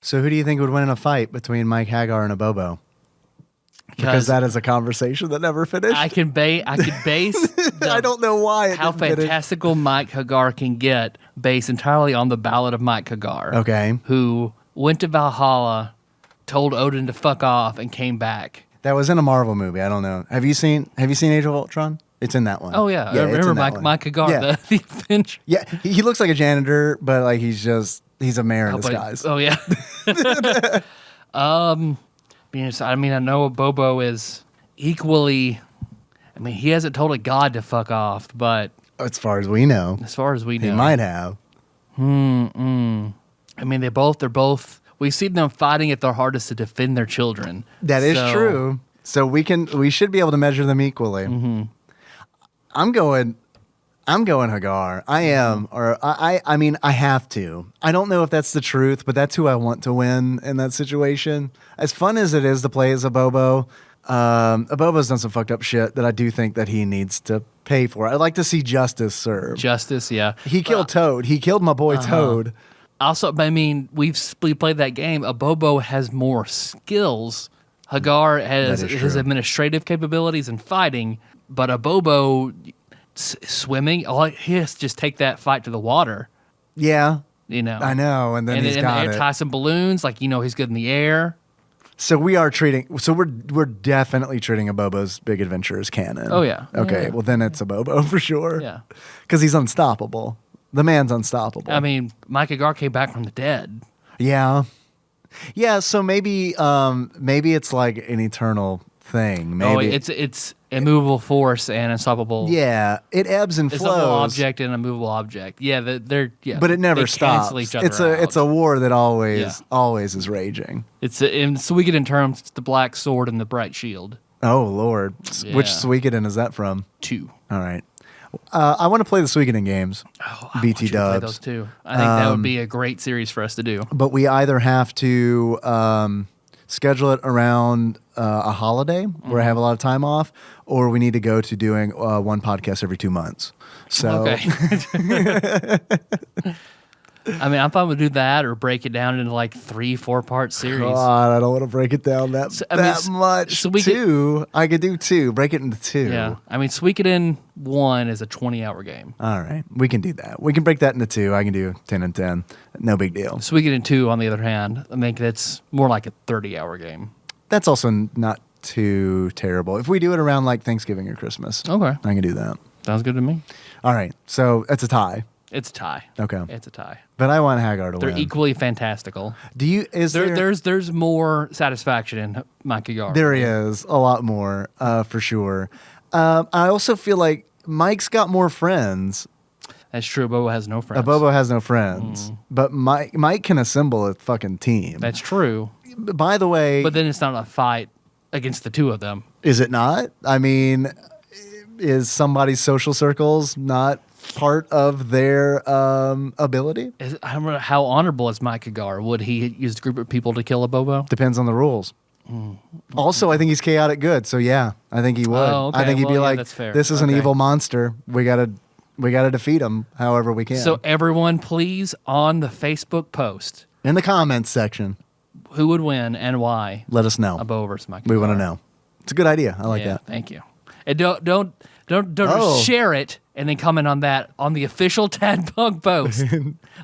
So who do you think would win in a fight between Mike Hagar and Abobo? Because that is a conversation that never finished. I can base. I don't know why. How fantastical Mike Hagar can get based entirely on the Ballad of Mike Hagar. Okay. Who went to Valhalla, told Odin to fuck off, and came back. That was in a Marvel movie. I don't know. Have you seen Age of Ultron? It's in that one. Oh yeah, I remember Mike Hagar, yeah. the Avenger. Yeah, he looks like a janitor, but like he's a mayor in disguise. Oh yeah. I know Abobo is equally. I mean, he hasn't told a god to fuck off, but as far as we know, he might have. I mean, they're both. We see them fighting at their hardest to defend their children. That is true. So we should be able to measure them equally. Mm-hmm. I'm going Hagar. I am, or I mean, I have to. I don't know if that's the truth, but that's who I want to win in that situation. As fun as it is to play as Abobo, Abobo's done some fucked up shit that I do think that he needs to pay for. I'd like to see justice served. Justice, yeah. He killed Toad. He killed my boy Toad. Also, I mean, we played that game. Abobo has more skills. Hagar has his administrative capabilities and fighting, but Abobo swimming, he has to just take that fight to the water. Yeah. I know, and then he's got it. Tie some balloons, he's good in the air. So we're definitely treating Abobo's Big Adventure as canon. Oh yeah. Okay, yeah. Well then it's Abobo for sure. Yeah. Because he's unstoppable. The man's unstoppable. I mean, Mike Hagar came back from the dead. Yeah. Yeah, so maybe it's like an eternal thing. Maybe it's immovable force and unstoppable. Yeah, it ebbs and flows. It's a movable object and a movable object. Yeah, but it never stops. It's a war that always is raging. It's in Suikoden terms, it's the black sword and the bright shield. Oh Lord, which Suikoden is that from? 2. All right. I want to play the Suikoden games. Oh, I BT want you to play dubs. those too. I think that would be a great series for us to do. But we either have to schedule it around a holiday where I have a lot of time off, or we need to go to doing one podcast every 2 months. So, okay. I mean, I'm fine with do that or break it down into 3-4 part series. God, I don't want to break it down that much. So I could do 2. Break it into 2. Yeah. I mean, Suikoden 1 is a 20-hour game. All right. We can do that. We can break that into 2. I can do 10 and 10. No big deal. Suikoden 2, on the other hand, I think that's more like a 30-hour game. That's also not too terrible. If we do it around Thanksgiving or Christmas. Okay. I can do that. Sounds good to me. All right. So it's a tie. It's a tie. Okay. It's a tie. But I want Hagar to win. They're equally fantastical. There's more satisfaction in Mike Hagar. There is a lot more, for sure. I also feel like Mike's got more friends. That's true. Abobo has no friends. Abobo has no friends. But Mike can assemble a fucking team. That's true. By the way... But then it's not a fight against the two of them. Is it not? I mean, is somebody's social circles not part of their ability? I don't know how honorable is Mike Hagar. Would he use a group of people to kill Abobo? Depends on the rules. Also, I think he's chaotic good, so yeah, I think he would. Oh, okay. I think he'd be like, that's fair. "This is an evil monster. We gotta defeat him however we can." So everyone, please, on the Facebook post in the comments section, who would win and why? Let us know. Abobo versus Mike Hagar. We want to know. It's a good idea. I like that. Thank you. And don't share it and then comment on that on the official TADPOG post.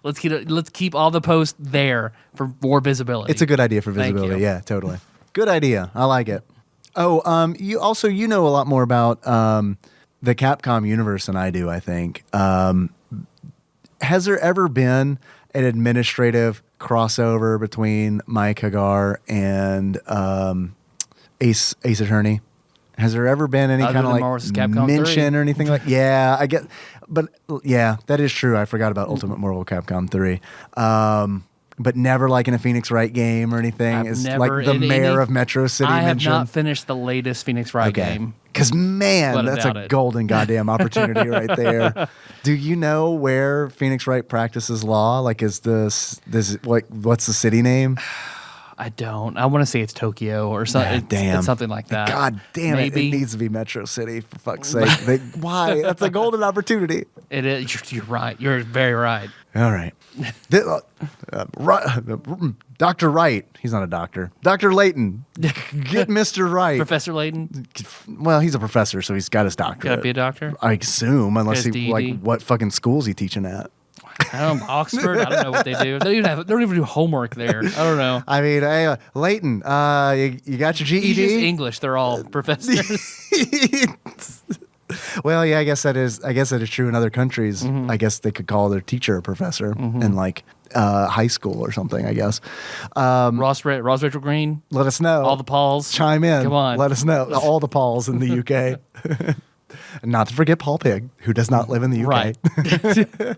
Let's keep all the posts there for more visibility. It's a good idea for visibility. Yeah, totally. Good idea. I like it. Oh, you know a lot more about the Capcom universe than I do, I think. Has there ever been an administrative crossover between Mike Hagar and Ace Attorney? Has there ever been any kind of mention or anything like? Yeah, I get, but yeah, that is true. I forgot about Ultimate Marvel Capcom 3. But never in a Phoenix Wright game or anything. Is the mayor of Metro City mentioned? I have not finished the latest Phoenix Wright game. Because man, that's a golden goddamn opportunity right there. Do you know where Phoenix Wright practices law? Is what's the city name? I don't. I want to say it's Tokyo or something. It's something like that. God damn it. It needs to be Metro City, for fuck's sake. Why? That's a golden opportunity. It is. You're right. You're very right. All right. Dr. Wright. He's not a doctor. Dr. Layton. Get Mr. Wright. Professor Layton. Well, he's a professor, so he's got his doctorate. Got to be a doctor? I assume, unless His he, DED. like, what fucking school's he teaching at? I don't know, Oxford. I don't know what they do. They don't even do homework there. I don't know. I mean, hey, Layton, you got your GED? He's just English. They're all professors. Well, yeah, I guess that is true in other countries. I guess they could call their teacher a professor in like high school or something, I guess. Ross Rachel Green. Let us know. All the Pauls. Chime in. Come on. Let us know. All the Pauls in the UK. And not to forget Paul Pig, who does not live in the UK. Right.